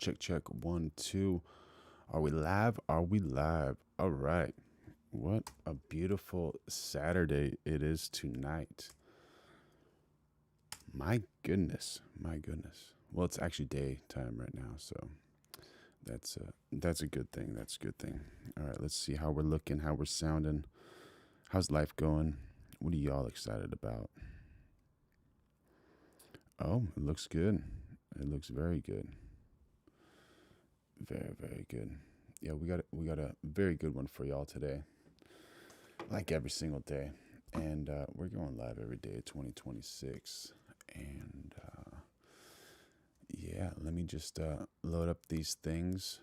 Check, check. 1, 2. Are we live? Are we live? All right. What a beautiful Saturday it is tonight. My goodness. My goodness. Well, it's actually daytime right now, so that's a good thing. That's a good thing. All right, let's see how we're looking, how we're sounding. How's life going? What are y'all excited about? Oh, it looks good. It looks very good. Very, very good. Yeah, we got a very good one for y'all today. Like every single day. And we're going live every day of 2026. And yeah, let me just load up these things,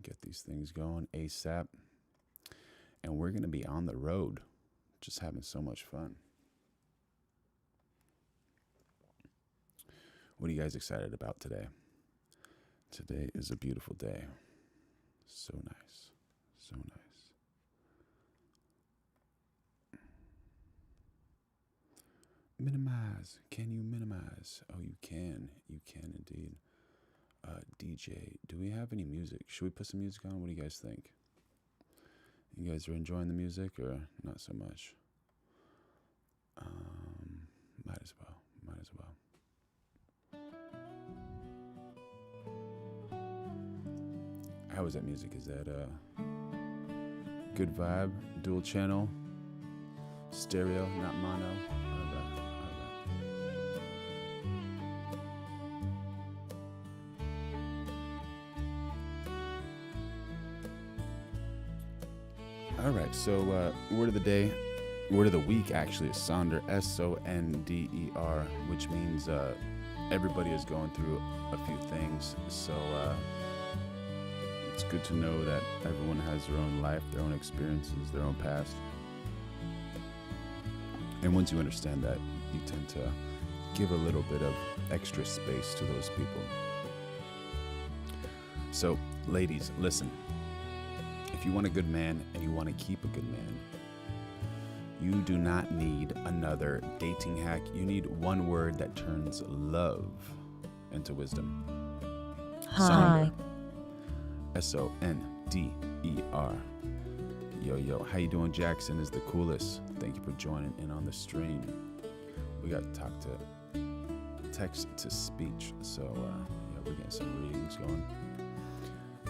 get these things going ASAP. And we're going to be on the road, just having so much fun. What are you guys excited about today? Today is a beautiful day. So nice. So nice. Minimize. Can you minimize? Oh, you can. You can indeed. DJ, do we have any music? Should we put some music on? What do you guys think? You guys are enjoying the music or not so much? Might as well. Might as well. How is that music? Is that a good vibe? Dual channel? Stereo, not mono? All right, so word of the day, word of the week actually is Sonder, S-O-N-D-E-R, which means everybody is going through a few things. So it's good to know that everyone has their own life, their own experiences, their own past. And once you understand that, you tend to give a little bit of extra space to those people. So, ladies, listen. If you want a good man and you want to keep a good man, you do not need another dating hack. You need one word that turns love into wisdom. Hi. Sonder. S-O-N-D-E-R. Yo, how you doing? Jackson is the coolest. Thank you for joining in on the stream. We got to talk to text to speech. So, yeah, we're getting some readings going.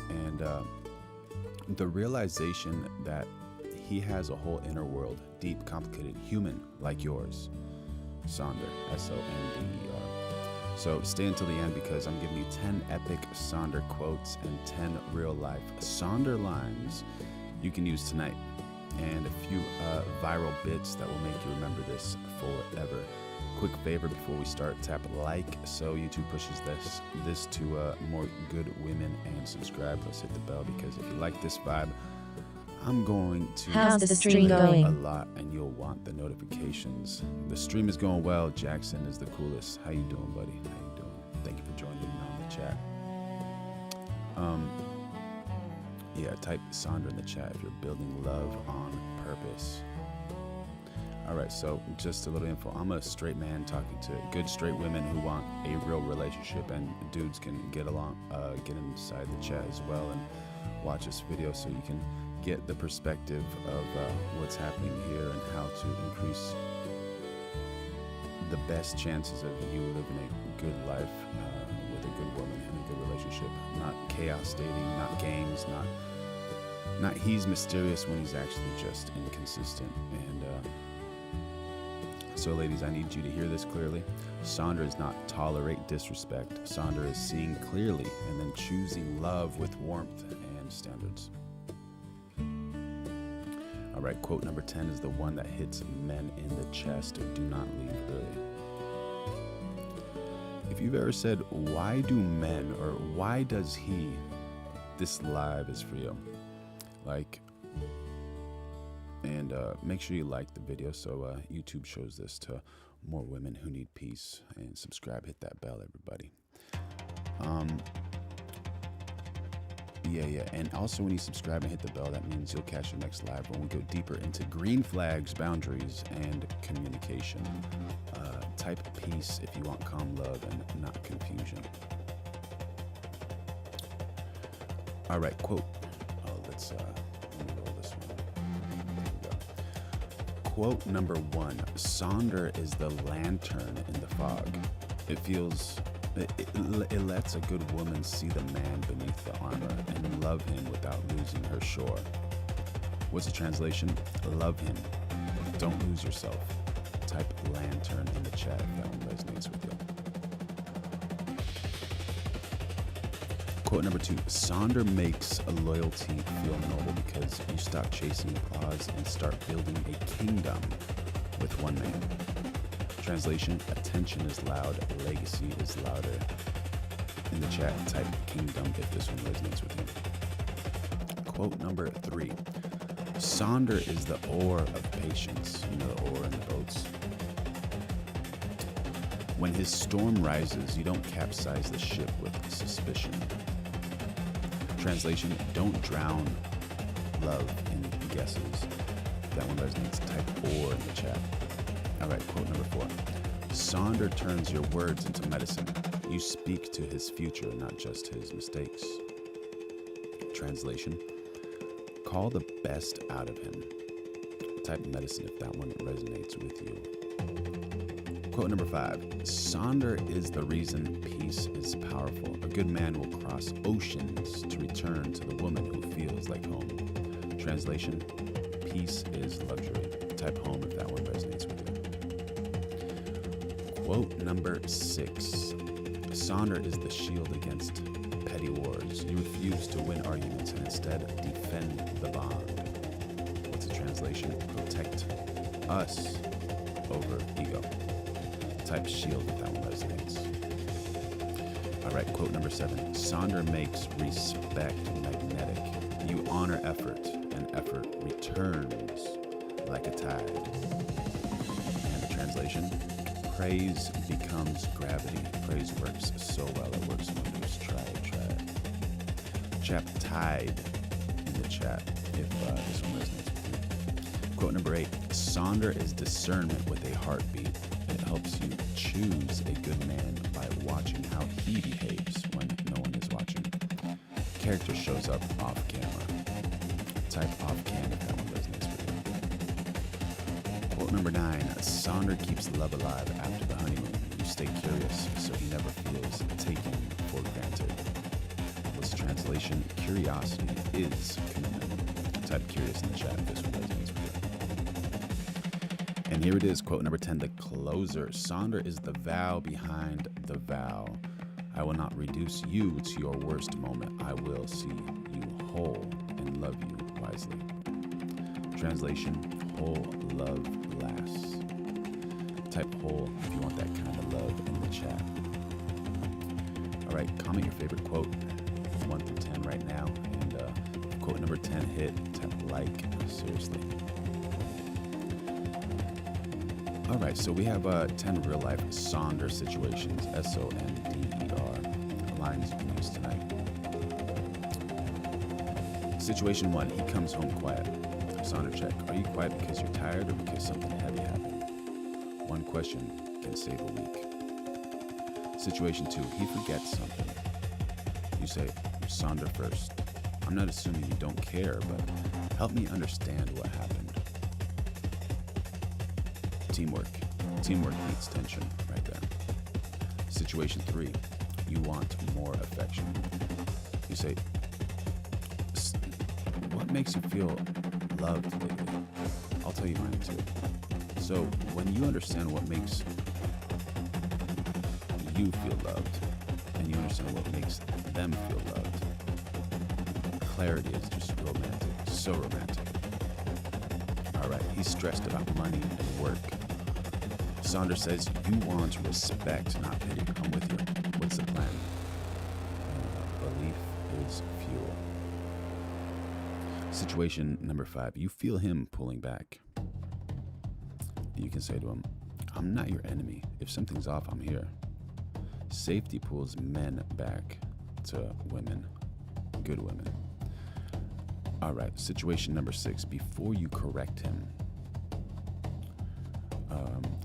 And the realization that he has a whole inner world, deep, complicated, human like yours. Sonder, S-O-N-D-E-R. So stay until the end because I'm giving you 10 epic Sonder quotes and 10 real life Sonder lines you can use tonight. And a few viral bits that will make you remember this forever. Quick favor before we start, tap like so YouTube pushes this to more good women, and subscribe. Let's hit the bell because if you like this vibe, I'm going to How's the stream going? a lot and you'll want the notifications. The stream is going well. Jackson is the coolest. How you doing, buddy? How you doing? Thank you for joining in on the chat. Yeah, type Sonder in the chat if you're building love on purpose. All right, so just a little info. I'm a straight man talking to good straight women who want a real relationship, and dudes can get along, get inside the chat as well and watch this video so you can get the perspective of what's happening here and how to increase the best chances of you living a good life with a good woman in a good relationship. Not chaos dating, not games, not he's mysterious when he's actually just inconsistent. And so ladies, I need you to hear this clearly. Sonder is not tolerate disrespect. Sonder is seeing clearly and then choosing love with warmth and standards. All right, quote number 10 is the one that hits men in the chest. Do not leave early. If you've ever said, why do men, or why does he, this live is for you. And make sure you like the video so YouTube shows this to more women who need peace. And subscribe, hit that bell, everybody. Yeah. And also when you subscribe and hit the bell, that means you'll catch the next live when we go deeper into green flags, boundaries, and communication. Type peace if you want calm love and not confusion. All right, quote. Let me roll this one. There we go. Quote number 1. Sonder is the lantern in the fog. It lets a good woman see the man beneath the armor and love him without losing her shore. What's the translation? Love him. Don't lose yourself. Type lantern in the chat if that one resonates with you. Quote number 2. Sonder makes a loyalty feel noble because you stop chasing applause and start building a kingdom with one man. Translation: attention is loud, legacy is louder. In the chat, type kingdom if this one resonates with you. Quote number 3. Sonder is the oar of patience. You know the oar in the boats. When his storm rises, you don't capsize the ship with suspicion. Translation: don't drown love in guesses. If that one resonates, type oar in the chat. All right, quote number 4. Sonder turns your words into medicine. You speak to his future, not just his mistakes. Translation: call the best out of him. Type medicine if that one resonates with you. Quote number 5. Sonder is the reason peace is powerful. A good man will cross oceans to return to the woman who feels like home. Translation: peace is luxury. Type home if that one resonates with you. Quote number 6. Sonder is the shield against petty wars. You refuse to win arguments and instead defend the bond. What's the translation? Protect us over ego. Type shield if that one resonates. All right, quote number 7. Sonder makes respect magnetic. You honor effort, and effort returns like a tide. And the translation: praise becomes gravity. Praise works so well, it works wonders. Try it. Chap tide in the chat if this one resonates with you. Quote number 8. Sonder is discernment with a heartbeat. It helps you choose a good man by watching how he behaves when no one is watching. Character shows up off camera. Type off cam if that one resonates with you. Quote number 9. Sonder keeps love alive after the honeymoon. You stay curious so he never feels taken for granted. What's the translation? Curiosity is commitment. Type curious in the chat if this one resonates with you. And here it is, quote number 10, the closer. Sonder is the vow behind the vow. I will not reduce you to your worst moment. I will see you whole and love you wisely. Translation: whole love lasts. Type whole if you want that kind of love in the chat. All right, comment your favorite quote, 1 through 10 right now. And if quote number 10 hit, tap like, seriously. All right, so we have 10 real-life Sonder situations, S-O-N-D-E-R, lines you can use tonight. Situation 1, he comes home quiet. Sonder check. Are you quiet because you're tired or because something heavy happened? One question can save a week. Situation 2, he forgets something. You say, Sonder first. I'm not assuming you don't care, but help me understand what happened. Teamwork. Teamwork beats tension right there. Situation 3, you want more affection. You say, what makes you feel loved lately? I'll tell you mine too. So when you understand what makes you feel loved, and you understand what makes them feel loved, clarity is just romantic, so romantic. All right, he's stressed about money and work. Sonder says, you want respect, not pity. I'm with you. What's the plan? Belief is fuel. Situation number 5. You feel him pulling back. You can say to him, I'm not your enemy. If something's off, I'm here. Safety pulls men back to women, good women. All right, situation number 6. Before you correct him,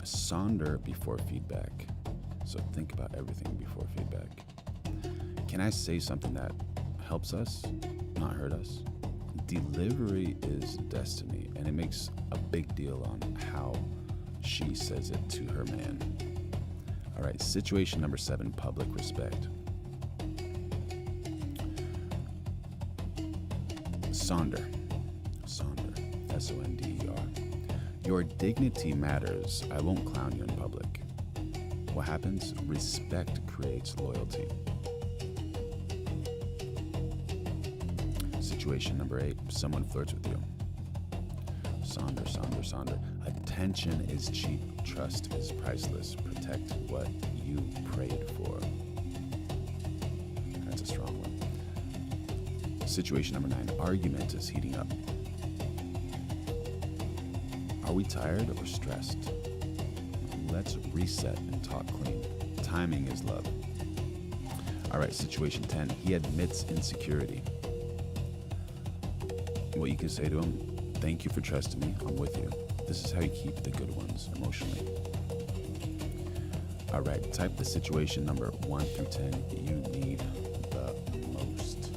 Sonder before feedback. So think about everything before feedback. Can I say something that helps us, not hurt us. Delivery is destiny, and it makes a big deal on how she says it to her man. All right, situation number 7, public respect. Sonder, S-O-N-D-E-R. Your dignity matters. I won't clown you in public. What happens? Respect creates loyalty. Situation number 8, someone flirts with you. Sonder. Attention is cheap. Trust is priceless. Protect what you prayed for. That's a strong one. Situation number 9, argument is heating up. Are we tired or stressed? Let's reset and talk clean. Timing is love. All right, situation 10, he admits insecurity. What you can say to him: thank you for trusting me, I'm with you. This is how you keep the good ones emotionally. All right, type the situation number 1 through 10 you need the most.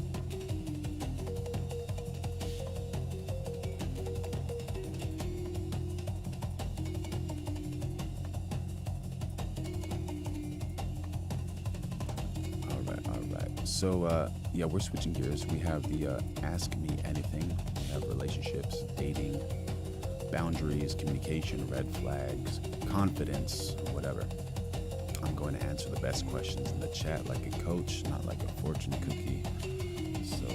All right. So, we're switching gears. We have the Ask Me Anything. We have relationships, dating, boundaries, communication, red flags, confidence, whatever. I'm going to answer the best questions in the chat like a coach, not like a fortune cookie. So,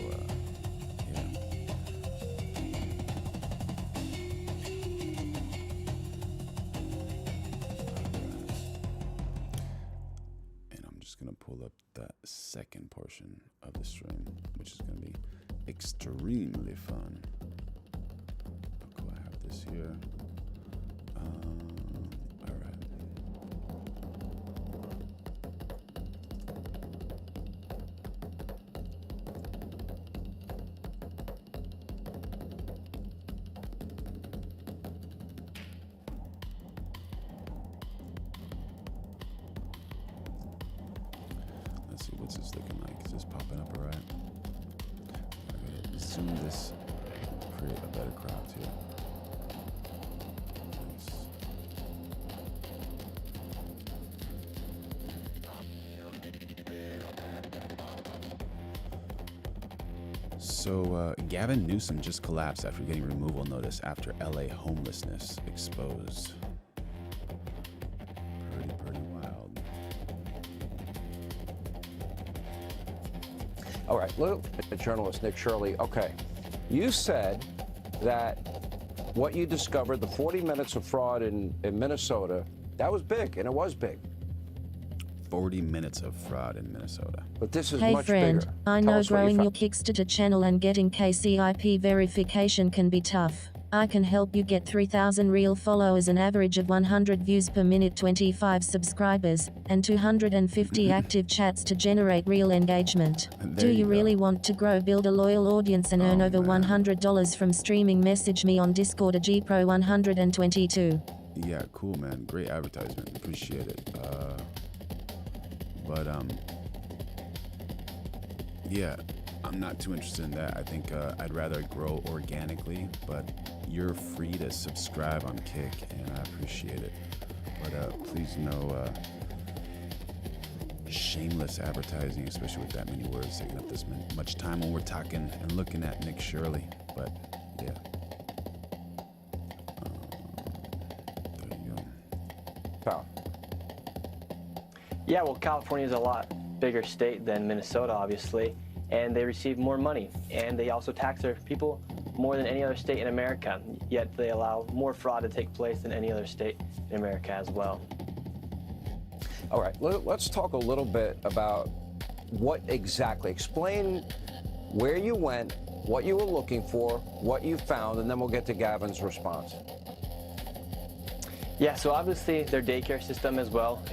yeah. And I'm just going to pull up the second portion of the stream, which is going to be extremely fun. I have this here. All right. Let's see, what's this looking like? Is this popping up all right? Zoom this, create a better crowd here. Nice. So Gavin Newsom just collapsed after getting removal notice after LA homelessness exposed. Pretty wild. All right, look, journalist Nick Shirley. Okay, you said that what you discovered, the 40 minutes of fraud in Minnesota, that was big, and it was big. 40 minutes of fraud in Minnesota. But this is Hey much friend, bigger. I Tell know us what you growing found. your Kickstarter channel and getting KCIP verification can be tough. I can help you get 3,000 real followers, an average of 100 views per minute, 25 subscribers, and 250 active chats to generate real engagement. Do you really want to grow, build a loyal audience, and earn over $100 from streaming? Message me on Discord at GPro122. Yeah, cool, man. Great advertisement. Appreciate it. Yeah, I'm not too interested in that. I think I'd rather grow organically, but you're free to subscribe on Kick, and I appreciate it. But please no shameless advertising, especially with that many words taking up this much time when we're talking and looking at Nick Shirley. But yeah. There you go. Power. Yeah, well, California is a lot bigger state than Minnesota, obviously, and they receive more money, and they also tax their people more than any other state in America, yet they allow more fraud to take place than any other state in America as well. All right, let's talk a little bit about what exactly. Explain where you went, what you were looking for, what you found, and then we'll get to Gavin's response. Yeah, so obviously their daycare system as well,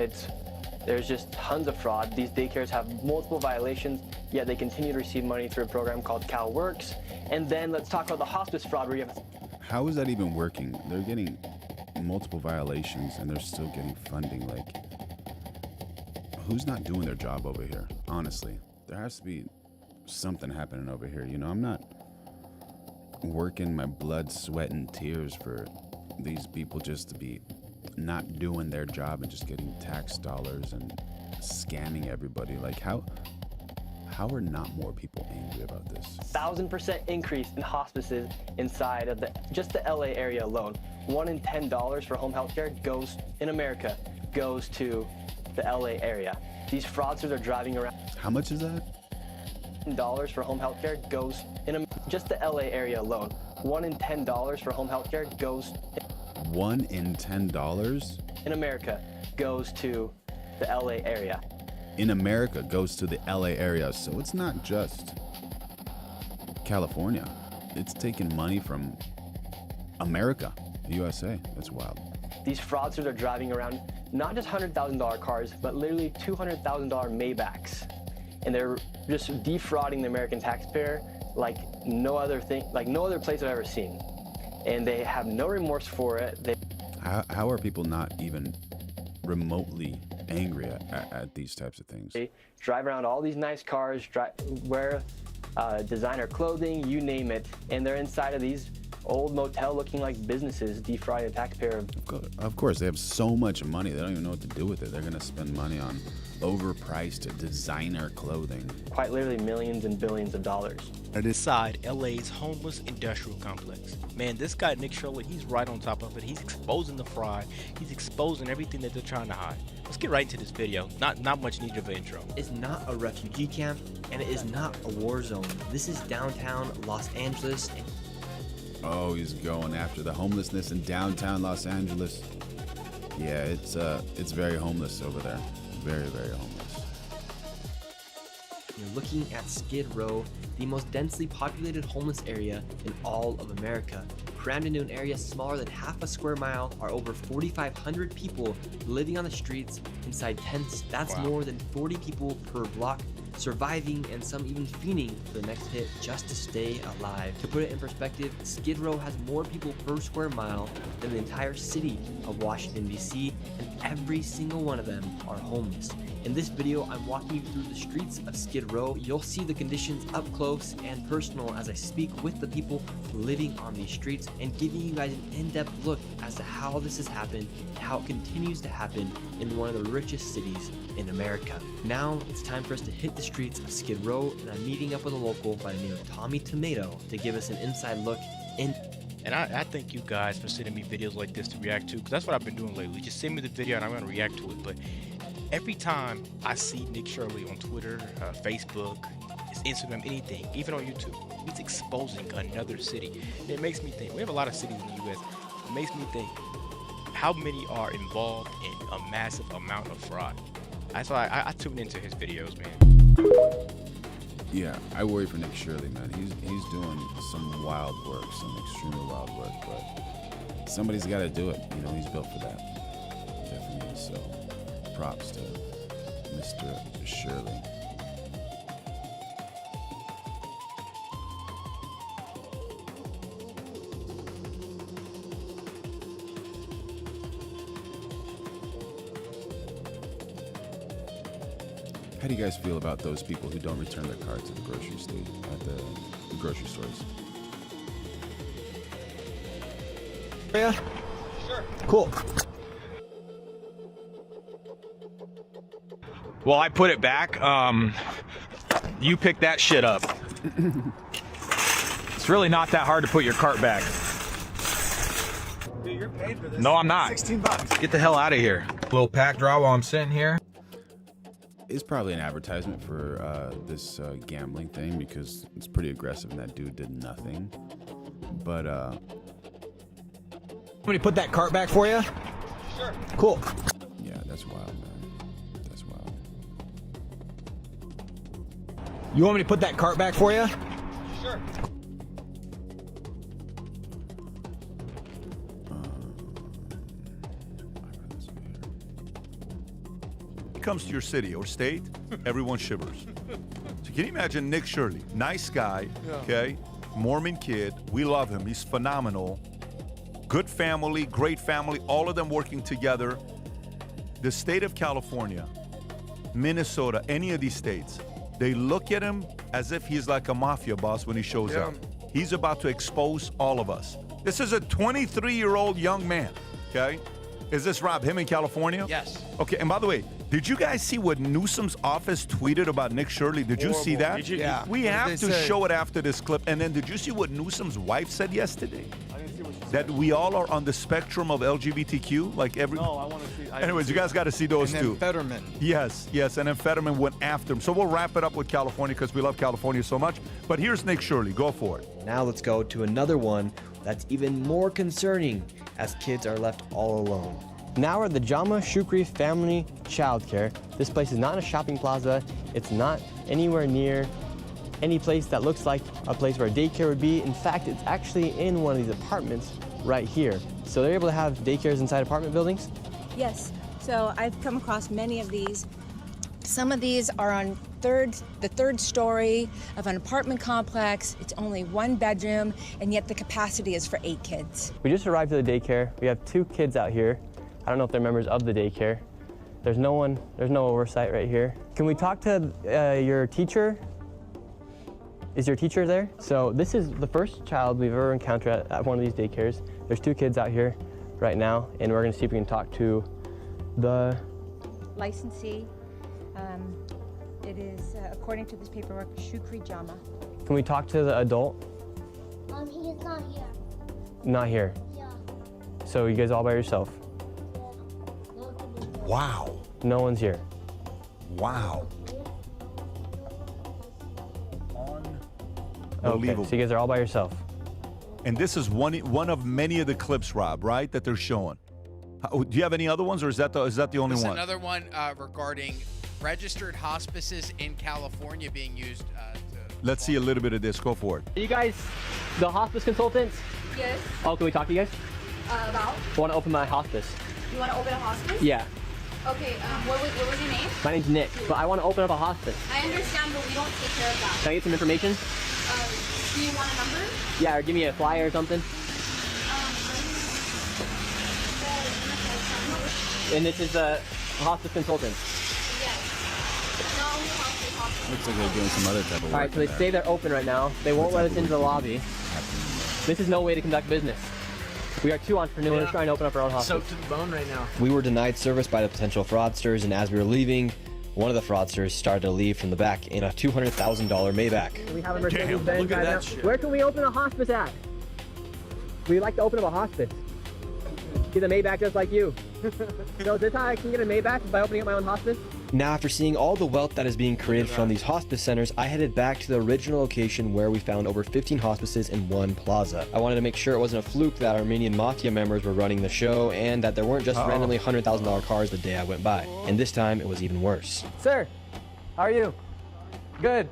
there's just tons of fraud. These daycares have multiple violations, yet they continue to receive money through a program called CalWorks. And then let's talk about the hospice fraud where you have... How is that even working? They're getting multiple violations and they're still getting funding. Like, who's not doing their job over here? Honestly, there has to be something happening over here. You know, I'm not working my blood, sweat, and tears for these people just to be not doing their job and just getting tax dollars and scamming everybody. Like, how are not more people angry about this? 1,000% increase in hospices inside of just the LA area alone. $1 in $10 for home health care in America goes to the LA area. These fraudsters are driving around. How much is that? $10 for home health care goes in just the LA area alone. $1 in $10 for home health care $1 in $10 in America goes to the LA area. In America goes to the LA area. So it's not just California. It's taking money from America, the USA. That's wild. These fraudsters are driving around not just $100,000 cars, but literally $200,000 Maybachs. And they're just defrauding the American taxpayer like no other place I've ever seen. And they have no remorse for it. How are people not even remotely angry at these types of things? They drive around all these nice cars, wear designer clothing, you name it, and they're inside of these old motel looking like businesses defrauding the taxpayer. Of course, they have so much money, they don't even know what to do with it. They're gonna spend money on overpriced designer clothing. Quite literally millions and billions of dollars. Inside LA's homeless industrial complex. Man, this guy Nick Shirley, he's right on top of it. He's exposing the fraud. He's exposing everything that they're trying to hide. Let's get right into this video. Not much need of an intro. It's not a refugee camp, and it is not a war zone. This is downtown Los Angeles. Oh, he's going after the homelessness in downtown Los Angeles. Yeah, it's very homeless over there. Very, very homeless. You're looking at Skid Row, the most densely populated homeless area in all of America. Crammed into an area smaller than half a square mile are over 4,500 people living on the streets inside tents. That's Wow. more than 40 people per block, surviving and some even fiending for the next hit just to stay alive. To put it in perspective, Skid Row has more people per square mile than the entire city of Washington, D.C., and every single one of them are homeless. In this video, I'm walking you through the streets of Skid Row. You'll see the conditions up close and personal as I speak with the people living on these streets and giving you guys an in-depth look as to how this has happened and how it continues to happen in one of the richest cities in America. Now, it's time for us to hit the streets of Skid Row, and I'm meeting up with a local by the name of Tommy Tomato to give us an inside look in. And I thank you guys for sending me videos like this to react to, because that's what I've been doing lately. Just send me the video and I'm going to react to it. But every time I see Nick Shirley on Twitter, Facebook, his Instagram, anything, even on YouTube, he's exposing another city. And it makes me think, we have a lot of cities in the U.S. It makes me think, how many are involved in a massive amount of fraud? That's why I tune into his videos, man. Yeah, I worry for Nick Shirley, man. He's doing some wild work, some extremely wild work, but somebody's got to do it. You know, he's built for that. Definitely. So, props to Mr. Shirley. How do you guys feel about those people who don't return their cards at the grocery grocery stores? Yeah? Sure. Cool. Well, I put it back. You pick that shit up. It's really not that hard to put your cart back. Dude, you're paid for this. No, I'm not. $16. Get the hell out of here. Little pack draw while I'm sitting here. It's probably an advertisement for this gambling thing because it's pretty aggressive and that dude did nothing. But Want me to put that cart back for you? Sure. Cool. yeah, that's wild, man. That's wild. You want me to put that cart back for you? Sure. Comes to your city or state, everyone shivers. So can you imagine Nick Shirley, nice guy, okay, Mormon kid, we love him, he's phenomenal, good family, great family, all of them working together. The state of California, Minnesota, any of these states, they look at him as if he's like a mafia boss when he shows up. He's about to expose all of us. This is a 23-year-old young man, okay? Is this Rob, him in California? Yes. Okay, and by the way, did you guys see what Newsom's office tweeted about Nick Shirley? Did you see that? Did you? Yeah. We What have did to they say? show it after this clip. And then did you see what Newsom's wife said yesterday? That we all are on the spectrum of LGBTQ, like every. No, I want to see. Anyways, you guys got to see those And two. then Fetterman. Yes, yes, and then Fetterman went after him. So we'll wrap it up with California because we love California so much. But here's Nick Shirley. Go for it. Now let's go to another one that's even more concerning as kids are left all alone. Now we're at the Jama Shukri Family Childcare. This place is not in a shopping plaza. It's not anywhere near any place that looks like a place where a daycare would be. In fact, it's actually in one of these apartments right here. So they're able to have daycares inside apartment buildings? Yes, so I've come across many of these. Some of these are on the third story of an apartment complex. It's only 1 bedroom, and yet the capacity is for 8 kids. We just arrived at the daycare. We have 2 kids out here. I don't know if they're members of the daycare. There's no oversight right here. Can we talk to your teacher? Is your teacher there? So this is the first child we've ever encountered at one of these daycares. There's 2 kids out here right now, and we're gonna see if we can talk to the Licensee, it is, according to this paperwork, Shukri Jama. Can we talk to the adult? He is not here. Not here. Yeah. So you guys all by yourself? Wow. No one's here. Wow. Okay, Unbelievable. so you guys are all by yourself. And this is one of many of the clips, Rob, right, that they're showing. Do you have any other ones, or is that the only There's one? another one regarding registered hospices in California being used to... Let's see a little bit of this. Go for it. Are you guys the hospice consultants? Yes. Oh, can we talk to you guys? About? I want to open my hospice. You want to open a hospice? Yeah. Okay, what was your name? My name's Nick, but I want to open up a hospice. I understand, but we don't take care of that. Can I get some information? Do you want a number? Yeah, or give me a flyer or something. And this is a hospice consultant. Looks like they're doing some other type of work. All right, so they in say there. they're open right now. They won't let us into the lobby. This is no way to conduct business. We are 2 entrepreneurs trying to open up our own hospice. Soaked to the bone right now. We were denied service by the potential fraudsters, and as we were leaving, one of the fraudsters started to leave from the back in a $200,000 Maybach. We have a Mercedes Benz look at right that now. shit. Where can we open a hospice at? We'd like to open up a hospice. Get a Maybach just like you. So is this how I can get a Maybach, by opening up my own hospice? Now, after seeing all the wealth that is being created from these hospice centers, I headed back to the original location where we found over 15 hospices in one plaza. I wanted to make sure it wasn't a fluke that Armenian mafia members were running the show and that there weren't just randomly $100,000 cars the day I went by. And this time, it was even worse. Sir, how are you? Good.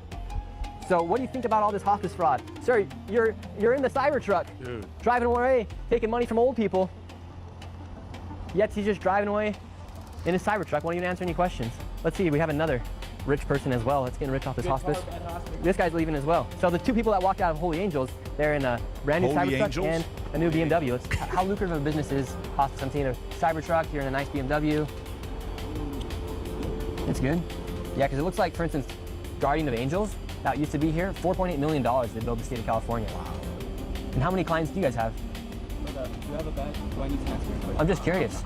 So what do you think about all this hospice fraud? Sir, you're in the Cybertruck, driving away, taking money from old people. Yet he's just driving away in his Cybertruck, won't even answer any questions. Let's see, we have another rich person as well. That's getting rich off this hospice. This guy's leaving as well. So the 2 people that walked out of Holy Angels, they're in a brand new Holy Cybertruck Angels? and a new BMW. How lucrative of a business is hospice? I'm seeing a Cybertruck, you're in a nice BMW. It's good. Yeah, because it looks like, for instance, Guardian of Angels, that used to be here, $4.8 million they built the state of California. Wow. And how many clients do you guys have? Do you have a bag? Do I need to answer your question? I'm just curious.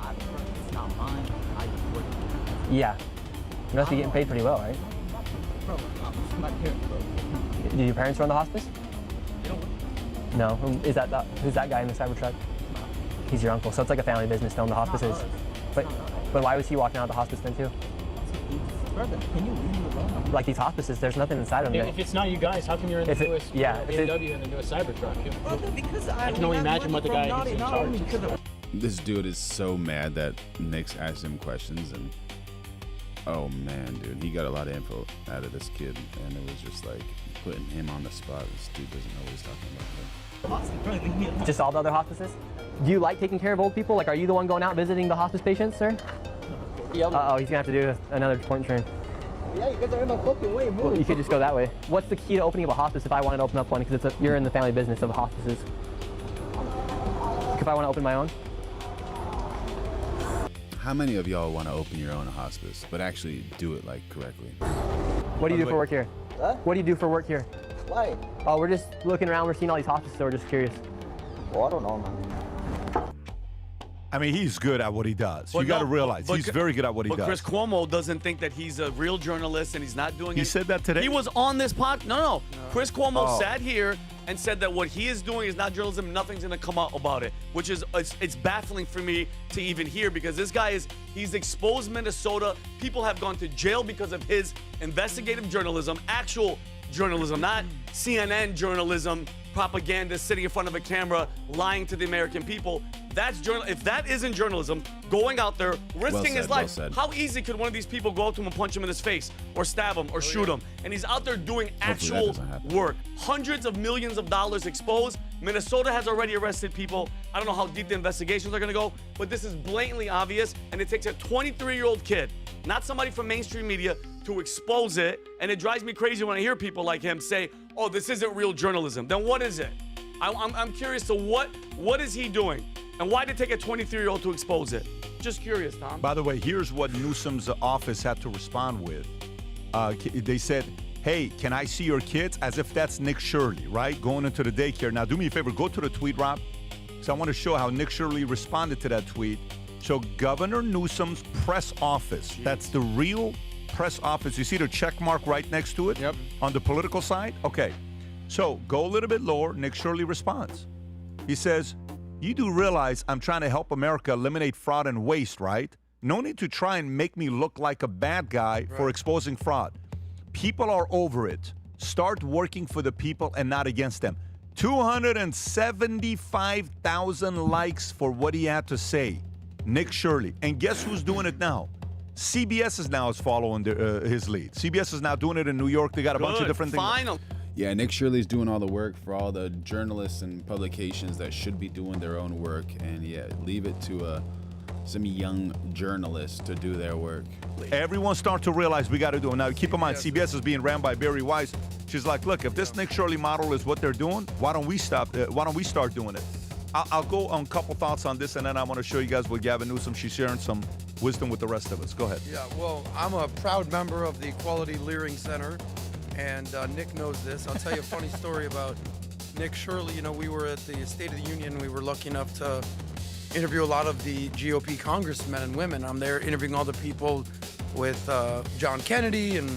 It's not mine. I just work. Yeah. You must be getting paid pretty well, right? Bro, I'm not here, bro. Do your parents run the hospice? They don't work. No. Who's that guy in the Cybertruck? He's your uncle. So it's like a family business to own the hospices. But why was he walking out of the hospice then too? Brother, can you leave me alone? Like these hospices, there's nothing inside of them. If it's not you guys, how come you're in the newest BMW and the newest Cybertruck? Brother, because I can only imagine what the guy is in charge. This dude is so mad that Nick's asking him questions, and oh man, dude, he got a lot of info out of this kid, and it was just like putting him on the spot. This dude doesn't know what he's talking about. Just all the other hospices? Do you like taking care of old people? Like, are you the one going out visiting the hospice patients, sir? Yep. Uh-oh, he's gonna have to do another point train. Yeah, you guys are in my fucking way, move. Well, you could just go that way. What's the key to opening up a hospice if I wanted to open up one? Because you're in the family business of hospices. If I want to open my own? How many of y'all want to open your own hospice, but actually do it like correctly? What do you do for work here? Huh? What do you do for work here? Why? Oh, we're just looking around. We're seeing all these hospices, so we're just curious. Oh, I don't know, man. I mean, he's good at what he does. But You got to no, realize but he's very good at what he But does. Chris Cuomo doesn't think that he's a real journalist and he's not doing it. He said that today? He was on this podcast. No. Chris Cuomo Oh. sat here and said that what he is doing is not journalism. Nothing's going to come out about it, which is it's baffling for me to even hear because this guy he's exposed Minnesota. People have gone to jail because of his investigative journalism, actual journalism, not CNN journalism, propaganda sitting in front of a camera lying to the American people. That's journal. If that isn't journalism, going out there risking his life. How easy could one of these people go up to him and punch him in his face, or stab him, or shoot him? And he's out there doing actual work. Hundreds of millions of dollars exposed. Minnesota has already arrested people. I don't know how deep the investigations are going to go, but this is blatantly obvious. And it takes a 23-year-old kid, not somebody from mainstream media, to expose it. And it drives me crazy when I hear people like him say, "Oh, this isn't real journalism." Then what is it? I'm curious to what is he doing? And why did it take a 23-year-old to expose it? Just curious, Tom. By the way, here's what Newsom's office had to respond with. They said, "Hey, can I see your kids?" As if that's Nick Shirley, right? Going into the daycare. Now, do me a favor. Go to the tweet, Rob. So I want to show how Nick Shirley responded to that tweet. So Governor Newsom's press office. That's the real press office. You see the check mark right next to it? Yep. On the political side? Okay. So go a little bit lower. Nick Shirley responds. He says, "You do realize I'm trying to help America eliminate fraud and waste, right? No need to try and make me look like a bad guy for exposing fraud. People are over it. Start working for the people and not against them." 275,000 likes for what he had to say. Nick Shirley. And guess who's doing it now? CBS is following his lead. CBS is now doing it in New York. They got a bunch of different things. Final. Yeah, Nick Shirley's doing all the work for all the journalists and publications that should be doing their own work. And yeah, leave it to some young journalists to do their work. Everyone start to realize we got to do it. Now, keep in mind, CBS is being ran by Barry Weiss. She's like, look, if this Nick Shirley model is what they're doing, why don't we start doing it? I'll go on a couple thoughts on this, and then I want to show you guys what Gavin Newsom, she's sharing some wisdom with the rest of us. Go ahead. Yeah, well, I'm a proud member of the Equality Leering Center, and Nick knows this. I'll tell you a funny story about Nick Shirley. You know, we were at the State of the Union. We were lucky enough to interview a lot of the GOP congressmen and women. I'm there interviewing all the people with John Kennedy and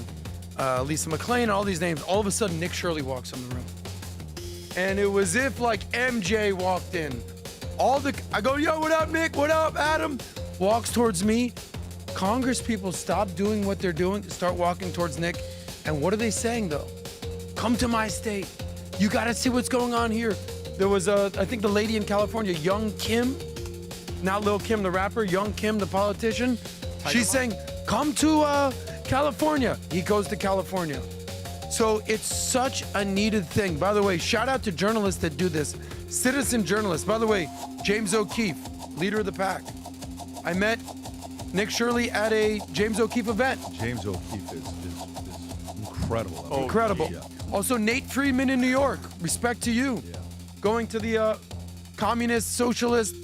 Lisa McClain, all these names. All of a sudden, Nick Shirley walks in the room. And it was if like MJ walked in. I go, yo, what up, Nick? What up, Adam? Walks towards me. Congress people stop doing what they're doing, start walking towards Nick. And what are they saying, though? Come to my state. You got to see what's going on here. There was, I think the lady in California, Young Kim, not Lil Kim the rapper, Young Kim the politician. She's saying, come to California. He goes to California. So it's such a needed thing. By the way, shout out to journalists that do this. Citizen journalists. By the way, James O'Keefe, leader of the pack. I met Nick Shirley at a James O'Keefe event. James O'Keefe is incredible. Incredible. Yeah. Also, Nate Friedman in New York. Respect to you. Yeah. Going to the communist, socialist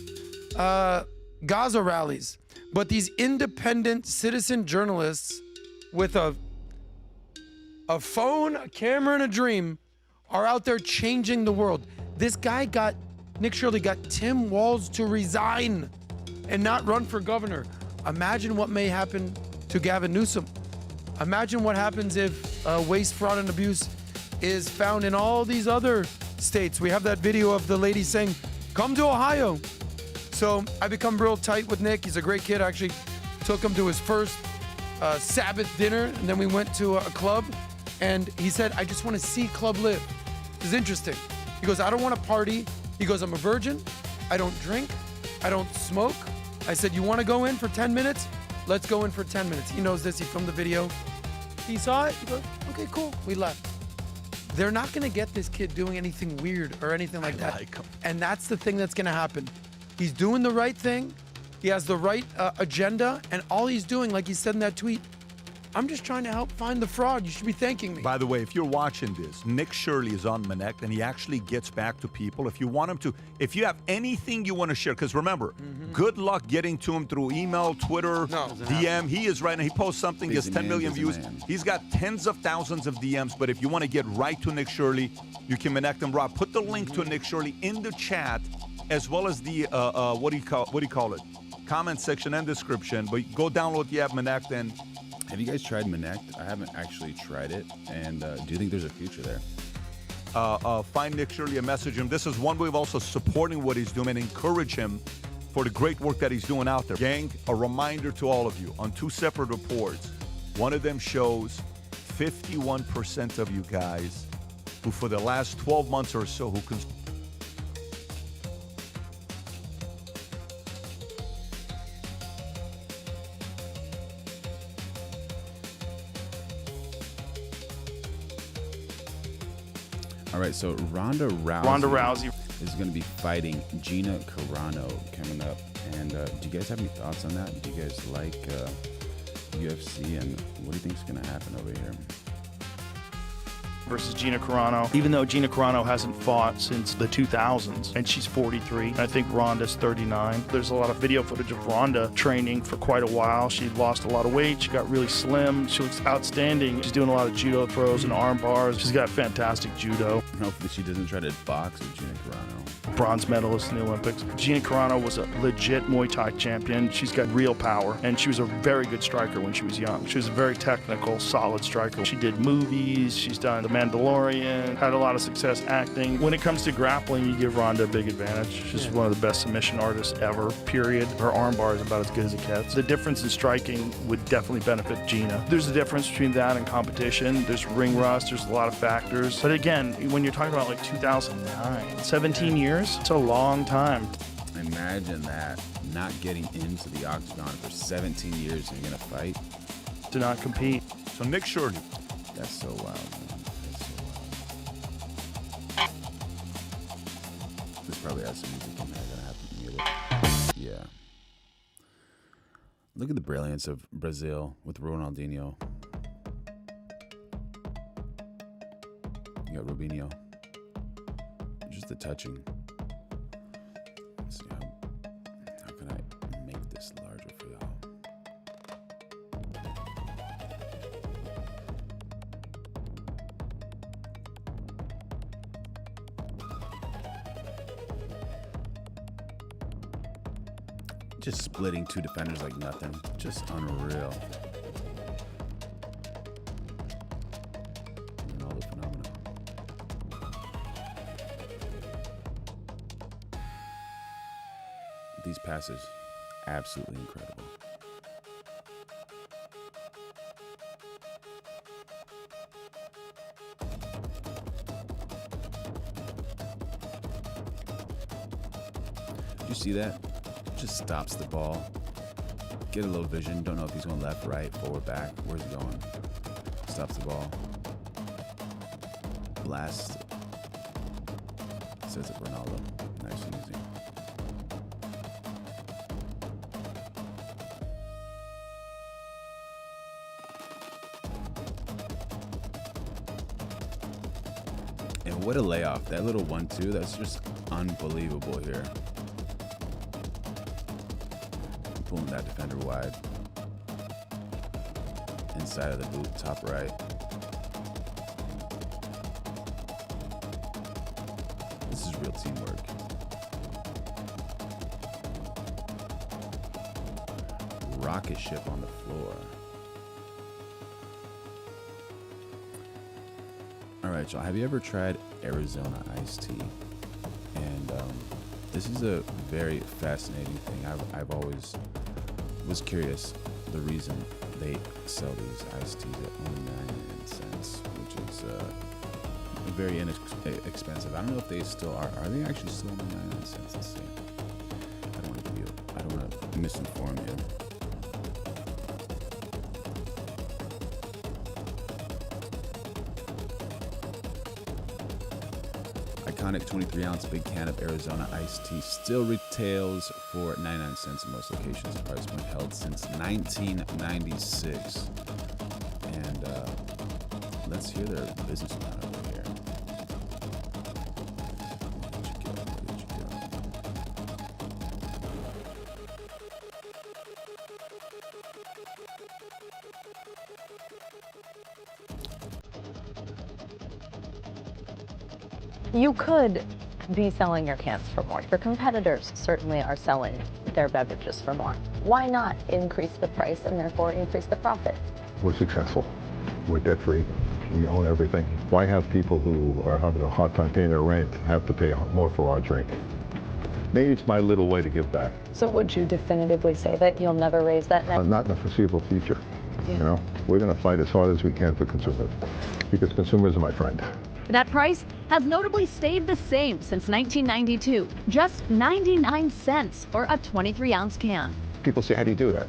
Gaza rallies. But these independent citizen journalists with a phone, a camera, and a dream are out there changing the world. This guy Nick Shirley got Tim Walz to resign and not run for governor. Imagine what may happen to Gavin Newsom. Imagine what happens if waste, fraud, and abuse is found in all these other states. We have that video of the lady saying, come to Ohio. So I become real tight with Nick. He's a great kid. I actually took him to his first Sabbath dinner, and then we went to a club. And he said, I just want to see Club Live. This is interesting. He goes, I don't want to party. He goes, I'm a virgin. I don't drink. I don't smoke. I said, you want to go in for 10 minutes? Let's go in for 10 minutes. He knows this. He filmed the video. He saw it. He goes, okay, cool. We left. They're not going to get this kid doing anything weird or anything like that. And that's the thing that's going to happen. He's doing the right thing. He has the right agenda. And all he's doing, like he said in that tweet, I'm just trying to help find the fraud. You should be thanking me. By the way, if you're watching this, Nick Shirley is on Connect, and he actually gets back to people. If you want him to, if you have anything you want to share, because remember, good luck getting to him through email, Twitter, DM. He is right now. He posts something, gets 10 million views. He's got tens of thousands of DMs. But if you want to get right to Nick Shirley, you can connect him. Rob, put the link to Nick Shirley in the chat, as well as the what do you call it? Comment section and description. But go download the app Connect. And have you guys tried Connect? I haven't actually tried it. And do you think there's a future there? Find Nick Shirley and message him. This is one way of also supporting what he's doing and encourage him for the great work that he's doing out there. Gang, a reminder to all of you on 2 separate reports. One of them shows 51% of you guys who for the last 12 months or so who All right, so Ronda Rousey is going to be fighting Gina Carano coming up. And do you guys have any thoughts on that? Do you guys like UFC, and what do you think is going to happen over here? Versus Gina Carano, even though Gina Carano hasn't fought since the 2000s, and she's 43. I think Ronda's 39. There's a lot of video footage of Ronda training for quite a while. She lost a lot of weight. She got really slim. She looks outstanding. She's doing a lot of judo throws and arm bars. She's got fantastic judo. Hopefully she doesn't try to box with Gina Carano. Bronze medalist in the Olympics. Gina Carano was a legit Muay Thai champion. She's got real power, and she was a very good striker when she was young. She was a very technical, solid striker. She did movies. She's done The Mandalorian, had a lot of success acting. When it comes to grappling, you give Ronda a big advantage. She's one of the best submission artists ever, period. Her arm bar is about as good as it gets. The difference in striking would definitely benefit Gina. There's a difference between that and competition. There's ring rust, there's a lot of factors. But again, when you're talking about like 2009, 17 years, it's a long time. Imagine that, not getting into the octagon for 17 years and you're going to fight. To not compete. So Nick Shirley. That's so wild, man. This probably has some music in there that I have to mute it. Yeah. Look at the brilliance of Brazil with Ronaldinho. You got Robinho. Just the touching. Let's see how can I make this larger for y'all? Just splitting 2 defenders like nothing. Just unreal. Ronaldo phenomenon. These passes, absolutely incredible. Did you see that? Just stops the ball. Get a little vision. Don't know if he's going left, right, forward, back. Where's he going? Stops the ball. Blast. Sets up Ronaldo. Nice and easy. And what a layoff. That little 1-2, that's just unbelievable here. Pulling that defender wide. Inside of the boot, top right. This is real teamwork. Rocket ship on the floor. All right, y'all. Have you ever tried Arizona iced tea? And this is a very fascinating thing. I've always was curious the reason they sell these iced teas at only 99 cents, which is very inexpensive. I don't know if they still are. Are they actually still only 99 cents? Let's see. I don't want to misinform you. Iconic 23-ounce big can of Arizona iced tea still retails for 99 cents in most locations. The price point held since 1996. And let's hear their business plan over here. Where'd you go? You could be selling your cans for more. Your competitors certainly are selling their beverages for more. Why not increase the price and therefore increase the profit? We're successful. We're debt-free. We own everything. Why have people who are having a hard time paying their rent have to pay more for our drink? Maybe it's my little way to give back. So would you definitively say that you'll never raise that net? Not in the foreseeable future. You know, we're going to fight as hard as we can for consumers, because consumers are my friend. That price has notably stayed the same since 1992, just 99 cents for a 23-ounce can. People say, how do you do that?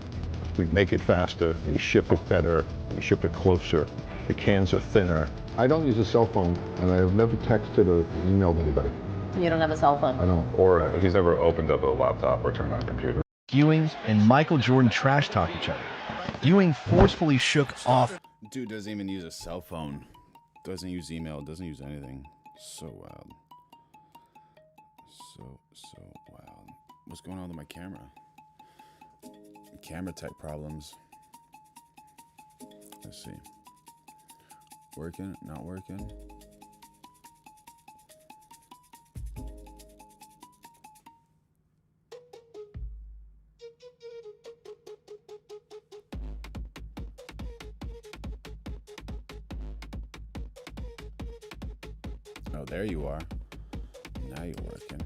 We make it faster, we ship it better, we ship it closer, the cans are thinner. I don't use a cell phone, and I have never texted or emailed anybody. You don't have a cell phone? I don't. Or he's never opened up a laptop or turned on a computer. Ewing and Michael Jordan trash talk each other. Ewing forcefully shook off. Dude doesn't even use a cell phone. Doesn't use email. Doesn't use anything. So wild. So wild. What's going on with my camera? Camera tech problems. Let's see. Working? Not working? Oh, there you are. Now you're working.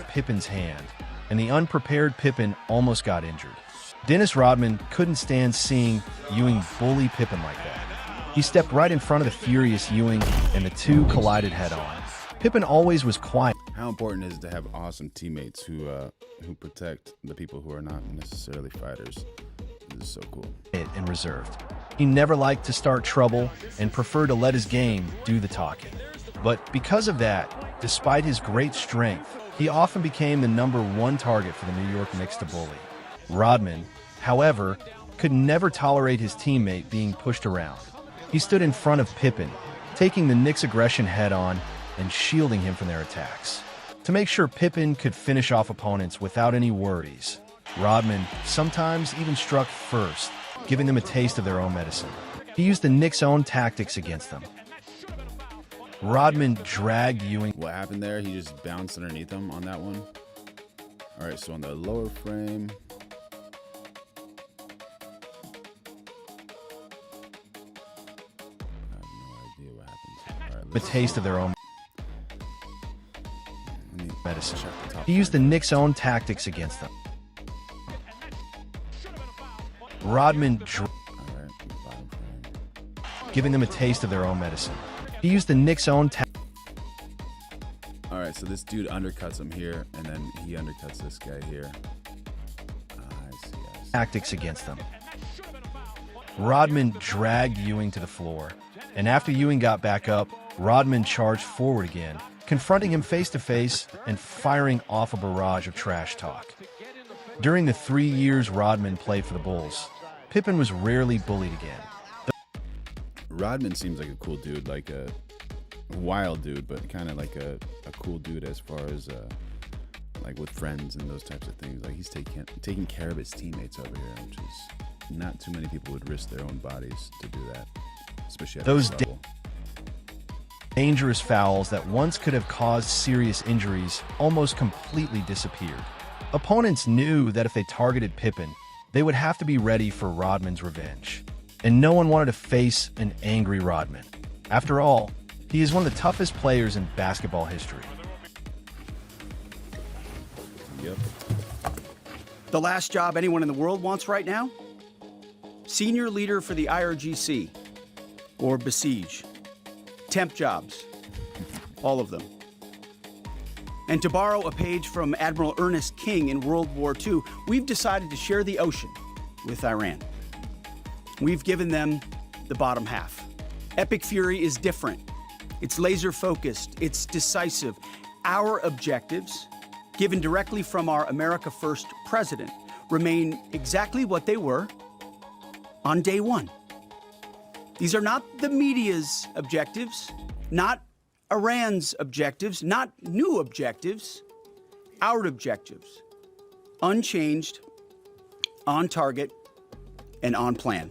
Pippen's hand, and the unprepared Pippen almost got injured. Dennis Rodman couldn't stand seeing Ewing bully Pippen like that. He stepped right in front of the furious Ewing, and the two collided head-on. Pippen always was quiet. How important is it to have awesome teammates who protect the people who are not necessarily fighters? This is so cool. And reserved. He never liked to start trouble and preferred to let his game do the talking. But because of that, despite his great strength, he often became the #1 target for the New York Knicks to bully. Rodman, however, could never tolerate his teammate being pushed around. He stood in front of Pippen, taking the Knicks' aggression head-on and shielding him from their attacks. To make sure Pippen could finish off opponents without any worries, Rodman sometimes even struck first, giving them a taste of their own medicine. He used the Knicks' own tactics against them. Rodman dragged Ewing. What happened there? He just bounced underneath him on that one. All right, so on the lower frame. I have no idea what happened. All right, A taste of their own medicine. He used the Knicks' own tactics against them. Rodman giving them a taste of their own medicine. He used the Knicks' own All right, so this dude undercuts him here, and then he undercuts this guy here. I see. Tactics against them. Rodman dragged Ewing to the floor, and after Ewing got back up, Rodman charged forward again, confronting him face-to-face and firing off a barrage of trash talk. During the 3 years Rodman played for the Bulls, Pippen was rarely bullied again. Rodman seems like a cool dude, like a wild dude, but kind of like a cool dude as far as like with friends and those types of things. Like he's taking care of his teammates over here, which is not too many people would risk their own bodies to do that, especially at Those this level. Dangerous fouls that once could have caused serious injuries almost completely disappeared. Opponents knew that if they targeted Pippen, they would have to be ready for Rodman's revenge. And no one wanted to face an angry Rodman. After all, he is one of the toughest players in basketball history. Yep. The last job anyone in the world wants right now? Senior leader for the IRGC, or Besiege. Temp jobs, all of them. And to borrow a page from Admiral Ernest King in World War II, we've decided to share the ocean with Iran. We've given them the bottom half. Epic Fury is different. It's laser focused, it's decisive. Our objectives, given directly from our America First president, remain exactly what they were on day one. These are not the media's objectives, not Iran's objectives, not new objectives, our objectives. Unchanged, on target, and on plan.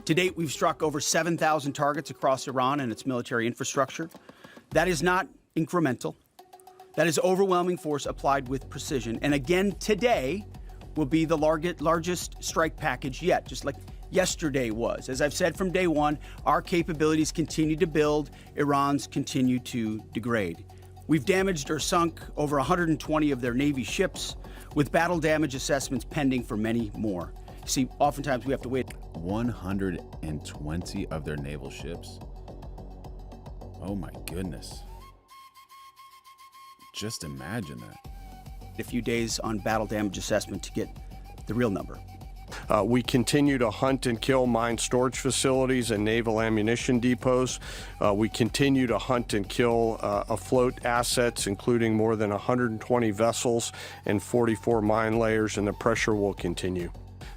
To date, we've struck over 7,000 targets across Iran and its military infrastructure. That is not incremental. That is overwhelming force applied with precision. And again, today will be the largest strike package yet, just like yesterday was. As I've said from day one, our capabilities continue to build, Iran's continue to degrade. We've damaged or sunk over 120 of their Navy ships, with battle damage assessments pending for many more. See, oftentimes we have to wait. 120 of their naval ships? Oh my goodness. Just imagine that. A few days on battle damage assessment to get the real number. We continue to hunt and kill mine storage facilities and naval ammunition depots. We continue to hunt and kill afloat assets, including more than 120 vessels and 44 mine layers, and the pressure will continue.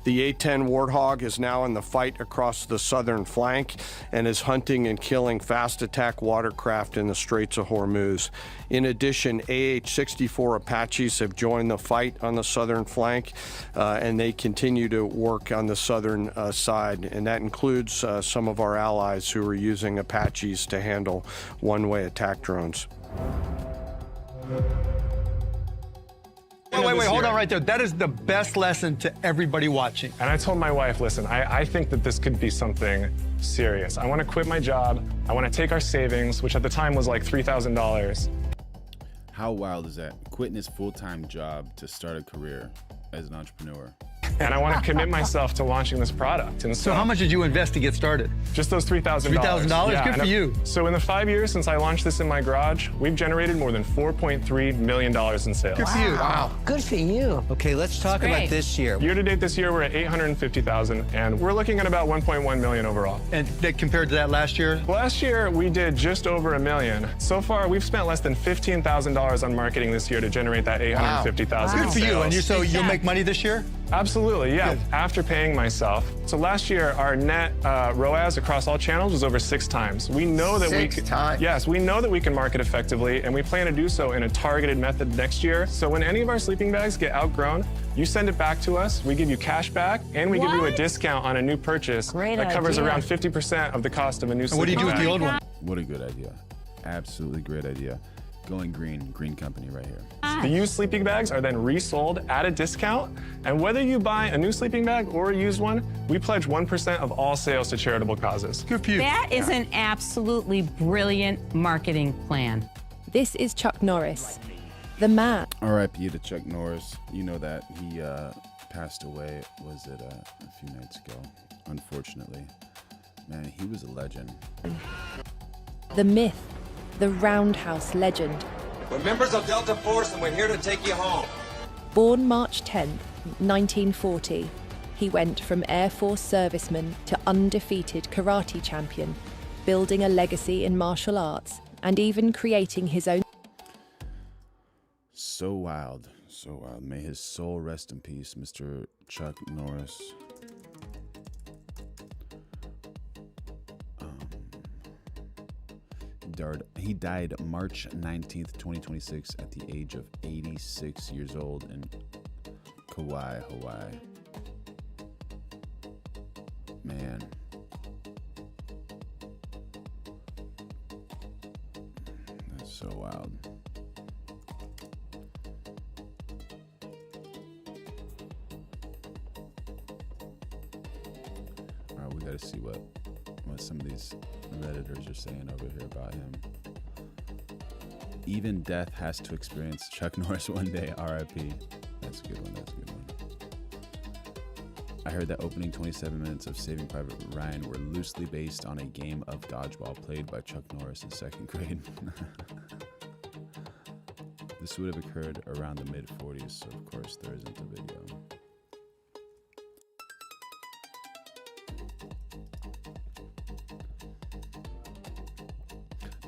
The A-10 Warthog is now in the fight across the southern flank and is hunting and killing fast attack watercraft in the Straits of Hormuz. In addition, AH-64 Apaches have joined the fight on the southern flank, and they continue to work on the southern side, and that includes some of our allies who are using Apaches to handle one-way attack drones. Wait, hold on right there. That is the best lesson to everybody watching. And I told my wife, listen, I think that this could be something serious. I want to quit my job. I want to take our savings, which at the time was like $3,000. How wild is that? Quitting his full-time job to start a career as an entrepreneur. And I want to commit myself to launching this product. And so how much did you invest to get started? Just those $3,000. $3,000? Yeah, Good for you. So in the 5 years since I launched this in my garage, we've generated more than $4.3 million in sales. Good for you. Wow. Good for you. Okay, let's talk about this year. Year to date this year, we're at $850,000, and we're looking at about $1.1 million overall. And that compared to that last year? Last year, we did just over $1 million. So far, we've spent less than $15,000 on marketing this year to generate that $850,000. Good for you. And so you'll make money this year? Absolutely, yeah. Good. After paying myself. So last year, our net ROAS across all channels was over 6 times. We know that Yes, we know that we can market effectively, and we plan to do so in a targeted method next year. So when any of our sleeping bags get outgrown, you send it back to us, we give you cash back, and we give you a discount on a new purchase that covers around 50% of the cost of a new sleeping bag. What do you do with the old one? What a good idea. Absolutely great idea. Going green, green company right here. The used sleeping bags are then resold at a discount, and whether you buy a new sleeping bag or a used one, we pledge 1% of all sales to charitable causes. Good for you. That is an absolutely brilliant marketing plan. This is Chuck Norris, the man. R.I.P. to Chuck Norris. You know that he passed away, was it a few nights ago, unfortunately. Man, he was a legend. The myth, the roundhouse legend. We're members of Delta Force and we're here to take you home. Born March 10th, 1940, he went from Air Force serviceman to undefeated karate champion, building a legacy in martial arts and even creating his own. So wild, so wild. May his soul rest in peace, Mr. Chuck Norris. He died March 19th, 2026 at the age of 86 years old in Kauai, Hawaii. Man. That's so wild. All right, we gotta see what some of these Redditors are saying over here about him. Even death has to experience Chuck Norris one day, R.I.P. That's a good one, that's a good one. I heard that opening 27 minutes of Saving Private Ryan were loosely based on a game of dodgeball played by Chuck Norris in 2nd grade. This would have occurred around the mid-40s, so of course there isn't a video.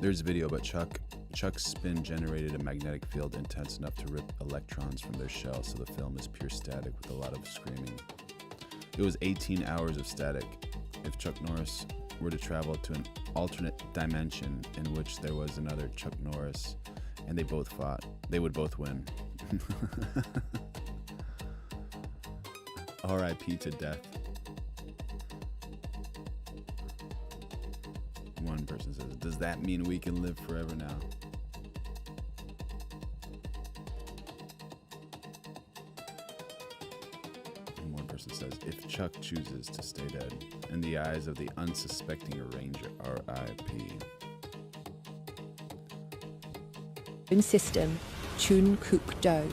There's a video, but Chuck's spin generated a magnetic field intense enough to rip electrons from their shell, so the film is pure static with a lot of screaming. It was 18 hours of static. If Chuck Norris were to travel to an alternate dimension in which there was another Chuck Norris and they both fought, they would both win. R.I.P. to death. One person says, does that mean we can live forever now? And one person says, if Chuck chooses to stay dead, in the eyes of the unsuspecting arranger, R.I.P. System, Chun Kook Do.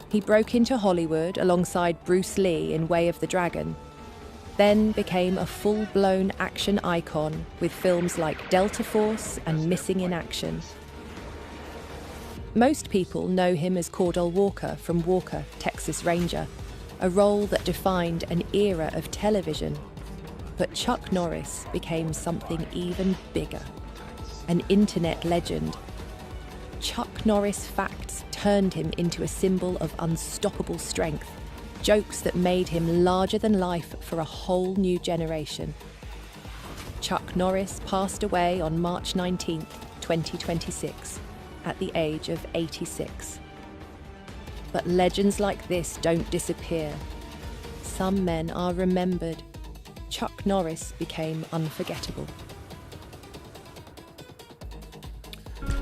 He broke into Hollywood alongside Bruce Lee in Way of the Dragon, then became a full-blown action icon with films like Delta Force and Missing in Action. Most people know him as Cordell Walker from Walker, Texas Ranger, a role that defined an era of television. But Chuck Norris became something even bigger, an internet legend. Chuck Norris facts turned him into a symbol of unstoppable strength, jokes that made him larger than life for a whole new generation. Chuck Norris passed away on March 19, 2026, at the age of 86. But legends like this don't disappear. Some men are remembered. Chuck Norris became unforgettable.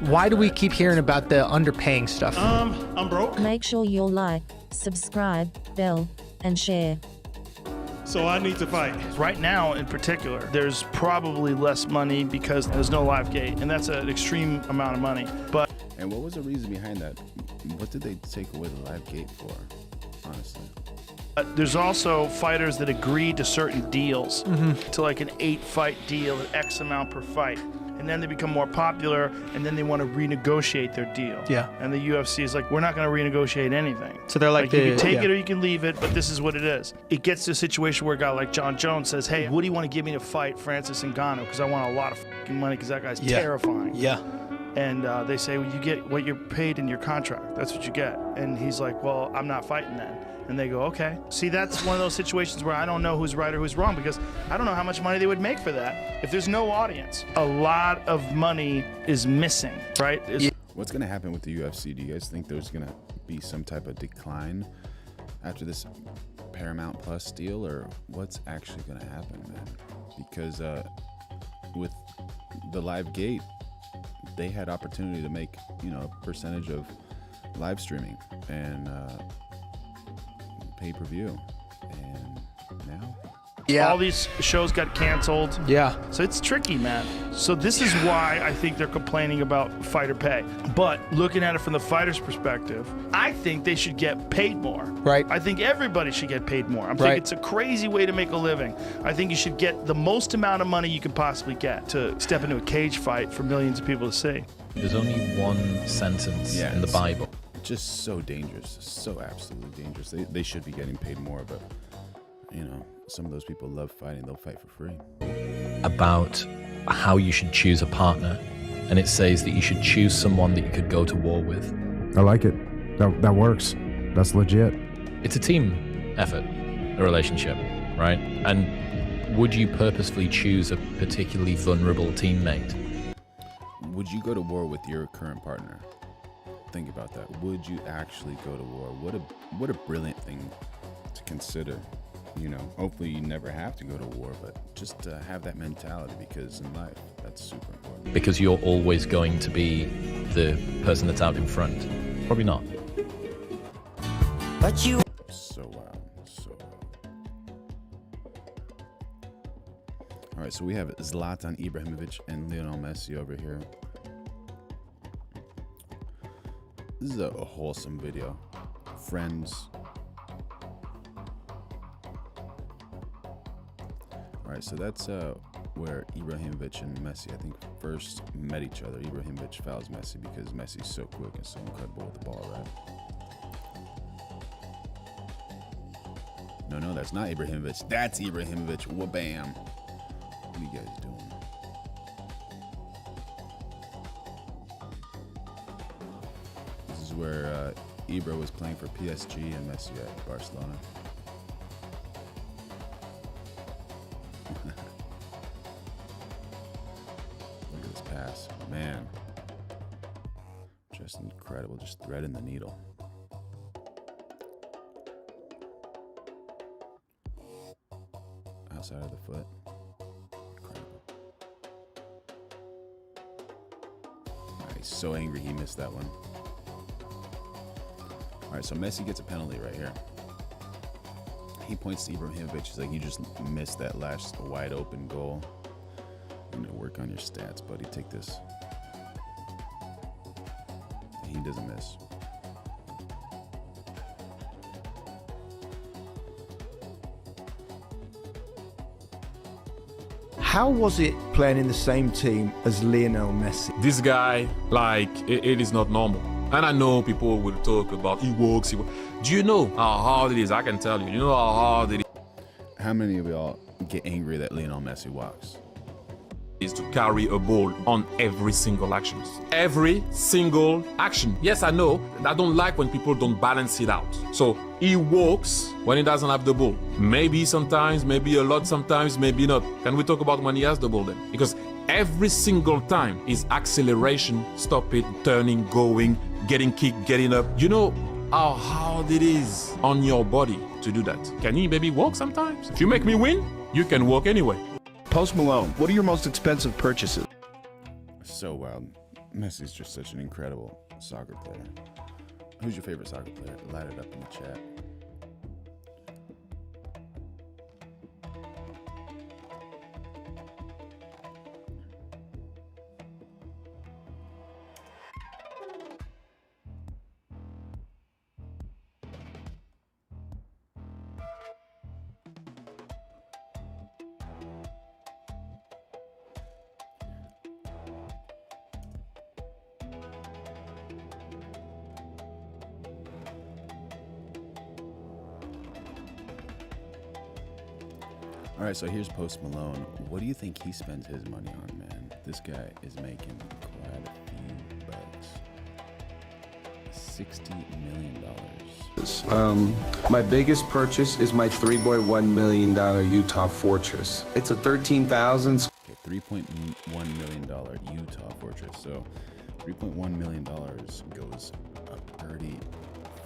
Why do we keep hearing about the underpaying stuff? I'm broke. Make sure you'll like, subscribe, bell, and share. So I need to fight. Right now, in particular, there's probably less money because there's no live gate, and that's an extreme amount of money. And what was the reason behind that? What did they take away the live gate for, honestly? There's also fighters that agree to certain deals, to like an 8-fight deal at X amount per fight. And then they become more popular, and then they want to renegotiate their deal. Yeah. And the UFC is like, we're not going to renegotiate anything. So they're like you can take it or you can leave it, but this is what it is. It gets to a situation where a guy like John Jones says, hey, what do you want to give me to fight Francis Ngannou? Because I want a lot of fucking money because that guy's terrifying. Yeah. And they say, well, you get what you're paid in your contract. That's what you get. And he's like, well, I'm not fighting then. And they go, okay. See, that's one of those situations where I don't know who's right or who's wrong because I don't know how much money they would make for that if there's no audience. A lot of money is missing, right? What's going to happen with the UFC? Do you guys think there's going to be some type of decline after this Paramount Plus deal, or what's actually going to happen, man? Because with the live gate, they had opportunity to make, a percentage of live streaming and pay-per-view, and now all these shows got canceled. Yeah. So it's tricky, man. So this is why I think they're complaining about fighter pay. But looking at it from the fighter's perspective, I think they should get paid more. Right. I think everybody should get paid more. I'm thinking it's a crazy way to make a living. I think you should get the most amount of money you can possibly get to step into a cage fight for millions of people to see. There's only one sentence in the Bible. Just so dangerous, so absolutely dangerous. They should be getting paid more, but some of those people love fighting. They'll fight for free. About how you should choose a partner, and it says that you should choose someone that you could go to war with. I like it. That works. That's legit. It's a team effort, a relationship, right? And would you purposefully choose a particularly vulnerable teammate? Would you go to war with your current partner? Think about that. Would you actually go to war? What a brilliant thing to consider. Hopefully you never have to go to war, but just to have that mentality, because in life that's super important. Because you're always going to be the person that's out in front. Probably not. But you. So wow. All right, so we have Zlatan Ibrahimovic and Lionel Messi over here. This is a wholesome video. Friends. All right, so that's where Ibrahimovic and Messi, I think, first met each other. Ibrahimovic fouls Messi because Messi's so quick and so incredible with the ball, right? No, that's not Ibrahimovic. That's Ibrahimovic. Wha-bam. What are you guys doing? is where Ibra was playing for PSG and Messi at Barcelona. Look at this pass. Man. Just incredible. Just threading the needle. Outside of the foot. Incredible. He's so angry he missed that one. All right, so Messi gets a penalty right here. He points to Ibrahimovic. He's like, you just missed that last wide open goal. You know, work on your stats, buddy. Take this. He doesn't miss. How was it playing in the same team as Lionel Messi? This guy, like, it is not normal. And I know people will talk about he works. Do you know how hard it is? I can tell you. You know how hard it is. How many of y'all get angry that Lionel Messi walks? Is to carry a ball on every single action. Every single action. Yes, I know. I don't like when people don't balance it out. So he walks when he doesn't have the ball. Maybe sometimes, maybe a lot sometimes, maybe not. Can we talk about when he has the ball then? Because every single time is acceleration, stop it, turning, going, getting kicked, getting up. You know how hard it is on your body to do that. Can he maybe walk sometimes? If you make me win, you can walk anyway. Post Malone, what are your most expensive purchases? So wild. Messi's just such an incredible soccer player. Who's your favorite soccer player? Light it up in the chat. All right, so here's Post Malone. What do you think he spends his money on, man? This guy is making quite a few bucks. $60 million. My biggest purchase is my $3.1 million Utah Fortress. It's a 13,000. Okay, $3.1 million Utah Fortress. So $3.1 million goes a pretty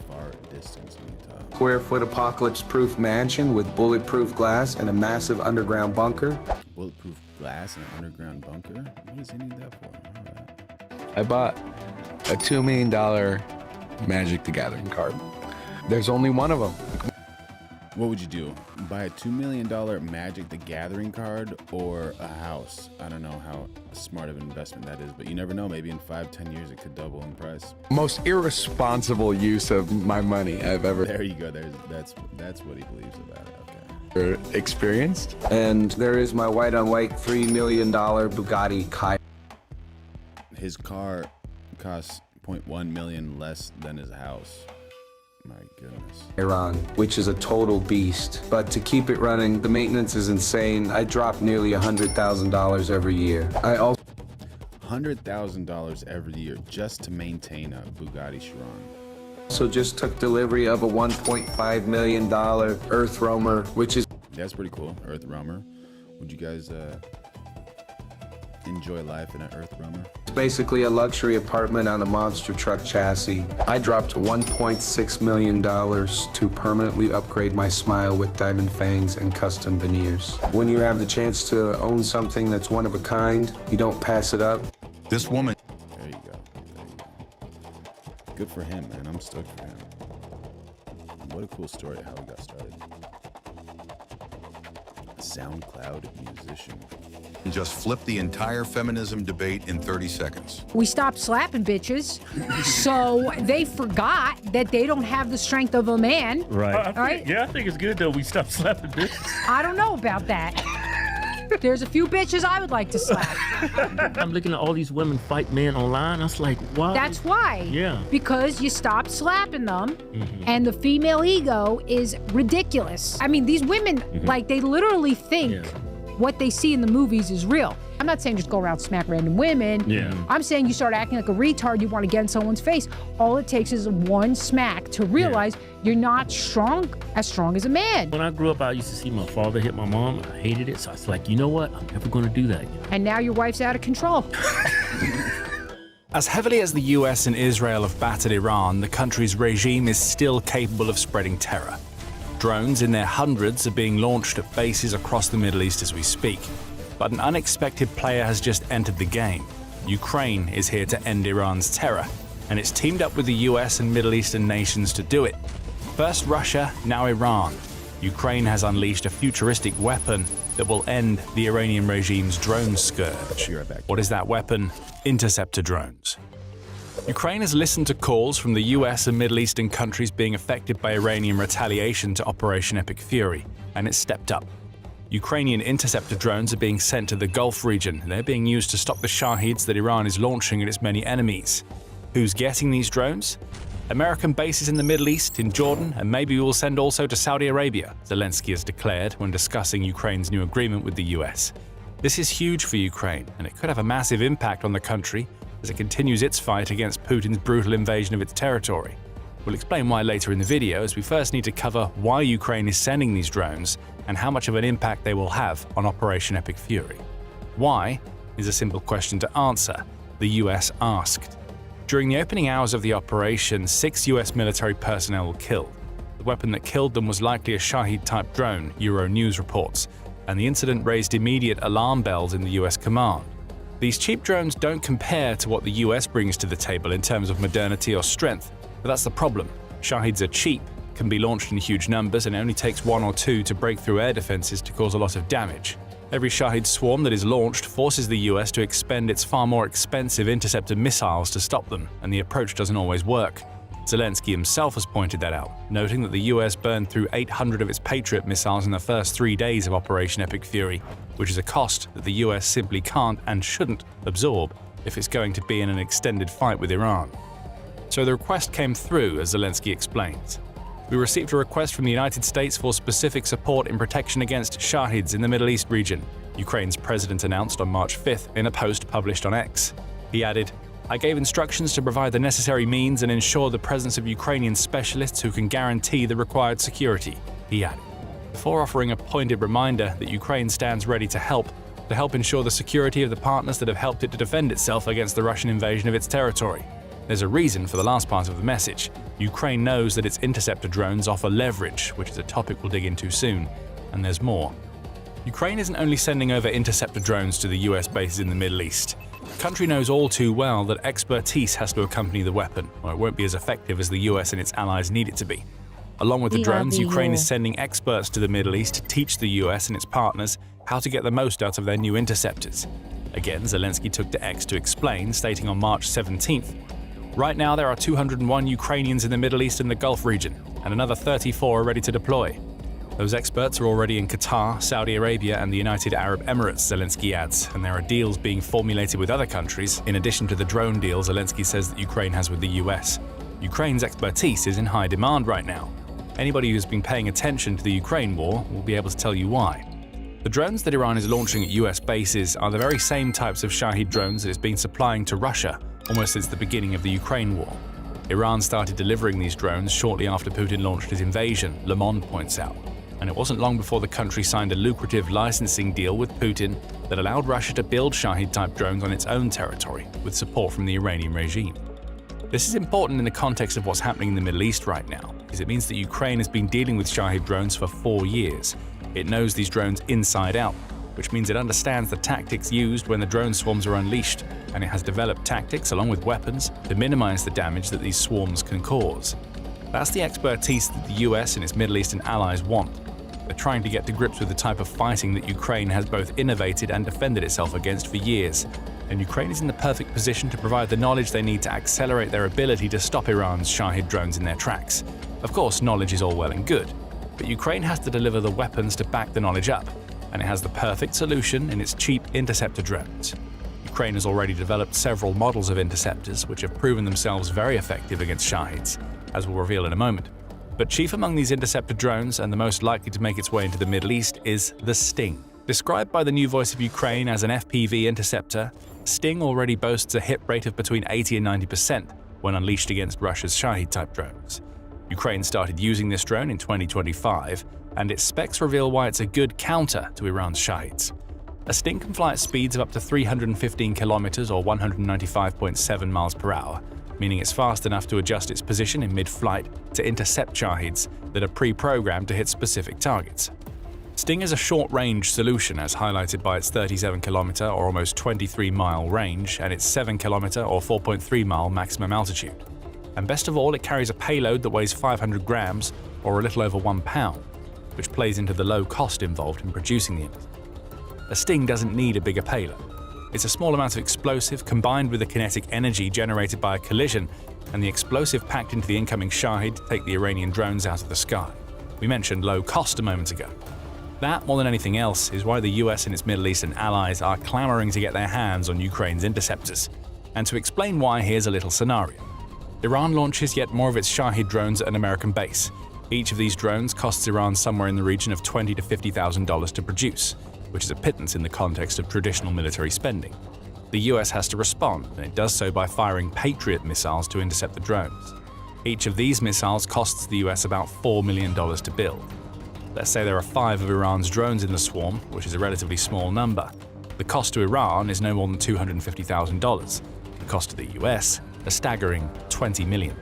far distance in Utah. Square foot apocalypse-proof mansion with bulletproof glass and a massive underground bunker. Bulletproof glass and an underground bunker? What does he need that for? All right. I bought a $2 million Magic the Gathering card. There's only one of them. What would you do? Buy a $2 million Magic the Gathering card or a house? I don't know how smart of an investment that is, but you never know. Maybe in 5-10 years it could double in price. Most irresponsible use of my money I've ever. There you go. That's what he believes about it. Okay. Experienced. And there is my white-on-white $3 million Bugatti Chiron. His car costs $0.1 million less than his house. My goodness. Iran, which is a total beast. But to keep it running, the maintenance is insane. I drop nearly $100,000 every year. I also $100,000 every year just to maintain a Bugatti Chiron. So just took delivery of a $1.5 million Earth Roamer, which is... That's pretty cool, Earth Roamer. Would you guys enjoy life in an Earth Roamer? It's basically a luxury apartment on a monster truck chassis. I dropped $1.6 million to permanently upgrade my smile with diamond fangs and custom veneers. When you have the chance to own something that's one of a kind, you don't pass it up. This woman... There you go. Good for him, man. I'm stoked for him. What a cool story how he got started. SoundCloud musician. Just flip the entire feminism debate in 30 seconds. We stopped slapping bitches, so they forgot that they don't have the strength of a man. Right. Yeah, I think it's good that we stopped slapping bitches. I don't know about that. There's a few bitches I would like to slap. I'm looking at all these women fight men online. I was like, why? That's why. Yeah. Because you stopped slapping them, and the female ego is ridiculous. I mean, these women, like, they literally think what they see in the movies is real. I'm not saying just go around smack random women. Yeah. I'm saying you start acting like a retard, you want to get in someone's face. All it takes is one smack to realize you're not as strong as a man. When I grew up, I used to see my father hit my mom. I hated it. So I was like, you know what? I'm never going to do that again. And now your wife's out of control. As heavily as the US and Israel have battered Iran, the country's regime is still capable of spreading terror. Drones in their hundreds are being launched at bases across the Middle East as we speak. But an unexpected player has just entered the game. Ukraine is here to end Iran's terror, and it's teamed up with the US and Middle Eastern nations to do it. First Russia, now Iran. Ukraine has unleashed a futuristic weapon that will end the Iranian regime's drone scourge. What is that weapon? Interceptor drones. Ukraine has listened to calls from the US and Middle Eastern countries being affected by Iranian retaliation to Operation Epic Fury, and it's stepped up. Ukrainian interceptor drones are being sent to the Gulf region, and they're being used to stop the Shahids that Iran is launching at its many enemies. Who's getting these drones? American bases in the Middle East, in Jordan, and maybe we will send also to Saudi Arabia, Zelensky has declared when discussing Ukraine's new agreement with the US. This is huge for Ukraine, and it could have a massive impact on the country as it continues its fight against Putin's brutal invasion of its territory. We'll explain why later in the video, as we first need to cover why Ukraine is sending these drones and how much of an impact they will have on Operation Epic Fury. Why is a simple question to answer, the US asked. During the opening hours of the operation, 6 US military personnel were killed. The weapon that killed them was likely a Shahid-type drone, Euronews reports, and the incident raised immediate alarm bells in the US command. These cheap drones don't compare to what the US brings to the table in terms of modernity or strength, but that's the problem. Shahids are cheap, can be launched in huge numbers, and it only takes 1 or 2 to break through air defenses to cause a lot of damage. Every Shahid swarm that is launched forces the US to expend its far more expensive interceptor missiles to stop them, and the approach doesn't always work. Zelensky himself has pointed that out, noting that the US burned through 800 of its Patriot missiles in the first 3 days of Operation Epic Fury, which is a cost that the US simply can't and shouldn't absorb if it's going to be in an extended fight with Iran. So the request came through, as Zelensky explains. We received a request from the United States for specific support in protection against Shahids in the Middle East region, Ukraine's president announced on March 5th in a post published on X. He added, "I gave instructions to provide the necessary means and ensure the presence of Ukrainian specialists who can guarantee the required security," he added, before offering a pointed reminder that Ukraine stands ready to help ensure the security of the partners that have helped it to defend itself against the Russian invasion of its territory. There's a reason for the last part of the message. Ukraine knows that its interceptor drones offer leverage, which is a topic we'll dig into soon, and there's more. Ukraine isn't only sending over interceptor drones to the US bases in the Middle East. The country knows all too well that expertise has to accompany the weapon, or it won't be as effective as the US and its allies need it to be. Along with the drones, Ukraine is sending experts to the Middle East to teach the US and its partners how to get the most out of their new interceptors. Again, Zelensky took to X to explain, stating on March 17th, "Right now there are 201 Ukrainians in the Middle East and the Gulf region, and another 34 are ready to deploy. Those experts are already in Qatar, Saudi Arabia, and the United Arab Emirates," Zelensky adds, and there are deals being formulated with other countries, in addition to the drone deal Zelensky says that Ukraine has with the US. Ukraine's expertise is in high demand right now. Anybody who's been paying attention to the Ukraine war will be able to tell you why. The drones that Iran is launching at US bases are the very same types of Shahid drones that it's been supplying to Russia almost since the beginning of the Ukraine war. Iran started delivering these drones shortly after Putin launched his invasion, Le Monde points out. And it wasn't long before the country signed a lucrative licensing deal with Putin that allowed Russia to build Shahid-type drones on its own territory, with support from the Iranian regime. This is important in the context of what's happening in the Middle East right now, because it means that Ukraine has been dealing with Shahid drones for 4 years. It knows these drones inside out, which means it understands the tactics used when the drone swarms are unleashed, and it has developed tactics along with weapons to minimize the damage that these swarms can cause. That's the expertise that the US and its Middle Eastern allies want. They're trying to get to grips with the type of fighting that Ukraine has both innovated and defended itself against for years, and Ukraine is in the perfect position to provide the knowledge they need to accelerate their ability to stop Iran's Shahid drones in their tracks. Of course, knowledge is all well and good, but Ukraine has to deliver the weapons to back the knowledge up, and it has the perfect solution in its cheap interceptor drones. Ukraine has already developed several models of interceptors which have proven themselves very effective against Shahids, as we'll reveal in a moment. But chief among these interceptor drones, and the most likely to make its way into the Middle East, is the Sting. Described by the New Voice of Ukraine as an FPV interceptor, Sting already boasts a hit rate of between 80 and 90% when unleashed against Russia's Shahid-type drones. Ukraine started using this drone in 2025, and its specs reveal why it's a good counter to Iran's Shahids. A Sting can fly at speeds of up to 315 kilometers or 195.7 miles per hour, meaning it's fast enough to adjust its position in mid-flight to intercept Shahids that are pre-programmed to hit specific targets. Sting is a short-range solution as highlighted by its 37-kilometer or almost 23-mile range and its 7-kilometer or 4.3-mile maximum altitude. And best of all, it carries a payload that weighs 500 grams or a little over 1 pound, which plays into the low cost involved in producing the image. A Sting doesn't need a bigger payload. It's a small amount of explosive combined with the kinetic energy generated by a collision and the explosive packed into the incoming Shahid to take the Iranian drones out of the sky. We mentioned low cost a moment ago. That, more than anything else, is why the US and its Middle Eastern allies are clamoring to get their hands on Ukraine's interceptors. And to explain why, here's a little scenario. Iran launches yet more of its Shahid drones at an American base. Each of these drones costs Iran somewhere in the region of $20,000 to $50,000 to produce, which is a pittance in the context of traditional military spending. The US has to respond, and it does so by firing Patriot missiles to intercept the drones. Each of these missiles costs the US about $4 million to build. Let's say there are 5 of Iran's drones in the swarm, which is a relatively small number. The cost to Iran is no more than $250,000. The cost to the US, a staggering $20 million.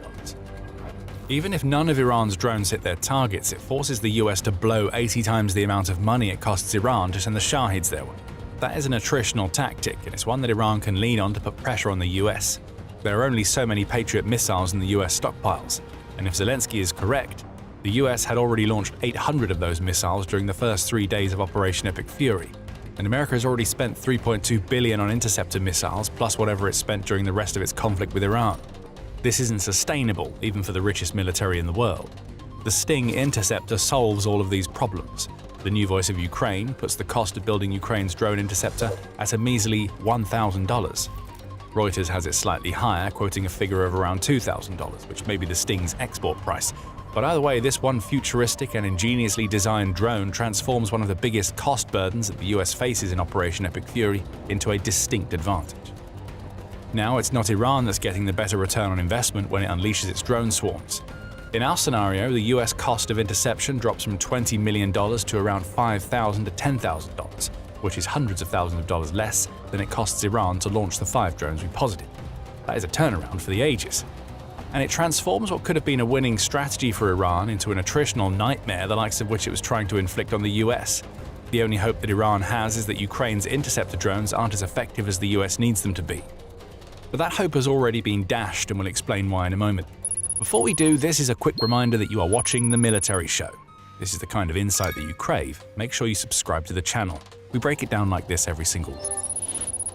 Even if none of Iran's drones hit their targets, it forces the US to blow 80 times the amount of money it costs Iran to send the Shahids their way. That is an attritional tactic, and it's one that Iran can lean on to put pressure on the US. There are only so many Patriot missiles in the US stockpiles, and if Zelensky is correct, the US had already launched 800 of those missiles during the first 3 days of Operation Epic Fury, and America has already spent $3.2 billion on interceptor missiles plus whatever it spent during the rest of its conflict with Iran. This isn't sustainable, even for the richest military in the world. The Sting interceptor solves all of these problems. The New Voice of Ukraine puts the cost of building Ukraine's drone interceptor at a measly $1,000. Reuters has it slightly higher, quoting a figure of around $2,000, which may be the Sting's export price. But either way, this one futuristic and ingeniously designed drone transforms one of the biggest cost burdens that the US faces in Operation Epic Fury into a distinct advantage. Now it's not Iran that's getting the better return on investment when it unleashes its drone swarms. In our scenario, the US cost of interception drops from $20 million to around $5,000 to $10,000, which is hundreds of thousands of dollars less than it costs Iran to launch the 5 drones we posited. That is a turnaround for the ages. And it transforms what could have been a winning strategy for Iran into an attritional nightmare, the likes of which it was trying to inflict on the US. The only hope that Iran has is that Ukraine's interceptor drones aren't as effective as the US needs them to be. But that hope has already been dashed, and we'll explain why in a moment. Before we do, this is a quick reminder that you are watching The Military Show. This is the kind of insight that you crave. Make sure you subscribe to the channel. We break it down like this every single week.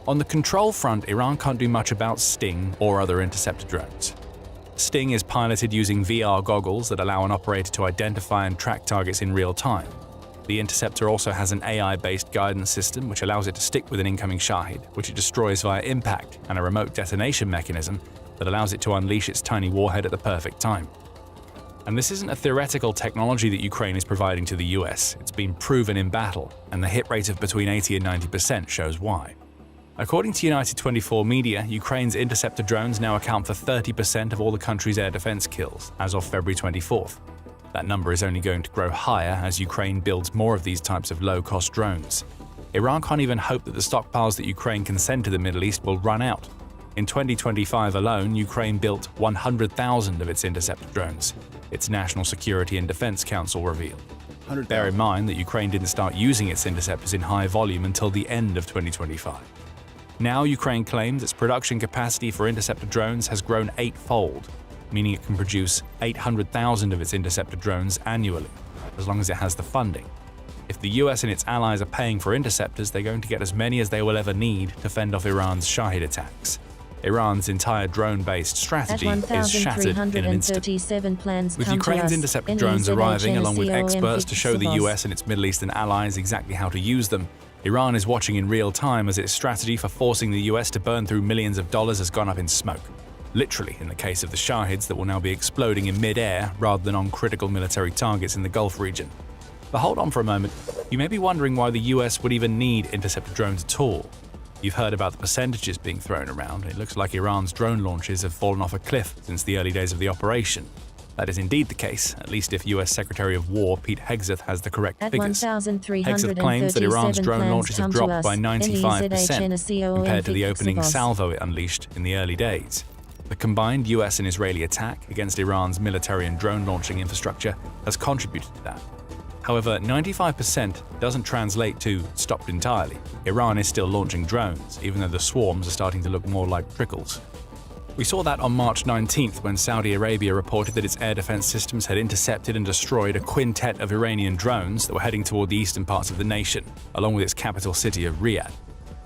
On the control front, Iran can't do much about Sting or other interceptor drones. Sting is piloted using VR goggles that allow an operator to identify and track targets in real time. The interceptor also has an AI-based guidance system which allows it to stick with an incoming Shahid, which it destroys via impact, and a remote detonation mechanism that allows it to unleash its tiny warhead at the perfect time. And this isn't a theoretical technology that Ukraine is providing to the US, it's been proven in battle, and the hit rate of between 80 and 90% shows why. According to United 24 Media, Ukraine's interceptor drones now account for 30% of all the country's air defense kills, as of February 24th. That number is only going to grow higher as Ukraine builds more of these types of low-cost drones. Iran can't even hope that the stockpiles that Ukraine can send to the Middle East will run out. In 2025 alone, Ukraine built 100,000 of its interceptor drones, its National Security and Defense Council revealed. Bear in mind that Ukraine didn't start using its interceptors in high volume until the end of 2025. Now Ukraine claims its production capacity for interceptor drones has grown 8-fold, meaning it can produce 800,000 of its interceptor drones annually, as long as it has the funding. If the US and its allies are paying for interceptors, they're going to get as many as they will ever need to fend off Iran's Shahid attacks. Iran's entire drone-based strategy is shattered in an instant. With Ukraine's interceptor drones arriving along with experts to show the US and its Middle Eastern allies exactly how to use them, Iran is watching in real time as its strategy for forcing the US to burn through millions of dollars has gone up in smoke. Literally, in the case of the Shahids that will now be exploding in mid-air rather than on critical military targets in the Gulf region. But hold on for a moment. You may be wondering why the US would even need interceptor drones at all. You've heard about the percentages being thrown around. It looks like Iran's drone launches have fallen off a cliff since the early days of the operation. That is indeed the case, at least if US Secretary of War Pete Hegseth has the correct figures. Hegseth claims that Iran's drone launches have dropped by 95% compared to the opening salvo it unleashed in the early days. The combined US and Israeli attack against Iran's military and drone launching infrastructure has contributed to that. However, 95% doesn't translate to stopped entirely. Iran is still launching drones, even though the swarms are starting to look more like trickles. We saw that on March 19th when Saudi Arabia reported that its air defense systems had intercepted and destroyed a quintet of Iranian drones that were heading toward the eastern parts of the nation, along with its capital city of Riyadh.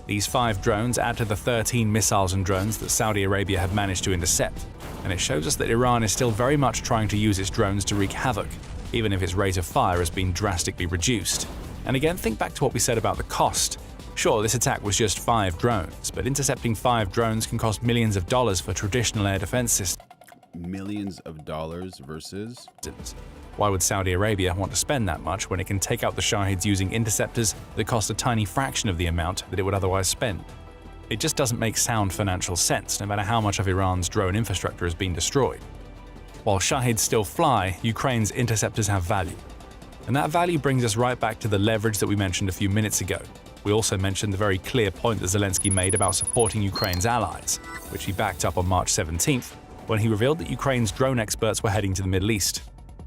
These 5 drones add to the 13 missiles and drones that Saudi Arabia have managed to intercept, and it shows us that Iran is still very much trying to use its drones to wreak havoc, even if its rate of fire has been drastically reduced. And again, think back to what we said about the cost. Sure, this attack was just 5 drones, but intercepting 5 drones can cost millions of dollars for traditional air defense systems. Millions of dollars versus? Why would Saudi Arabia want to spend that much when it can take out the Shahids using interceptors that cost a tiny fraction of the amount that it would otherwise spend? It just doesn't make sound financial sense, no matter how much of Iran's drone infrastructure has been destroyed. While Shahids still fly, Ukraine's interceptors have value. And that value brings us right back to the leverage that we mentioned a few minutes ago. We also mentioned the very clear point that Zelensky made about supporting Ukraine's allies, which he backed up on March 17th when he revealed that Ukraine's drone experts were heading to the Middle East.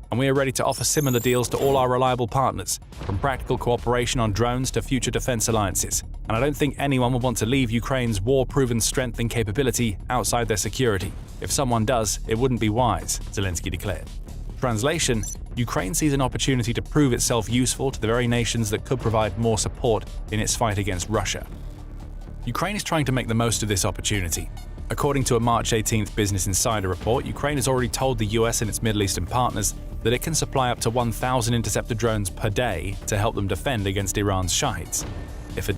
And we are ready to offer similar deals to all our reliable partners, from practical cooperation on drones to future defense alliances. And I don't think anyone would want to leave Ukraine's war-proven strength and capability outside their security. If someone does, it wouldn't be wise, Zelensky declared. Translation: Ukraine sees an opportunity to prove itself useful to the very nations that could provide more support in its fight against Russia. Ukraine is trying to make the most of this opportunity. According to a March 18th Business Insider report, Ukraine has already told the US and its Middle Eastern partners that it can supply up to 1,000 interceptor drones per day to help them defend against Iran's Shahids. If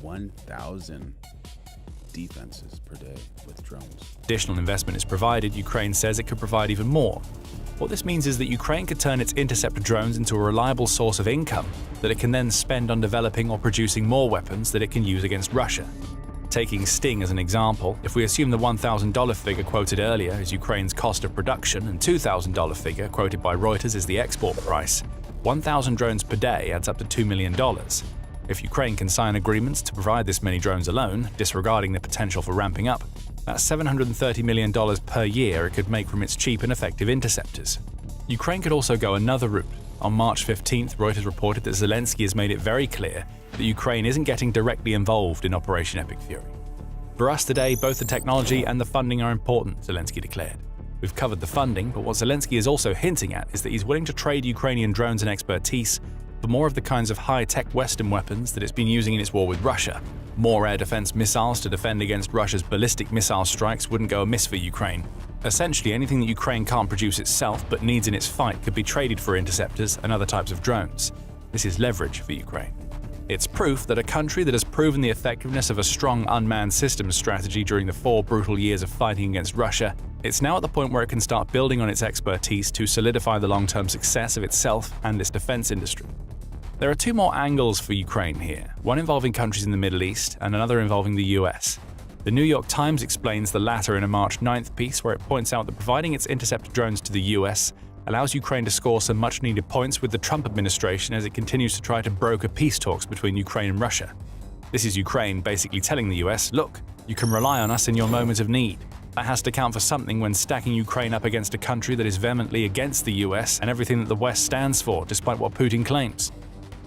1,000 defenses per day with drones. Additional investment is provided, Ukraine says it could provide even more. What this means is that Ukraine could turn its interceptor drones into a reliable source of income that it can then spend on developing or producing more weapons that it can use against Russia. Taking Sting as an example, if we assume the $1,000 figure quoted earlier is Ukraine's cost of production and $2,000 figure quoted by Reuters is the export price, 1,000 drones per day adds up to $2 million. If Ukraine can sign agreements to provide this many drones alone, disregarding the potential for ramping up, that's $730 million per year it could make from its cheap and effective interceptors. Ukraine could also go another route. On March 15th, Reuters reported that Zelensky has made it very clear that Ukraine isn't getting directly involved in Operation Epic Fury. For us today, both the technology and the funding are important, Zelensky declared. We've covered the funding, but what Zelensky is also hinting at is that he's willing to trade Ukrainian drones and expertise for more of the kinds of high-tech Western weapons that it's been using in its war with Russia. More air defense missiles to defend against Russia's ballistic missile strikes wouldn't go amiss for Ukraine. Essentially, anything that Ukraine can't produce itself but needs in its fight could be traded for interceptors and other types of drones. This is leverage for Ukraine. It's proof that a country that has proven the effectiveness of a strong unmanned systems strategy during the 4 brutal years of fighting against Russia, it's now at the point where it can start building on its expertise to solidify the long-term success of itself and its defense industry. There are 2 more angles for Ukraine here, one involving countries in the Middle East and another involving the US. The New York Times explains the latter in a March 9th piece where it points out that providing its interceptor drones to the US allows Ukraine to score some much-needed points with the Trump administration as it continues to try to broker peace talks between Ukraine and Russia. This is Ukraine basically telling the US, look, you can rely on us in your moment of need. That has to count for something when stacking Ukraine up against a country that is vehemently against the US and everything that the West stands for, despite what Putin claims.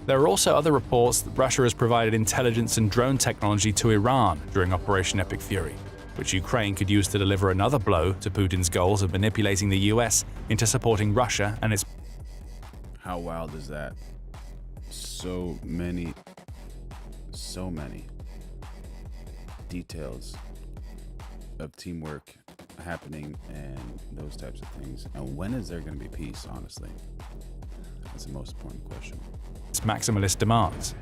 There are also other reports that Russia has provided intelligence and drone technology to Iran during Operation Epic Fury, which Ukraine could use to deliver another blow to Putin's goals of manipulating the US into supporting Russia and its... How wild is that? So many details of teamwork happening and those types of things. And when is there going to be peace, honestly? That's the most important question. Its maximalist demands.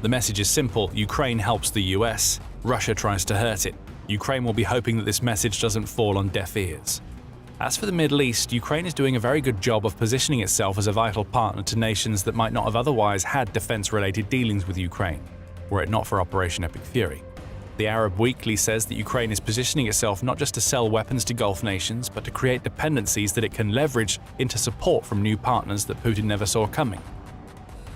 The message is simple: Ukraine helps the US, Russia tries to hurt it. Ukraine will be hoping that this message doesn't fall on deaf ears. As for the Middle East, Ukraine is doing a very good job of positioning itself as a vital partner to nations that might not have otherwise had defense-related dealings with Ukraine, were it not for Operation Epic Fury. The Arab Weekly says that Ukraine is positioning itself not just to sell weapons to Gulf nations, but to create dependencies that it can leverage into support from new partners that Putin never saw coming.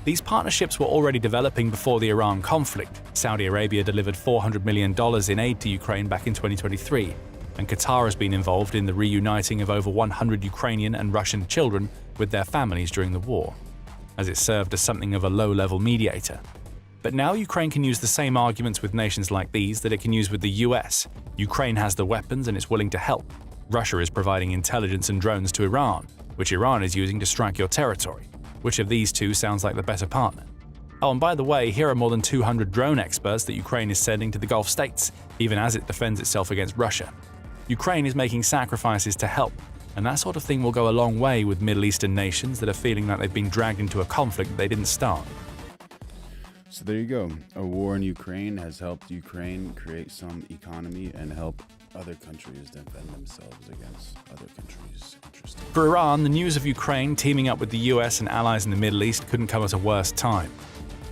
These partnerships were already developing before the Iran conflict. Saudi Arabia delivered $400 million in aid to Ukraine back in 2023, and Qatar has been involved in the reuniting of over 100 Ukrainian and Russian children with their families during the war, as it served as something of a low-level mediator. But now Ukraine can use the same arguments with nations like these that it can use with the US. Ukraine has the weapons and is willing to help. Russia is providing intelligence and drones to Iran, which Iran is using to strike your territory. Which of these two sounds like the better partner? Oh, and by the way, here are more than 200 drone experts that Ukraine is sending to the Gulf states, even as it defends itself against Russia. Ukraine is making sacrifices to help, and that sort of thing will go a long way with Middle Eastern nations that are feeling like they've been dragged into a conflict that they didn't start. So there you go. A war in Ukraine has helped Ukraine create some economy and help other countries defend themselves against other countries. Interesting. For Iran, the news of Ukraine teaming up with the US and allies in the Middle East couldn't come at a worse time.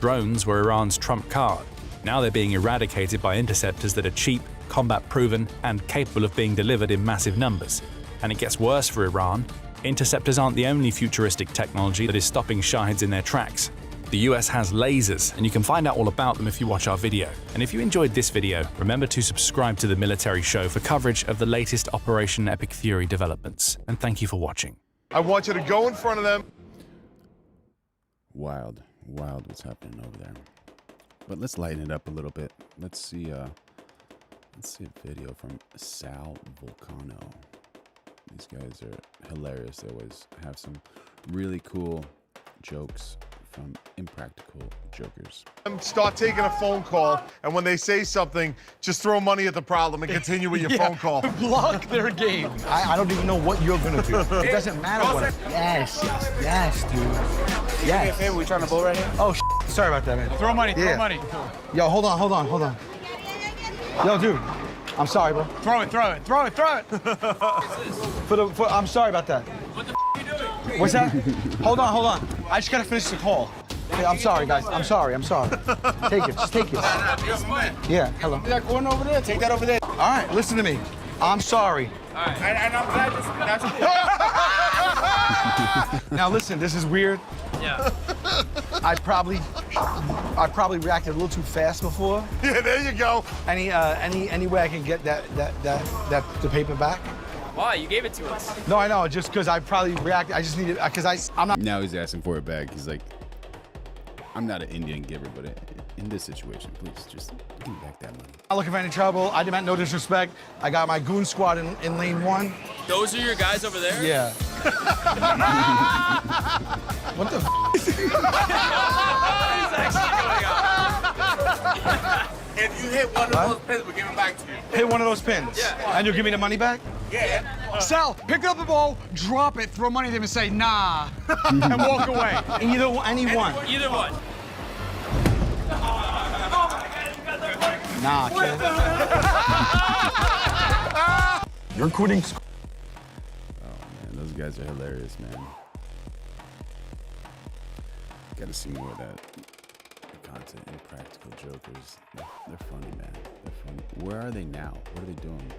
Drones were Iran's trump card. Now they're being eradicated by interceptors that are cheap, combat-proven, and capable of being delivered in massive numbers. And it gets worse for Iran. Interceptors aren't the only futuristic technology that is stopping Shahids in their tracks. The US has lasers, and you can find out all about them if you watch our video. And if you enjoyed this video, remember to subscribe to The Military Show for coverage of the latest Operation Epic Fury developments. And thank you for watching. I want you to go in front of them. Wild what's happening over there. But let's lighten it up a little bit. Let's see a video from Sal Volcano. These guys are hilarious. They always have some really cool jokes from Impractical Jokers. Start taking a phone call, and when they say something, just throw money at the problem and continue with your phone call. Block their game. I don't even know what you're gonna do. It doesn't matter what. Yes, dude. Yes. Hey, we trying to bowl right here? Oh, sorry about that, man. Throw money, throw money. Yo, hold on. Yo, dude. I'm sorry, bro. Throw it. I'm sorry about that. What the you doing? What's that? Hold on. I just gotta finish the call. Okay, I'm sorry, guys. I'm sorry. Take it. Just take it. Yeah, hello. That corner over there, take that over there. All right, listen to me. I'm sorry. All right. And I'm glad this. Now listen, this is weird. Yeah. I probably reacted a little too fast before. Yeah, there you go. Any way I can get the paper back? Why? You gave it to us. No, I know. Just because I probably reacted. I just needed because I'm not. Now he's asking for it back. He's like, I'm not an Indian giver, but in this situation, please just give me back that money. I'm not looking for any trouble. I demand no disrespect. I got my goon squad in lane 1. Those are your guys over there? Yeah. What the What is actually going on? If you hit one of those pins, we'll give it back to you. Hit one of those pins? Yeah. And you'll give me the money back? Yeah. Sal, pick up the ball, drop it, throw money at them and say, nah, and walk away. Either one. Either one. Nah, kid. You're quitting. Oh man, those guys are hilarious, man. Gotta see more of that content. Impractical Jokers. They're funny, man. They're funny. Where are they now? What are they doing?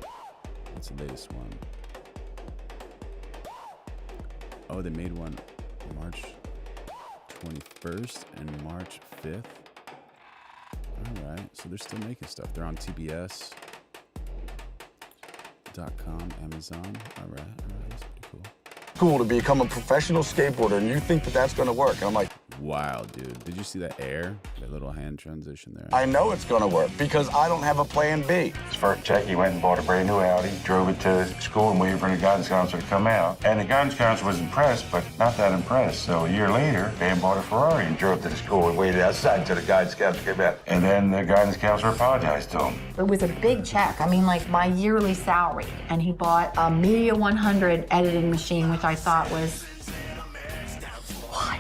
What's the latest one? Oh, they made one March 21st and March 5th. All right, so they're still making stuff. They're on TBS.com, Amazon. All right, that's pretty cool. Cool to become a professional skateboarder, and you think that that's going to work. And I'm like, wow, dude. Did you see that air? That little hand transition there? I know it's going to work because I don't have a plan B. His first check, he went and bought a brand new Audi, drove it to school and waited for the guidance counselor to come out. And the guidance counselor was impressed, but not that impressed. So a year later, Dan bought a Ferrari and drove to the school and waited outside until the guidance counselor came out. And then the guidance counselor apologized to him. It was a big check. I mean, like my yearly salary. And he bought a Media 100 editing machine, which I thought was, what?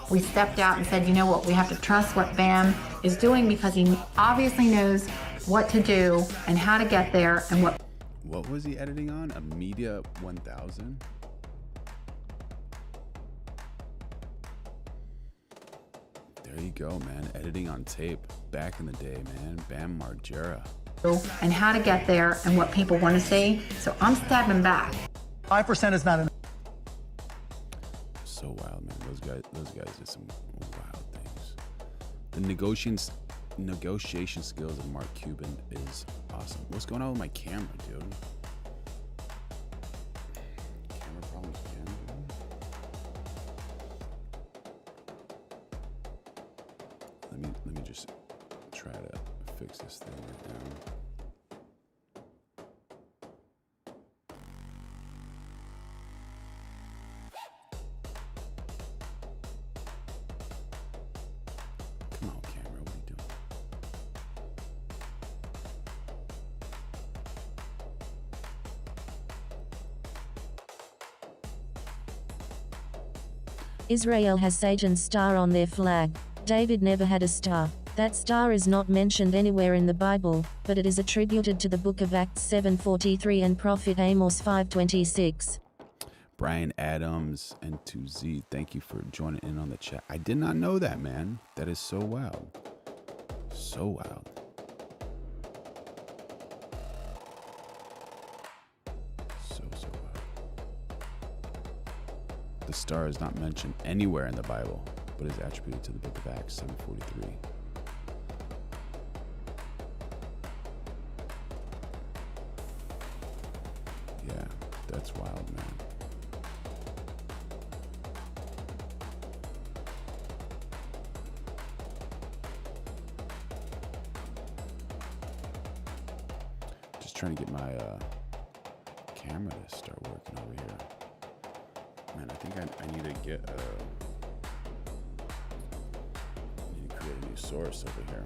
We stepped out and said, you know what, we have to trust what Bam is doing because he obviously knows what to do and how to get there and what What was he editing on? A Media 1000? There you go, man. Editing on tape. Back in the day, man. Bam Margera. And how to get there and what people want to see. So I'm stepping back. 5% is not enough. So wild, man. Those guys did some wild things. The negotiation skills of Mark Cuban is awesome. What's going on with my camera, dude? Camera problems again, dude? Let me just try to fix this thing right now. Come on, camera, what are you doing? Israel has Satan's star on their flag. David never had a star. That star is not mentioned anywhere in the Bible, but it is attributed to the book of Acts 7:43 and prophet Amos 5:26. Brian Adams and 2Z, thank you for joining in on the chat. I did not know that, man. That is so wild. So wild. So wild. The star is not mentioned anywhere in the Bible, but is attributed to the book of Acts 7:43. Yeah, that's wild, man. Just trying to get my camera to start working over here. Man, I think I need to get create a new source over here.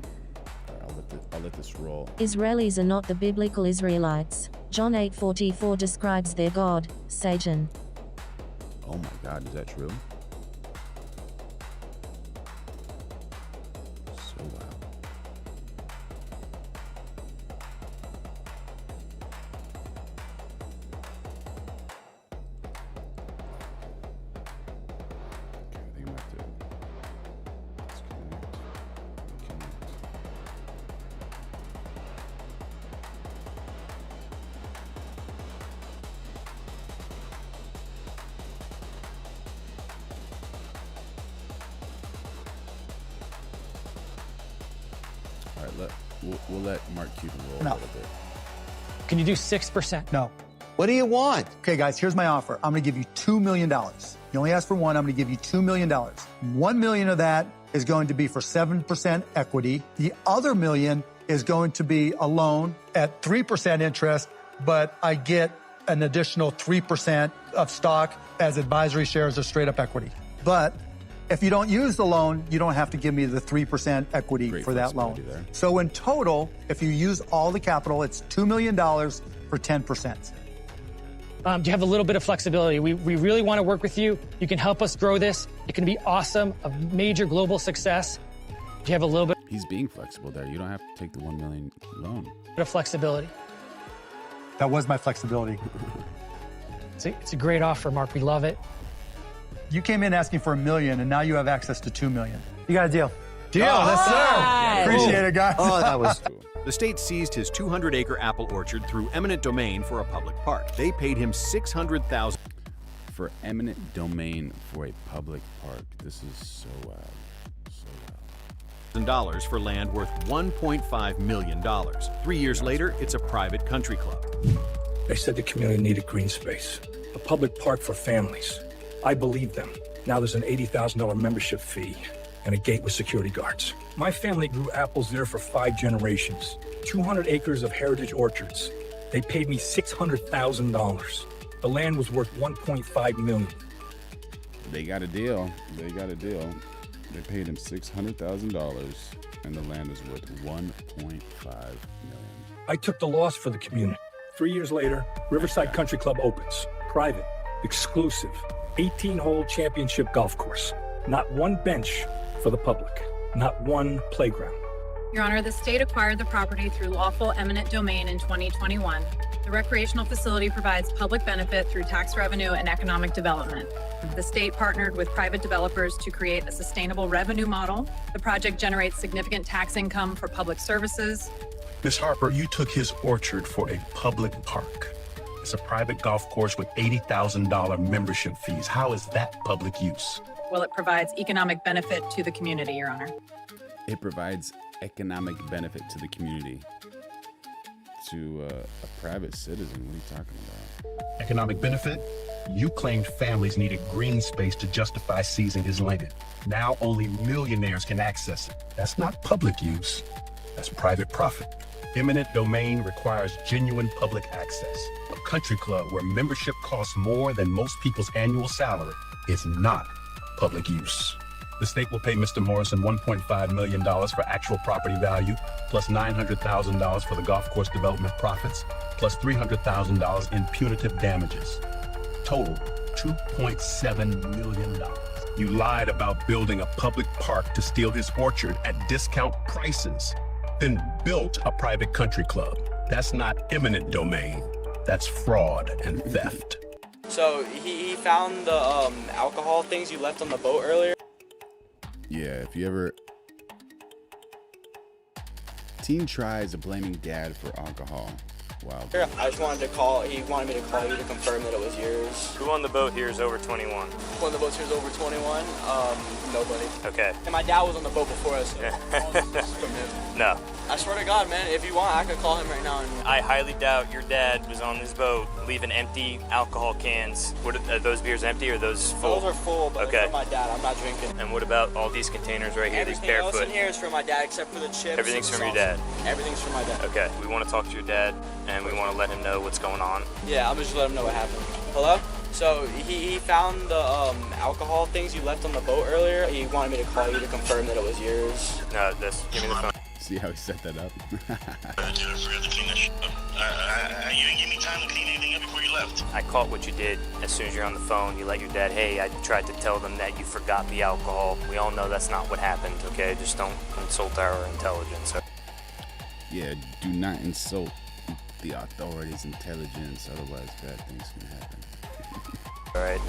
I'll let this roll. Israelis are not the biblical Israelites. John 8:44 describes their God, Satan. Oh my God, is that true? So wild. Okay, I think I'm gonna have to disconnect. All right, we'll let Mark Cuban roll a No. little bit. Can you do 6%? No. What do you want? Okay, guys, here's my offer. I'm going to give you $2 million. You only asked for one. I'm going to give you $2 million. $1 million of that is going to be for 7% equity. The other $1 million is going to be a loan at 3% interest, but I get an additional 3% of stock as advisory shares or straight up equity. But if you don't use the loan, you don't have to give me the 3% equity for that loan. there. So in total, if you use all the capital, it's $2 million for 10%. Do you have a little bit of flexibility? We really want to work with you. You can help us grow this. It can be awesome, a major global success. Do you have a little bit He's being flexible there. You don't have to take the $1 million loan. of flexibility? That was my flexibility. It's a great offer, Mark. We love it. You came in asking for $1 million, and now you have access to $2 million. You got a deal. Deal, yes, sir. right. Appreciate it, guys. Oh, that was cool. The state seized his 200-acre apple orchard through eminent domain for a public park. They paid him $600,000 for eminent domain for a public park. This is so wild. So wild. for land worth $1.5 million. 3 years later, it's a private country club. They said the community needed green space, a public park for families. I believed them. Now there's an $80,000 membership fee and a gate with security guards. My family grew apples there for 5 generations. 200 acres of heritage orchards. They paid me $600,000. The land was worth $1.5 million. They got a deal. They got a deal. They paid him $600,000, and the land is worth $1.5 million. I took the loss for the community. 3 years later, Riverside Country Club opens. Private, exclusive, 18-hole championship golf course. Not one bench for the public. Not one playground. Your Honor, the state acquired the property through lawful eminent domain in 2021. The recreational facility provides public benefit through tax revenue and economic development. The state partnered with private developers to create a sustainable revenue model. The project generates significant tax income for public services. Ms. Harper, you took his orchard for a public park. It's a private golf course with $80,000 membership fees. How is that public use? Well, it provides economic benefit to the community, Your Honor. It provides economic benefit to the community. To a private citizen, what are you talking about? Economic benefit? You claimed families needed green space to justify seizing his land. Now only millionaires can access it. That's not public use. That's private profit. Eminent domain requires genuine public access. A country club where membership costs more than most people's annual salary is not public use. The state will pay Mr. Morrison $1.5 million for actual property value, plus $900,000 for the golf course development profits, plus $300,000 in punitive damages. Total, $2.7 million. You lied about building a public park to steal his orchard at discount prices, then built a private country club. That's not eminent domain. That's fraud and theft. So he found the alcohol things you left on the boat earlier? Yeah, if you ever... Teen tries blaming dad for alcohol. Wow. I just wanted to call, he wanted me to call you to confirm that it was yours. Who on the boat here is over 21? Who on the boat here is over 21? Nobody. Okay. And my dad was on the boat before us. So No. I swear to God, man, if you want, I could call him right now. I highly doubt your dad was on this boat leaving empty alcohol cans. What are those beers empty or those full? Those are full, but okay. They're for my dad. I'm not drinking. And what about all these containers right here? Everything these barefoot? else in here is for my dad except for the chips. Everything's from your dad? Everything's from my dad. Okay. We want to talk to your dad and we want to let him know what's going on. Yeah, I'm just let him know what happened. Hello? So he found the alcohol things you left on the boat earlier. He wanted me to call you to confirm that it was yours. No, give me the phone. See how he set that up? Dude, I forgot to clean that shit up. You didn't give me time to clean anything up before you left. I caught what you did as soon as you're on the phone. You let your dad, hey, I tried to tell them that you forgot the alcohol. We all know that's not what happened, okay? Just don't insult our intelligence. Yeah, do not insult the authorities' intelligence, otherwise bad things can happen. All right.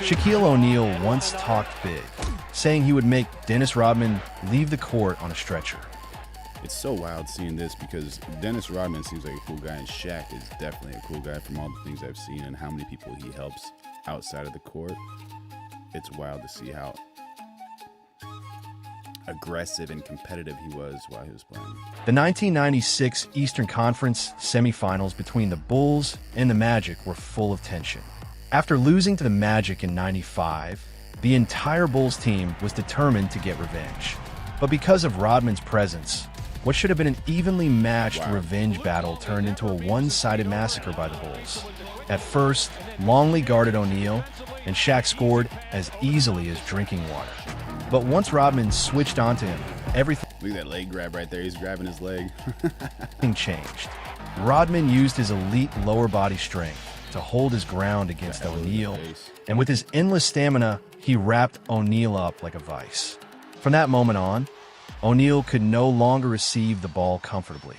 Shaquille O'Neal once talked big, saying he would make Dennis Rodman leave the court on a stretcher. It's so wild seeing this because Dennis Rodman seems like a cool guy, and Shaq is definitely a cool guy from all the things I've seen and how many people he helps outside of the court. It's wild to see how aggressive and competitive he was while he was playing. The 1996 Eastern Conference semifinals between the Bulls and the Magic were full of tension. After losing to the Magic in '95, the entire Bulls team was determined to get revenge. But because of Rodman's presence, what should have been an evenly matched revenge battle turned into a one-sided massacre by the Bulls. At first, Longley guarded O'Neal, and Shaq scored as easily as drinking water. But once Rodman switched onto him, everything... Look at that leg grab right there. He's grabbing his leg. changed. Rodman used his elite lower body strength to hold his ground against O'Neal, and with his endless stamina, he wrapped O'Neal up like a vice. From that moment on, O'Neal could no longer receive the ball comfortably.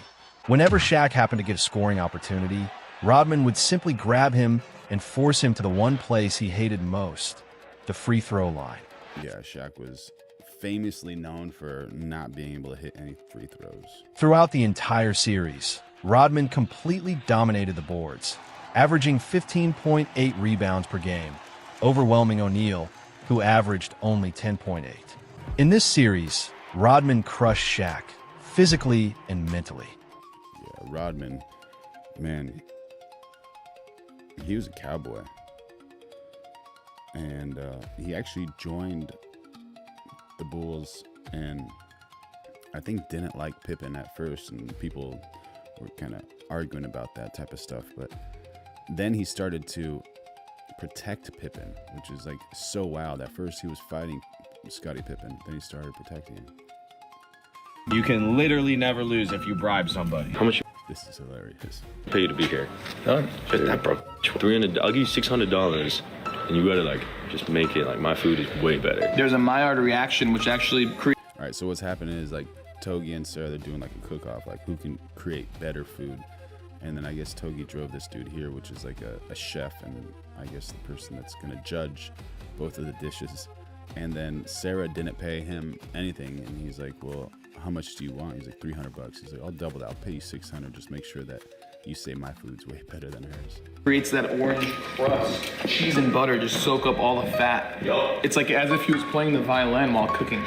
Whenever Shaq happened to get a scoring opportunity, Rodman would simply grab him and force him to the one place he hated most, the free throw line. Yeah, Shaq was famously known for not being able to hit any free throws. Throughout the entire series, Rodman completely dominated the boards, averaging 15.8 rebounds per game, overwhelming O'Neal, who averaged only 10.8. In this series, Rodman crushed Shaq, physically and mentally. Yeah, Rodman, man, he was a cowboy. And he actually joined the Bulls and I think didn't like Pippen at first, and people were kind of arguing about that type of stuff. But then he started to protect Pippen, which is like so wild. At first he was fighting Scottie Pippen, then he started protecting him. You can literally never lose if you bribe somebody. How much? This is hilarious. Pay you to be here. No, just that, bro. $300. I'll give you $600, and you gotta just make it. My food is way better. There's a Maillard reaction, which actually All right, so what's happening is Togi and Sarah, they're doing like a cook-off, like who can create better food. And then I guess Togi drove this dude here, which is like a chef, and I guess the person that's gonna judge both of the dishes. And then Sarah didn't pay him anything, and he's like, well, how much do you want? He's like, $300. He's like, I'll double that. I'll pay you $600. Just make sure that you say my food's way better than hers. Creates that orange crust. Cheese and butter just soak up all the fat. It's like as if he was playing the violin while cooking.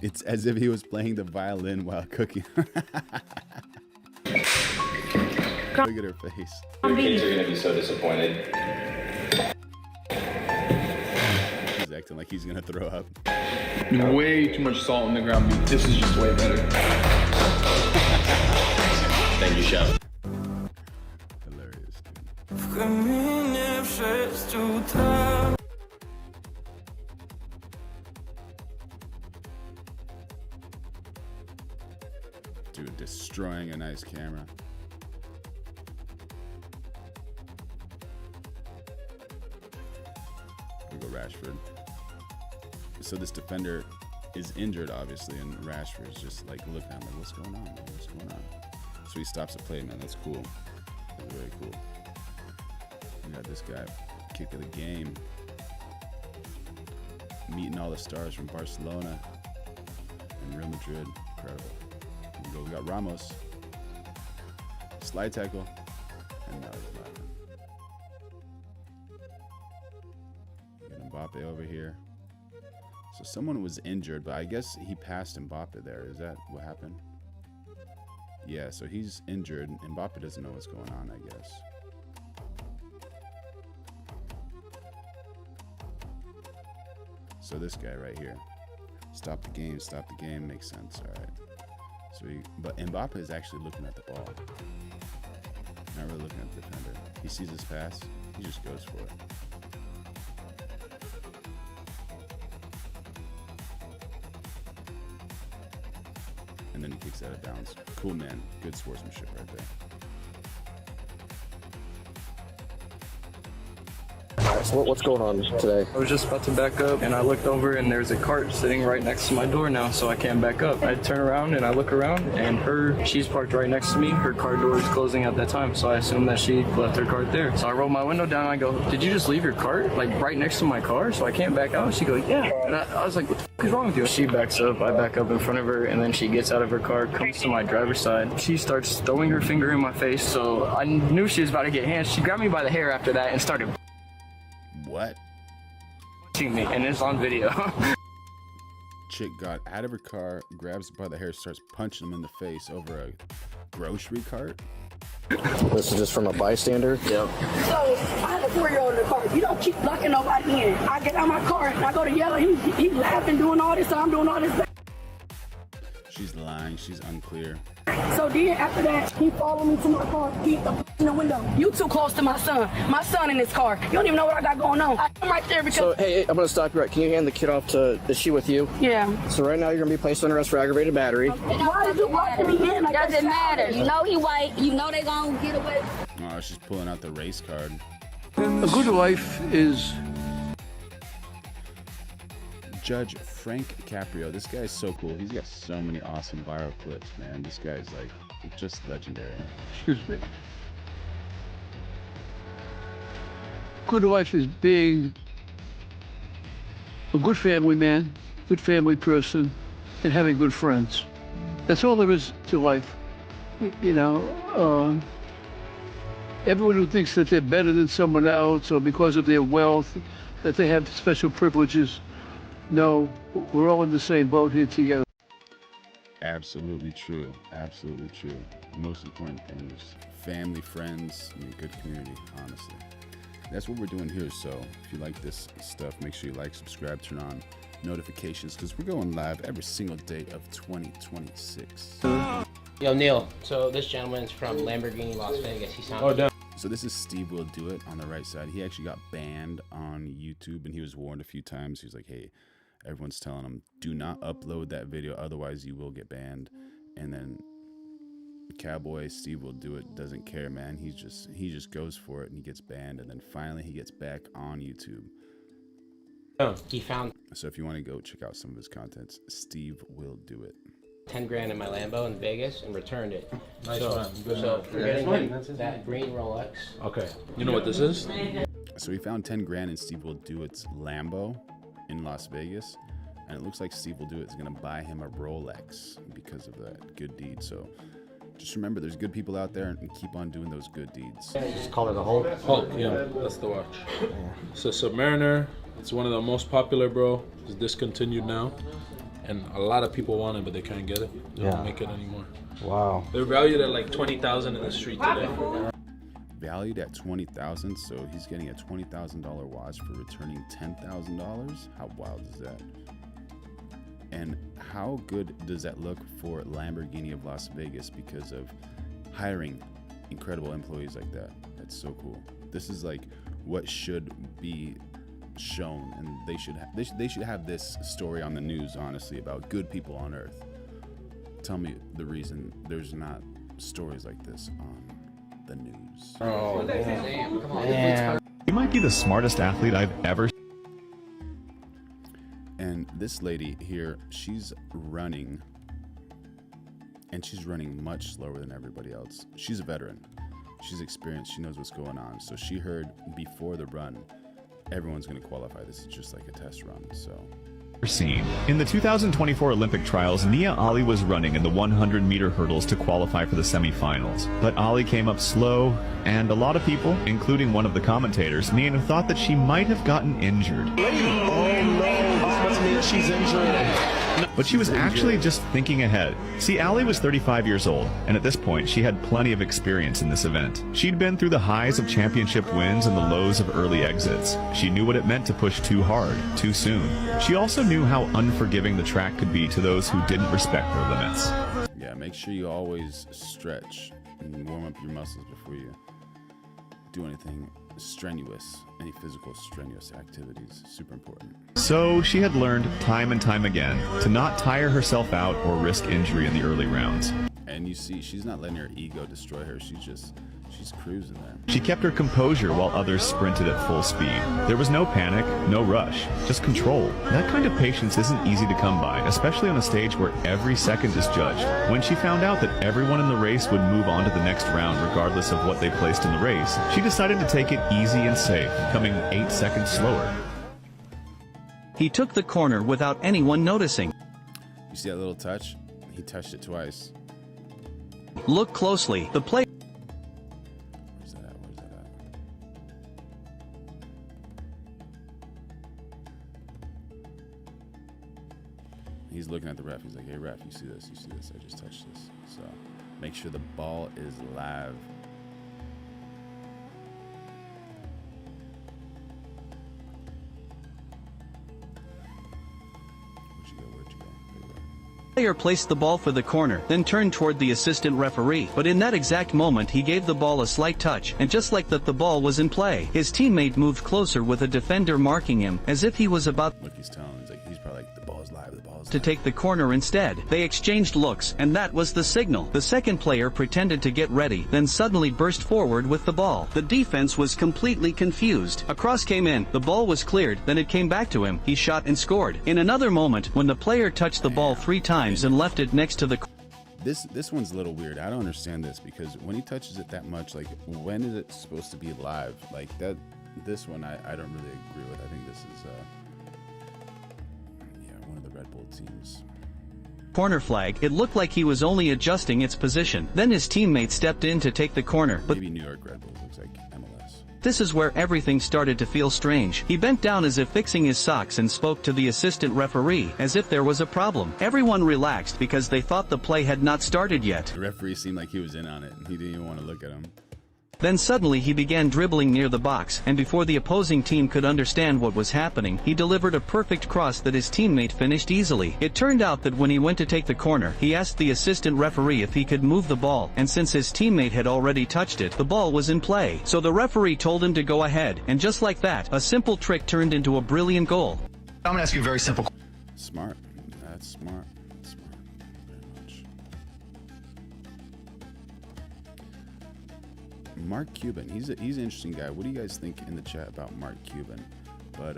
It's as if he was playing the violin while cooking. Look at her face. Your kids are gonna be so disappointed. He's acting like he's gonna throw up. Way too much salt in the ground beef. This is just way better. Thank you, chef. Hilarious, dude, destroying a nice camera. We go Rashford. So this defender is injured, obviously, and Rashford is just like looking at him like, what's going on, man? What's going on? So he stops the play, man. That's cool. That's very cool. We got this guy, kick of the game, meeting all the stars from Barcelona and Real Madrid. Incredible. We got Ramos. Slide tackle. And now he's laughing. Got Mbappe over here. So someone was injured, but I guess he passed Mbappe there. Is that what happened? Yeah, so he's injured. Mbappe doesn't know what's going on, I guess. So this guy right here. Stop the game, makes sense, all right. So but Mbappe is actually looking at the ball. Not really looking at the defender. He sees his pass, he just goes for it. And then he kicks out of bounds. Cool, man. Good sportsmanship right there. So what's going on today? I was just about to back up and I looked over and there's a cart sitting right next to my door now, so I can't back up. I turn around and I look around and she's parked right next to me. Her car door is closing at that time, so I assume that she left her cart there. So I roll my window down and I go, did you just leave your cart like right next to my car so I can't back out? She goes, yeah. And I was like, what the f is wrong with you? She backs up, I back up in front of her, and then she gets out of her car, comes to my driver's side. She starts throwing her finger in my face, so I knew she was about to get hands. She grabbed me by the hair after that and started what? Me, and it's on video. Chick got out of her car, grabs him by the hair, starts punching him in the face over a grocery cart. This is just from a bystander? Yep. So I have a 4-year-old in the car. You don't keep blocking nobody in. I get out of my car and I go to yell. He laughing, doing all this, so I'm doing all this. She's lying. She's unclear. So then after that, he followed me to my car. He in the window. You too close to my son. My son in his car. You don't even know what I got going on. I'm right there because. So hey, I'm gonna stop you right. Can you hand the kid off to? Is she with you? Yeah. So right now you're gonna be placed under arrest for aggravated battery. Why did you walk me in? Like doesn't matter. You know he white. You know they gonna get away. Oh, she's pulling out the race card. A good wife is. Judge Frank Caprio. This guy's so cool. He's got so many awesome viral clips, man. This guy's like just legendary. Excuse me. Good wife is being a good family man, good family person, and having good friends. That's all there is to life. You know, everyone who thinks that they're better than someone else or because of their wealth, that they have special privileges. No, we're all in the same boat here together. Absolutely true. Absolutely true. The most important thing is family, friends, and a good community, honestly. That's what we're doing here. So if you like this stuff, make sure you like, subscribe, turn on notifications, because we're going live every single day of 2026. Yo, Neil. So this gentleman's from Lamborghini, Las Vegas. He sounds. So this is Steve Will Do It on the right side. He actually got banned on YouTube, and he was warned a few times. He was like, hey, everyone's telling him, do not upload that video, otherwise you will get banned. And then Cowboy Steve Will Do It doesn't care, man. He just goes for it, and he gets banned, and then finally he gets back on YouTube. Oh, he found. So if you want to go check out some of his contents, Steve Will Do It. 10 grand in my Lambo in Vegas and returned it. Nice so, man. Good so man. we're getting him that green Rolex. Okay. You know what this is? So we found 10 grand in Steve Will Do It's Lambo in Las Vegas. And it looks like Steve Will Do It's going to buy him a Rolex because of that good deed. So just remember, there's good people out there, and keep on doing those good deeds. Just call it a Hulk. Hulk, yeah, that's the watch. So Submariner, it's one of the most popular, bro. It's discontinued now. And a lot of people want it, but they can't get it. They don't make it anymore. Wow. They're valued at like 20,000 in the street today. Valued at 20,000, so he's getting a $20,000 watch for returning $10,000. How wild is that? And how good does that look for Lamborghini of Las Vegas because of hiring incredible employees like that? That's so cool. This is like what should be shown, and they should have this story on the news, honestly, about good people on earth. Tell me the reason there's not stories like this on the news. Oh, damn. Come on. He might be the smartest athlete I've ever seen. And this lady here, she's running, and she's running much slower than everybody else. She's a veteran. She's experienced. She knows what's going on. So she heard before the run, everyone's going to qualify. This is just like a test run. So Seen. In the 2024 Olympic trials, Nia Ali was running in the 100-meter hurdles to qualify for the semifinals. But Ali came up slow, and a lot of people, including one of the commentators, may have thought that she might have gotten injured. Oh no, this must mean she's injured. But she was actually just thinking ahead. See, Ali was 35 years old, and at this point, she had plenty of experience in this event. She'd been through the highs of championship wins and the lows of early exits. She knew what it meant to push too hard, too soon. She also knew how unforgiving the track could be to those who didn't respect their limits. yeah, make sure you always stretch and warm up your muscles before you do anything strenuous, any physical strenuous activities. Super important. So she had learned time and time again to not tire herself out or risk injury in the early rounds. And you see, she's not letting her ego destroy her. She's cruising there. She kept her composure while others sprinted at full speed. There was no panic, no rush, just control. That kind of patience isn't easy to come by, especially on a stage where every second is judged. When she found out that everyone in the race would move on to the next round regardless of what they placed in the race, she decided to take it easy and safe, coming 8 seconds slower. He took the corner without anyone noticing. You see that little touch? He touched it twice. Look closely. The player. Where's that at? He's looking at the ref. He's like, hey ref, you see this? You see this? I just touched this. So make sure the ball is live. Player placed the ball for the corner, then turned toward the assistant referee. But in that exact moment he gave the ball a slight touch, and just like that the ball was in play. His teammate moved closer with a defender marking him, as if he was about Look, he's telling him, he's probably like, the ball's live, the ball's to take the corner instead. They exchanged looks, and that was the signal. The second player pretended to get ready, then suddenly burst forward with the ball. The defense was completely confused. A cross came in, the ball was cleared, then it came back to him. He shot and scored. In another moment, when the player touched the ball 3 times and left it next to the This one's a little weird. I don't understand this, because when he touches it that much, like, when is it supposed to be live? Like that. This one I don't really agree with. I think this is one of the Red Bull teams. corner flag. It looked like he was only adjusting its position. Then his teammate stepped in to take the corner. But maybe New York Red Bulls looks like MLS. This is where everything started to feel strange. He bent down as if fixing his socks and spoke to the assistant referee, as if there was a problem. Everyone relaxed because they thought the play had not started yet. The referee seemed like he was in on it, and he didn't even want to look at him. Then suddenly he began dribbling near the box, and before the opposing team could understand what was happening, he delivered a perfect cross that his teammate finished easily. It turned out that when he went to take the corner, he asked the assistant referee if he could move the ball, and since his teammate had already touched it, the ball was in play. So the referee told him to go ahead, and just like that, a simple trick turned into a brilliant goal. I'm gonna ask you a very simple question. Smart. That's smart. Mark Cuban, he's an interesting guy. What do you guys think in the chat about Mark Cuban? But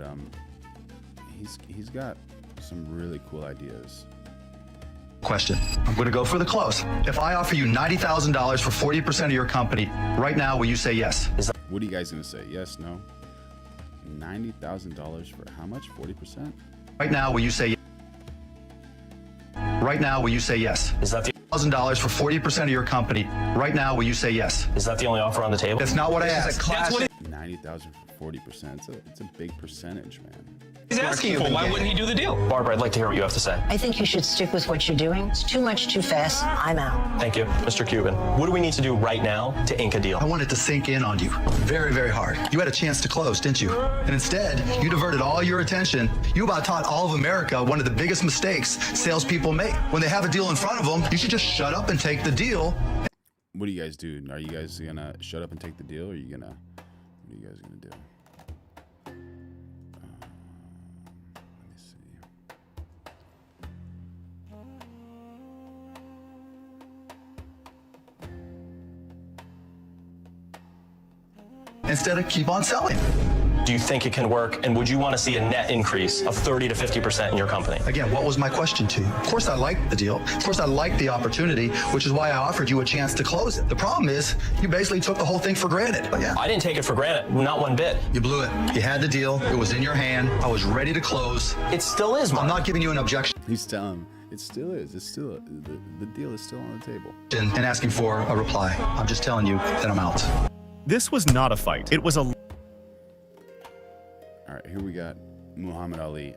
he's got some really cool ideas. Question. I'm going to go for the close. If I offer you $90,000 for 40% of your company, right now, will you say yes? What are you guys going to say? Yes, no? $90,000 for how much? 40%? Right now, will you say yes? Right now, will you say yes? Is that the $1,000 for 40% of your company? Right now, will you say yes? Is that the only offer on the table? That's not what I asked. That's what 90,000 for 40%. It's a big percentage, man. he's asking you for. Why wouldn't he do the deal? Barbara, I'd like to hear what you have to say. I think you should stick with what you're doing. It's too much too fast. I'm out. Thank you. Mr. Cuban, what do we need to do right now to ink a deal? I want it to sink in on you very, very hard. You had a chance to close, didn't you? And instead, you diverted all your attention. You about taught all of America one of the biggest mistakes salespeople make. When they have a deal in front of them, you should just shut up and take the deal. What do you guys do? Are you guys gonna shut up and take the deal, or are you gonna? What are you guys gonna do? Let me see. Instead of keep on selling. Do you think it can work? And would you want to see a net increase of 30 to 50% in your company? Again, what was my question to you? Of course I like the deal. Of course I like the opportunity, which is why I offered you a chance to close it. The problem is, you basically took the whole thing for granted. Yeah. I didn't take it for granted, not one bit. You blew it. You had the deal. It was in your hand. I was ready to close. It still is, Mark. I'm not giving you an objection. He's telling him it still is. It's still the deal is still on the table. And asking for a reply. I'm just telling you that I'm out. This was not a fight. It was a... All right, here we got Muhammad Ali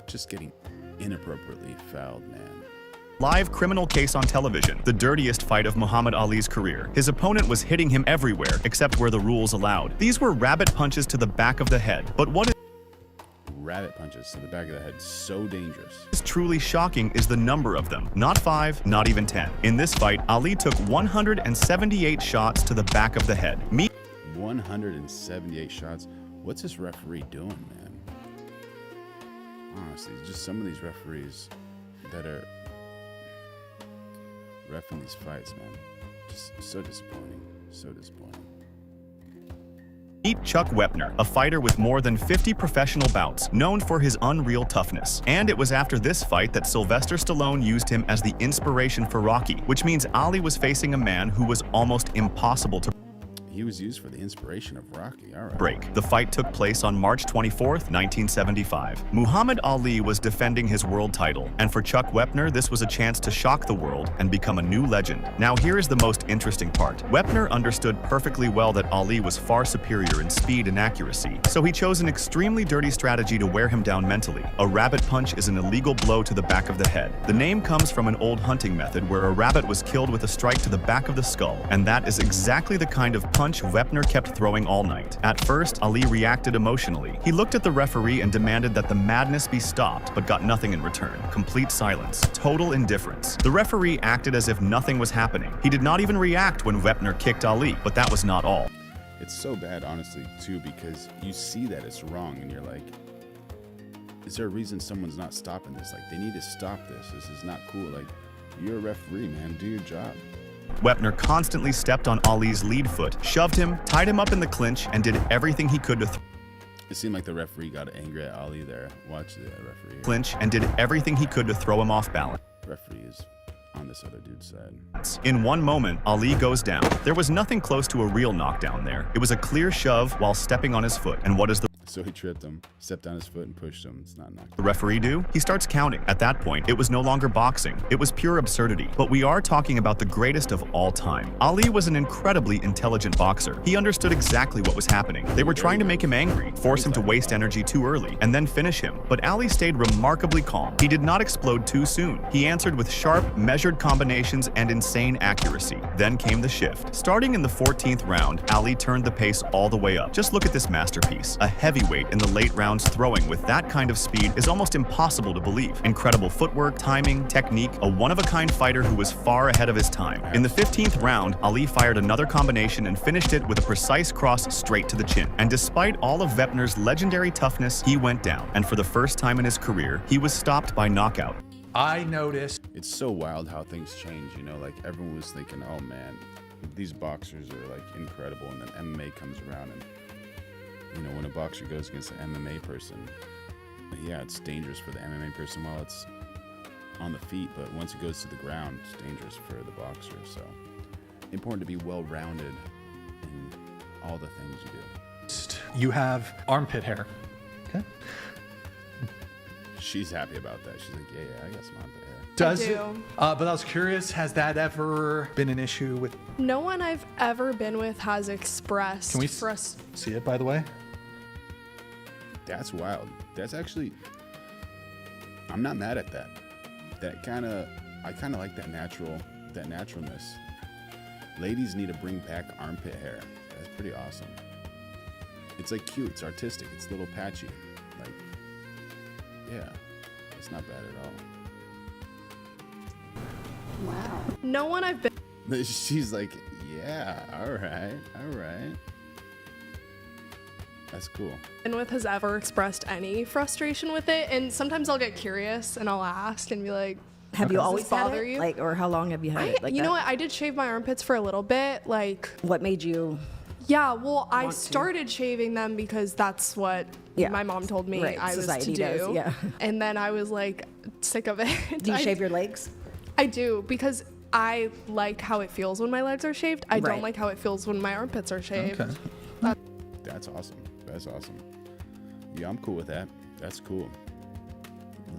just getting inappropriately fouled, man. live criminal case on television, the dirtiest fight of Muhammad Ali's career. His opponent was hitting him everywhere except where the rules allowed. These were rabbit punches to the back of the head. But what rabbit punches to the back of the head, so dangerous. is truly shocking is the number of them. Not 5, not even 10. In this fight, Ali took 178 shots to the back of the head. 178 shots. What's this referee doing, man? Honestly, just some of these referees that are reffing these fights, man. Just so disappointing. So disappointing. Meet Chuck Wepner, a fighter with more than 50 professional bouts, known for his unreal toughness. And it was after this fight that Sylvester Stallone used him as the inspiration for Rocky, which means Ali was facing a man who was almost impossible to He was used for the inspiration of Rocky. All right. break. The fight took place on March 24th, 1975. Muhammad Ali was defending his world title, and for Chuck Wepner, this was a chance to shock the world and become a new legend. Now here is the most interesting part. Wepner understood perfectly well that Ali was far superior in speed and accuracy, so he chose an extremely dirty strategy to wear him down mentally. A rabbit punch is an illegal blow to the back of the head. The name comes from an old hunting method where a rabbit was killed with a strike to the back of the skull, and that is exactly the kind of punch Wepner kept throwing all night. At first, Ali reacted emotionally. He looked at the referee and demanded that the madness be stopped, but got nothing in return. Complete silence. Total indifference. The referee acted as if nothing was happening. He did not even react when Wepner kicked Ali, but that was not all. It's so bad, honestly, too, because you see that it's wrong, and you're like, is there a reason someone's not stopping this? Like, they need to stop this. This is not cool. Like, you're a referee, man. Do your job. Wepner constantly stepped on Ali's lead foot, shoved him, tied him up in the clinch, and did everything he could to It seemed like the referee got angry at Ali there. Watch the referee. clinch and did everything he could to throw him off balance. Referee is on this other dude's side. In one moment, Ali goes down. There was nothing close to a real knockdown there. It was a clear shove while stepping on his foot. And what does the So he tripped him, stepped on his foot, and pushed him. It's not knocked. The referee do? He starts counting. At that point, it was no longer boxing. It was pure absurdity. But we are talking about the greatest of all time. Ali was an incredibly intelligent boxer. He understood exactly what was happening. They were trying to make him angry, force him to waste energy too early, and then finish him. But Ali stayed remarkably calm. He did not explode too soon. He answered with sharp, measured combinations and insane accuracy. Then came the shift. Starting in the 14th round, Ali turned the pace all the way up. Just look at this masterpiece. A heavyweight in the late rounds throwing with that kind of speed is almost impossible to believe. Incredible footwork, timing, technique, a one-of-a-kind fighter who was far ahead of his time. In the 15th round, Ali fired another combination and finished it with a precise cross straight to the chin. And despite all of Wepner's legendary toughness, he went down. And for the first time in his career, he was stopped by knockout. I noticed. It's so wild how things change, you know, like everyone was thinking, oh man, these boxers are like incredible, and then MMA comes around, and you know, when a boxer goes against an MMA person, yeah, it's dangerous for the MMA person while it's on the feet, but once it goes to the ground, it's dangerous for the boxer. So important to be well-rounded in all the things you do. You have armpit hair. Okay. She's happy about that. She's like, yeah, I got some armpit hair. Does I do. it? But I was curious, has that ever been an issue with? No one I've ever been with has expressed Can we see it, by the way? That's wild. That's actually, I'm not mad at that. I kind of like that naturalness. Ladies need to bring back armpit hair. That's pretty awesome. It's like cute, it's artistic, it's a little patchy. Like, yeah, it's not bad at all. Wow. No one I've been She's like, yeah, all right. That's cool. with has ever expressed any frustration with it, and sometimes I'll get curious and I'll ask and be like, Have you does always this had bother it? you? Like, or how long have you had it? Like you that? know what? I did shave my armpits for a little bit. Like, what made you? Yeah, well, I want to? started shaving them because that's what my mom told me Right, I was to society do. does, yeah. And then I was like sick of it. Do you shave your legs? I do, because I like how it feels when my legs are shaved. I don't Right. like how it feels when my armpits are shaved. Okay. That's awesome. That's awesome. Yeah, I'm cool with that. That's cool.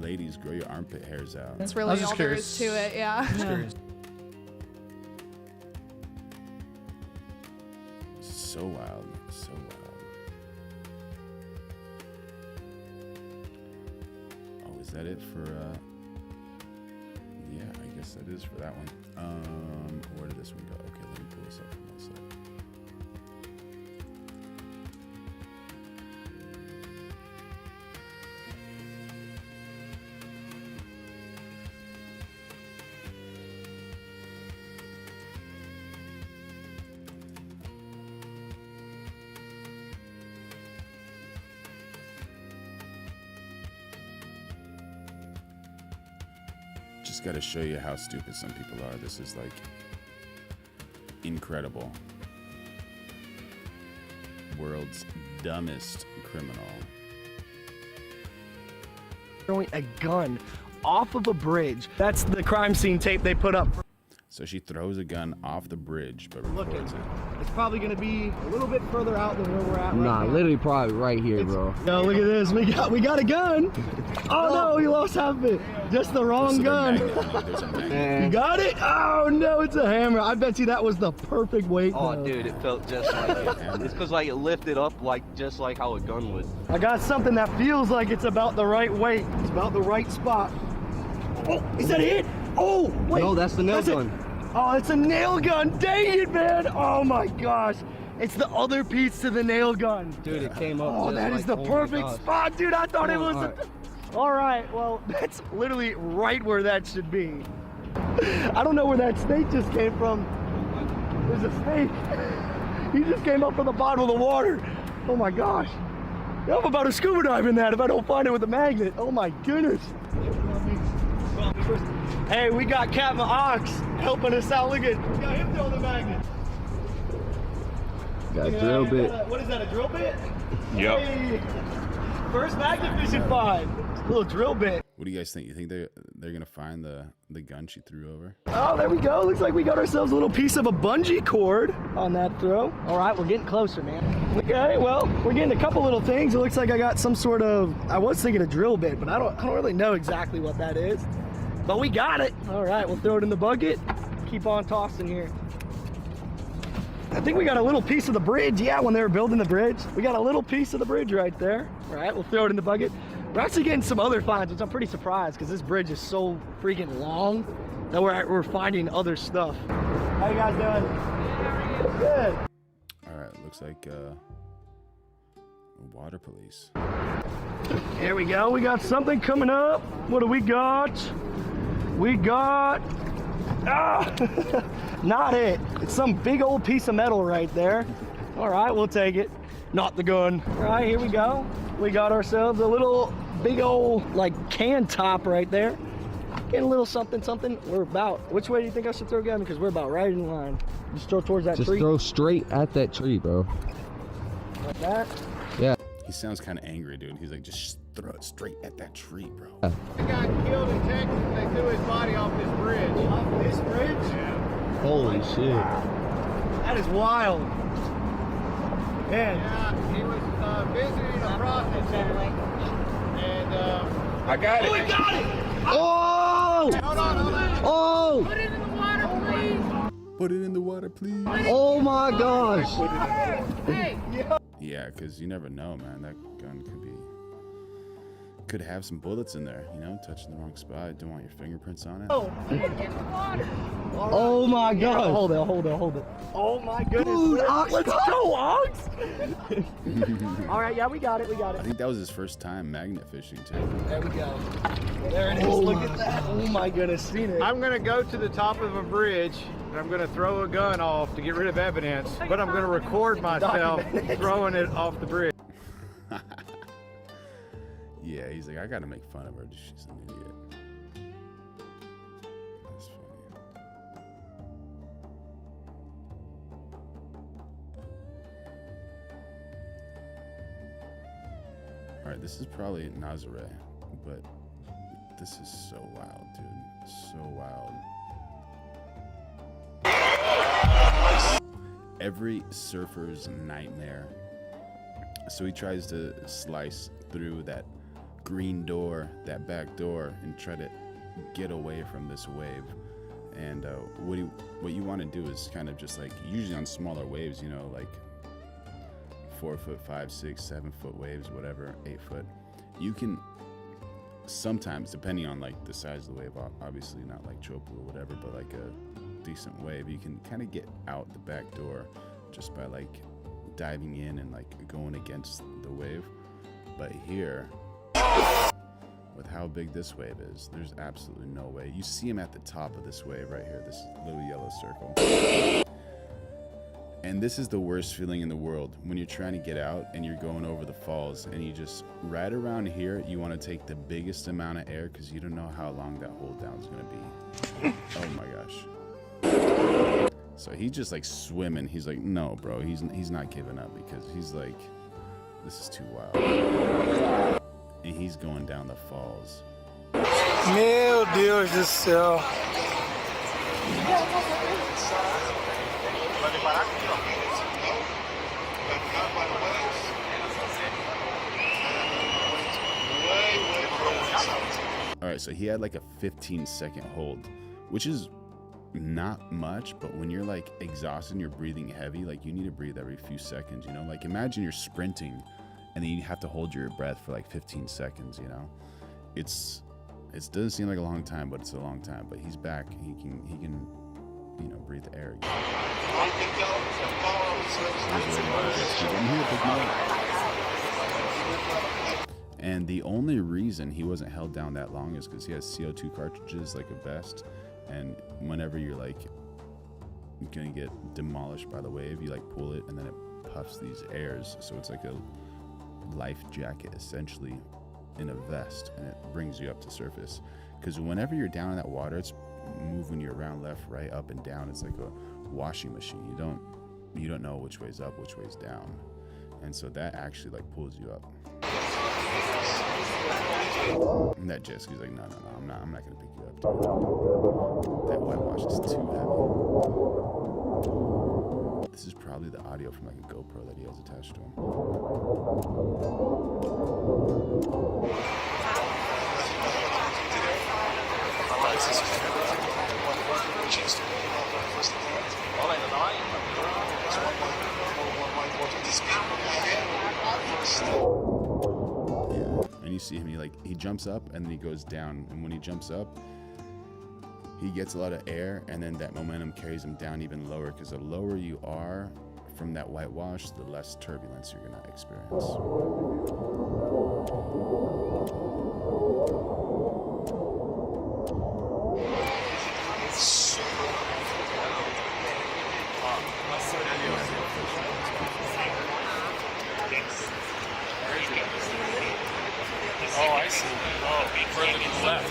Ladies, grow your armpit hairs out. That's really all there is to it, yeah. So wild. So wild. Oh, is that it for, yeah, I guess that is for that one. Where did this one go? Okay, let me pull this up for myself. Just got to show you how stupid some people are. This is like incredible. World's dumbest criminal. Throwing a gun off of a bridge. That's the crime scene tape they put up. So she throws a gun off the bridge, but Looking. records it. It's probably gonna be a little bit further out than where we're at right Nah, now. literally probably right here, bro. Yo, look at this. We got a gun. Oh no, we lost half of it. Just the wrong gun. You got it? Oh no, it's a hammer. I bet you that was the perfect weight. Oh, though. dude, it felt just like it. It's because like it lifted up like just like how a gun would. I got something that feels like it's about the right weight. It's about the right spot. Oh, is that it? Oh, wait. No, that's the nail That's it. gun. Oh, it's a nail gun. Dang it, man. Oh my gosh. It's the other piece to the nail gun. Dude, it came up. Oh, just that like, is the oh my perfect gosh. spot, dude. I thought it Come was. on, All right, well, that's literally right where that should be. I don't know where that snake just came from. There's a snake. He just came up from the bottom of the water. Oh my gosh. I'm about to scuba dive in that if I don't find it with a magnet. Oh my goodness. Hey, we got Captain Ox helping us out. Look at, we got him throwing the magnet. Got a drill bit. What is that, a drill bit? Yep. Hey, first magnet fishing find. A little drill bit. What do you guys think? You think they're gonna find the gun she threw over? Oh, there we go. Looks like we got ourselves a little piece of a bungee cord on that throw. All right, we're getting closer, man. Okay, well, we're getting a couple little things. It looks like I got some sort of, I was thinking a drill bit, but I don't really know exactly what that is. But we got it. All right, we'll throw it in the bucket. Keep on tossing here. I think we got a little piece of the bridge. Yeah, when they were building the bridge, we got a little piece of the bridge right there. All right, we'll throw it in the bucket. We're actually getting some other finds, which I'm pretty surprised because this bridge is so freaking long that we're finding other stuff. How you guys doing? Good. All right, looks like water police. Here we go. We got something coming up. What do we got? We got, not it. It's some big old piece of metal right there. All right, we'll take it. Not the gun. All right, here we go. We got ourselves a little big old like can top right there. Getting a little something. We're about, which way do you think I should throw Gavin? Because we're about right in line. Just throw towards that Just tree. throw straight at that tree, bro. Like that. Yeah. He sounds kind of angry, dude. He's like, just throw it straight at that tree, bro. The guy killed in Texas and they threw his body off this bridge. Off this bridge? Yeah. Holy shit. That is wild. Man. Yeah, he was visiting a prostitute. And I got it. Oh, he got it! Oh! Hold on. Oh! Put it in the water, please. Put it in the water, please. Oh my gosh. Hey! Yeah, because you never know, man. That gun could have some bullets in there, you know, touching the wrong spot. Don't want your fingerprints on it. Oh, oh my god. Hold it. Oh my goodness. Dude, Ox, let's go, Ox. All right, yeah, we got it. I think that was his first time magnet fishing, too. There we go. There it is. Look at that. Oh my goodness. Seen it. I'm going to go to the top of a bridge and I'm going to throw a gun off to get rid of evidence, but I'm going to record myself throwing it off the bridge. Yeah, he's like, I gotta make fun of her. She's an idiot. That's funny. Alright, this is probably Nazare, but this is so wild, dude. So wild. Every surfer's nightmare. So he tries to slice through that green door, that back door, and try to get away from this wave. And what you want to do is kind of just like, usually on smaller waves, you know, like 4 foot, 5, 6, 7 foot waves, whatever, 8 foot, you can sometimes, depending on like the size of the wave, obviously not like Chopu or whatever, but like a decent wave, you can kind of get out the back door just by like diving in and like going against the wave. But here, with how big this wave is, there's absolutely no way. You see him at the top of this wave right here, this little yellow circle. And this is the worst feeling in the world, when you're trying to get out and you're going over the falls and you just, right around here, you want to take the biggest amount of air because you don't know how long that hold down is going to be. Oh my gosh. So he's just like swimming. He's like, no, bro, he's not giving up because he's like, this is too wild. And he's going down the falls. Meu Deus do céu. All right, so he had like a 15-second hold, which is not much, but when you're like exhausted and you're breathing heavy, like you need to breathe every few seconds, you know? Like imagine you're sprinting and then you have to hold your breath for like 15 seconds, you know? It doesn't seem like a long time, but it's a long time. But he's back. He can you know, breathe the air again. And the only reason he wasn't held down that long is because he has CO2 cartridges like a vest, and whenever you're like gonna get demolished by the wave, you like pull it and then it puffs these airs, so it's like a life jacket essentially in a vest, and it brings you up to surface. Because whenever you're down in that water, it's moving you around left, right, up and down. It's like a washing machine. You don't know which way's up, which way's down, and so that actually like pulls you up. And that jet ski's like, no, I'm not gonna pick you up, dude. That whitewash is too heavy. This is probably the audio from like a GoPro that he has attached to him. Yeah, and you see him, he jumps up and then he goes down, and when he jumps up, he gets a lot of air, and then that momentum carries him down even lower, because the lower you are from that whitewash, the less turbulence you're gonna experience. Oh, I see. Oh, further to the left.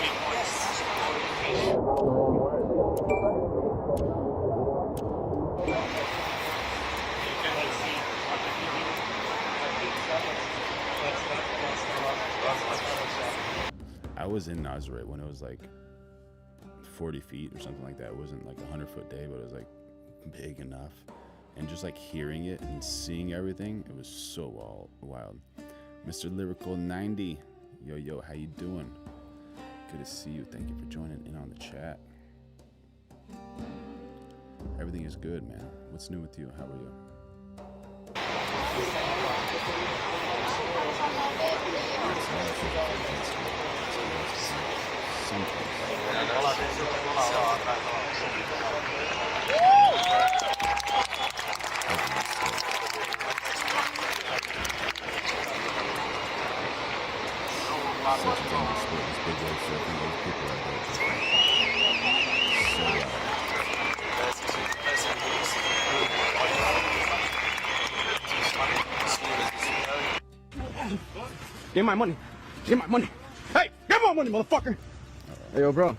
I was in Nazareth when it was like 40 feet or something like that. It wasn't like a 100-foot day, but it was like big enough. And just like hearing it and seeing everything, it was so wild. Mr. Lyrical 90, yo, how you doing? Good to see you. Thank you for joining in on the chat. Everything is good, man. What's new with you? How are you? Such a dangerous sport, this big wave surfing, those people are there just so Get my money. Get my money. Hey, get my money, motherfucker. Hey, yo, bro.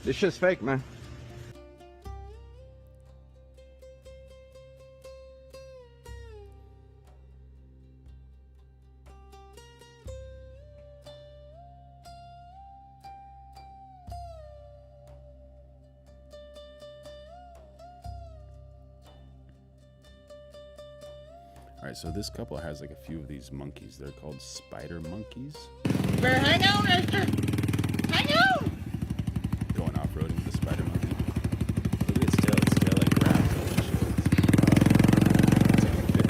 This shit's fake, man. Alright, so this couple has like a few of these monkeys. They're called spider monkeys. Hang on, mister. Hang on. Going off-roading with the spider monkey. Look at its tail. Its tail like grabs all the shit. It's like a fit.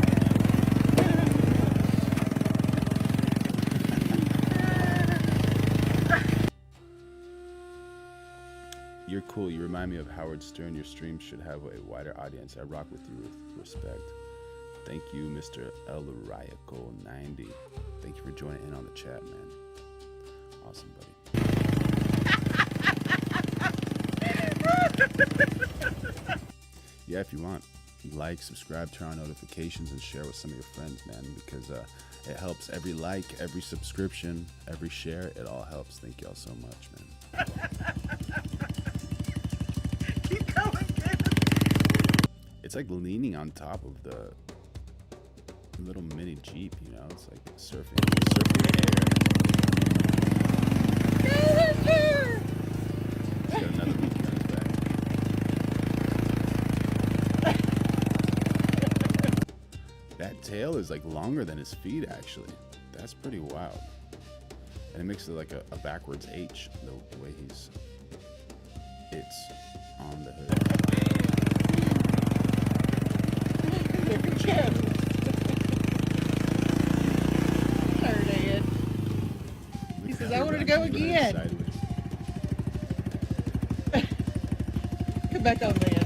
You're cool. You remind me of Howard Stern. Your stream should have a wider audience. I rock with you with respect. Thank you, Mr. El Riaco 90. Thank you for joining in on the chat, man. Awesome, buddy. Yeah, if you want, like, subscribe, turn on notifications, and share with some of your friends, man, because it helps. Every like, every subscription, every share, it all helps. Thank you all so much, man. Keep going, kid. It's like leaning on top of the little mini Jeep, you know? It's like surfing air. He's got another monkey on his back. That tail is like longer than his feet, actually. That's pretty wild. And it makes it like a backwards H, the way it's on the hood. He says, I wanted to go again. Come back on, man.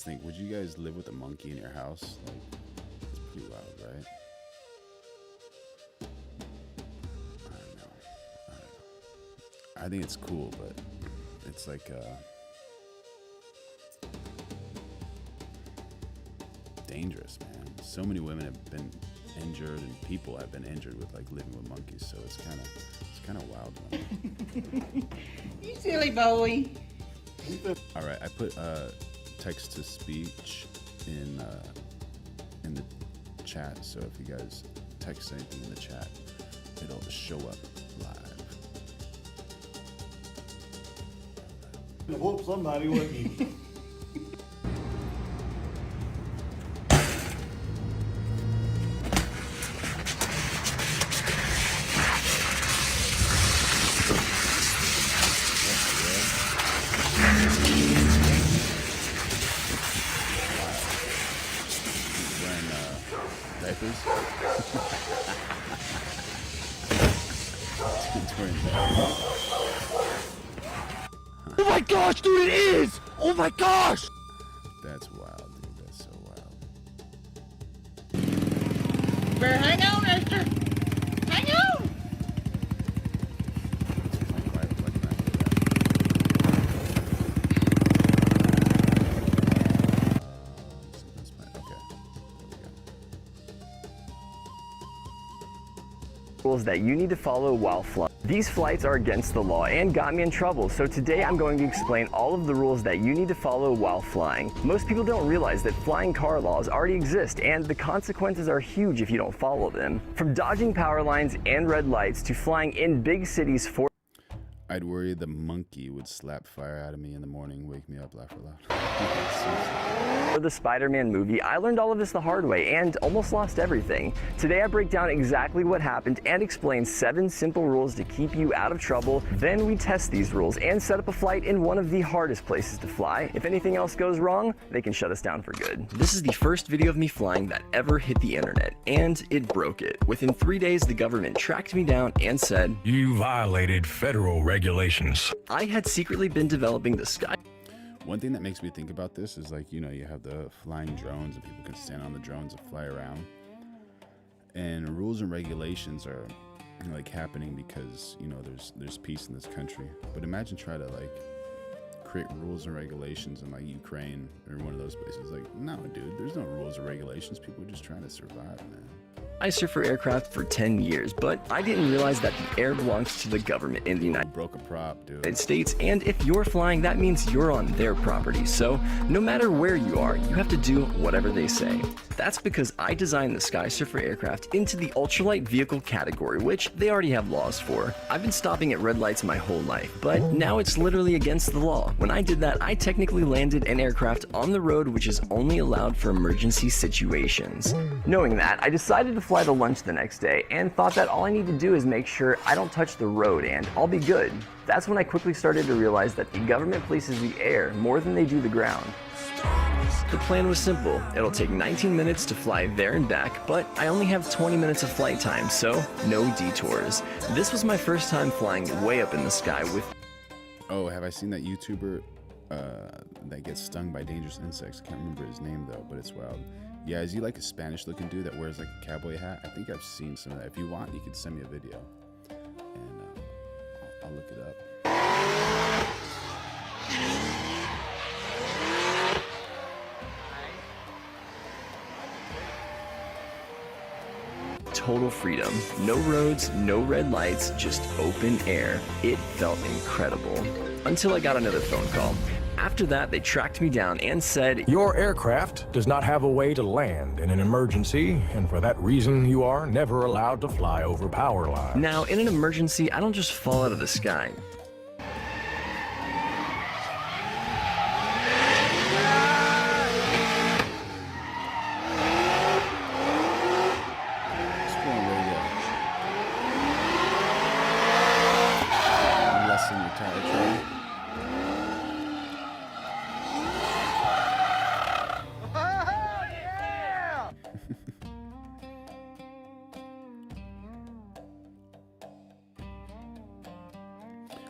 Think, would you guys live with a monkey in your house? Like, it's pretty wild, right? I don't know. I think it's cool, but it's like dangerous, man. So many women have been injured, and people have been injured with like living with monkeys. So it's kind of wild, man. You silly boy. All right, I put text to speech in the chat, so if you guys text anything in the chat, it'll show up live. I hope somebody would be. Oh my gosh, dude, it is! Oh my gosh! That's wild, dude. That's so wild. Better hang on, Esther. Hang on. Rules that you need to follow while flying. These flights are against the law and got me in trouble, so today I'm going to explain all of the rules that you need to follow while flying. Most people don't realize that flying car laws already exist and the consequences are huge if you don't follow them. From dodging power lines and red lights to flying in big cities for I'd worry the monkey would slap fire out of me in the morning, wake me up, laugh aloud. For the Spider-Man movie, I learned all of this the hard way and almost lost everything. Today I break down exactly what happened and explain 7 simple rules to keep you out of trouble. Then we test these rules and set up a flight in one of the hardest places to fly. If anything else goes wrong, they can shut us down for good. This is the first video of me flying that ever hit the internet, and it broke it. Within 3 days, the government tracked me down and said, "You violated federal regulations." I had secretly been developing the sky. One thing that makes me think about this is, like, you know, you have the flying drones and people can stand on the drones and fly around. And rules and regulations are, you know, like happening because, you know, there's peace in this country. But imagine trying to like create rules and regulations in like Ukraine or one of those places. Like, no, dude, there's no rules or regulations. People are just trying to survive, man. I surf for aircraft for 10 years, but I didn't realize that the air belongs to the government in the United States, and if you're flying, that means you're on their property. So no matter where you are, you have to do whatever they say. That's because I designed the Sky Surfer aircraft into the ultralight vehicle category, which they already have laws for. I've been stopping at red lights my whole life, but now it's literally against the law. When I did that, I technically landed an aircraft on the road, which is only allowed for emergency situations. Knowing that, I decided to fly to lunch the next day and thought that all I need to do is make sure I don't touch the road and I'll be good. That's when I quickly started to realize that the government polices the air more than they do the ground. The plan was simple. It'll take 19 minutes to fly there and back, but I only have 20 minutes of flight time, so no detours. This was my first time flying way up in the sky with... Oh, have I seen that YouTuber that gets stung by dangerous insects? I can't remember his name though, but it's wild. Yeah, is he like a Spanish looking dude that wears like a cowboy hat? I think I've seen some of that. If you want, you can send me a video and I'll look it up. Total freedom. No roads, no red lights, just open air. It felt incredible. Until I got another phone call. After that, they tracked me down and said, "Your aircraft does not have a way to land in an emergency, and for that reason, you are never allowed to fly over power lines." Now, in an emergency, I don't just fall out of the sky.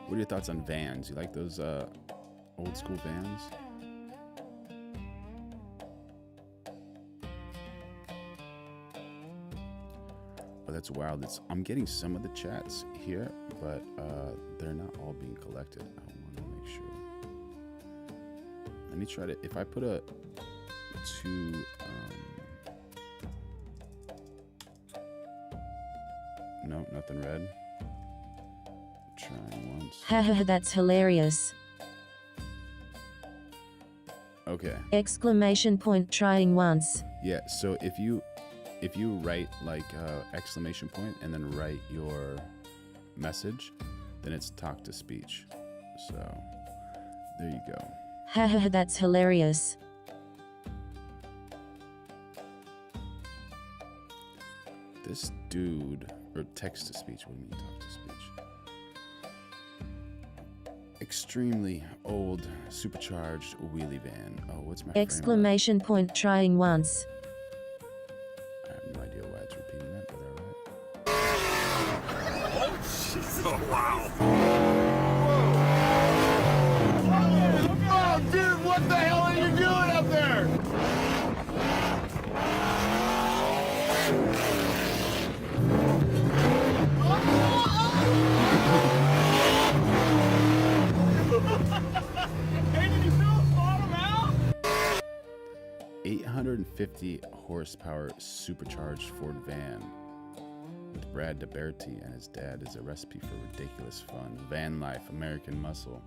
What are your thoughts on vans? You like those old school vans? Oh, that's wild. I'm getting some of the chats here, but they're not all being collected. I want to make sure. Let me try to, if I put a two, no, nothing red. Trying once. Haha, that's hilarious. Okay. Exclamation point, trying once. Yeah, so if you write like exclamation point and then write your message, then it's talk to speech. So there you go. Haha, that's hilarious. This dude, or text to speech, what do you mean talk to speech? Extremely old, supercharged wheelie van. Oh, what's my exclamation point, trying once. I have no idea why it's repeating that, but Oh, jeez. Oh, wow. Oh, dude, what the hell are you doing up there? 850 horsepower supercharged Ford van with Brad DeBerti and his dad is a recipe for ridiculous fun. Van life, American muscle.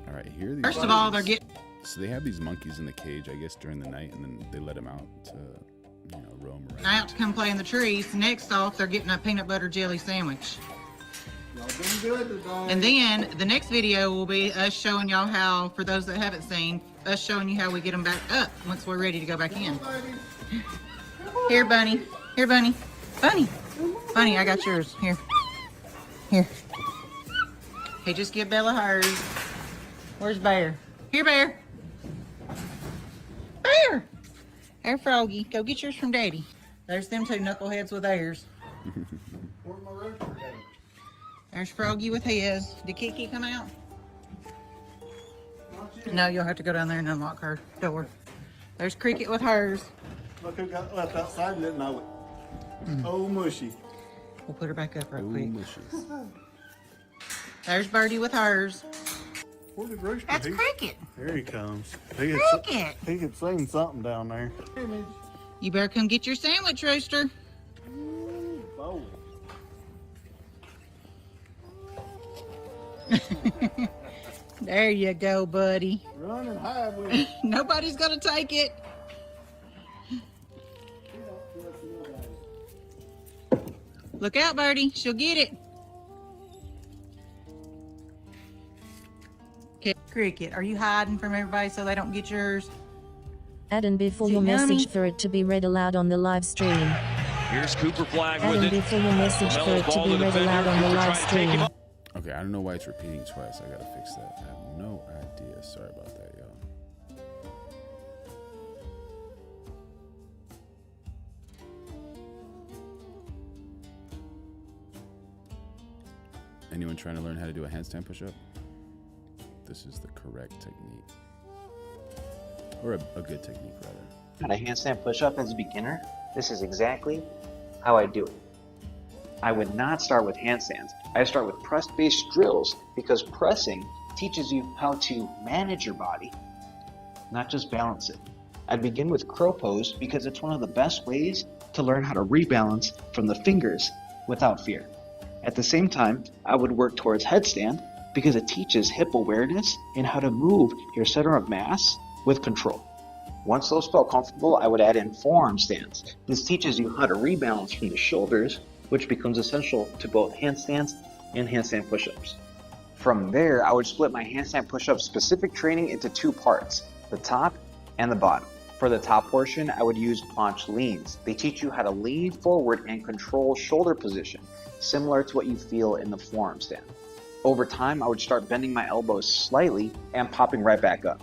All right, here are these. First of all, they're getting. So they have these monkeys in the cage, I guess, during the night, and then they let them out to, roam around. Out to come play in the trees. Next off, they're getting a peanut butter jelly sandwich. Y'all doing good today. And then the next video will be us showing y'all how, for those that haven't seen, us showing you how we get them back up once we're ready to go back in. Here, Bunny. Here, Bunny. Bunny. Bunny, I got yours. Here. Here. Hey, just give Bella hers. Where's Bear? Here, Bear. Bear. There, Froggy. Go get yours from Daddy. There's them two knuckleheads with theirs. Where's my rooster go? There's Froggy with his. Did Kiki come out? No, you'll have to go down there and unlock her door. There's Cricket with hers. Look who got left outside and didn't know it. Oh, mushy. We'll put her back up real quick. Mushy. There's Birdie with hers. Where did Rooster? That's Cricket. There he comes. Cricket. He had seen something down there. You better come get your sandwich, Rooster. Oh. There you go, buddy. Run and hide with it. Nobody's gonna take it. Look out, Birdie. She'll get it. Okay, Cricket, are you hiding from everybody so they don't get yours? Add in before See, your message Yummy? for it to be read aloud on the live stream. Here's Cooper Flag Add with in it. before your message for LaMelo's it to ball be to read defender. aloud on the Cooper live trying to take him stream. up. Okay, I don't know why it's repeating twice. I gotta fix that. I have no idea. Sorry about that, y'all. Anyone trying to learn how to do a handstand push-up? This is the correct technique. Or a good technique, rather. How to handstand push-up as a beginner? This is exactly how I do it. I would not start with handstands. I start with press-based drills because pressing teaches you how to manage your body, not just balance it. I'd begin with crow pose because it's one of the best ways to learn how to rebalance from the fingers without fear. At the same time, I would work towards headstand because it teaches hip awareness and how to move your center of mass with control. Once those felt comfortable, I would add in forearm stands. This teaches you how to rebalance from the shoulders, which becomes essential to both handstands and handstand push-ups. From there, I would split my handstand push-up specific training into two parts, the top and the bottom. For the top portion, I would use planche leans. They teach you how to lean forward and control shoulder position, similar to what you feel in the forearm stand. Over time, I would start bending my elbows slightly and popping right back up,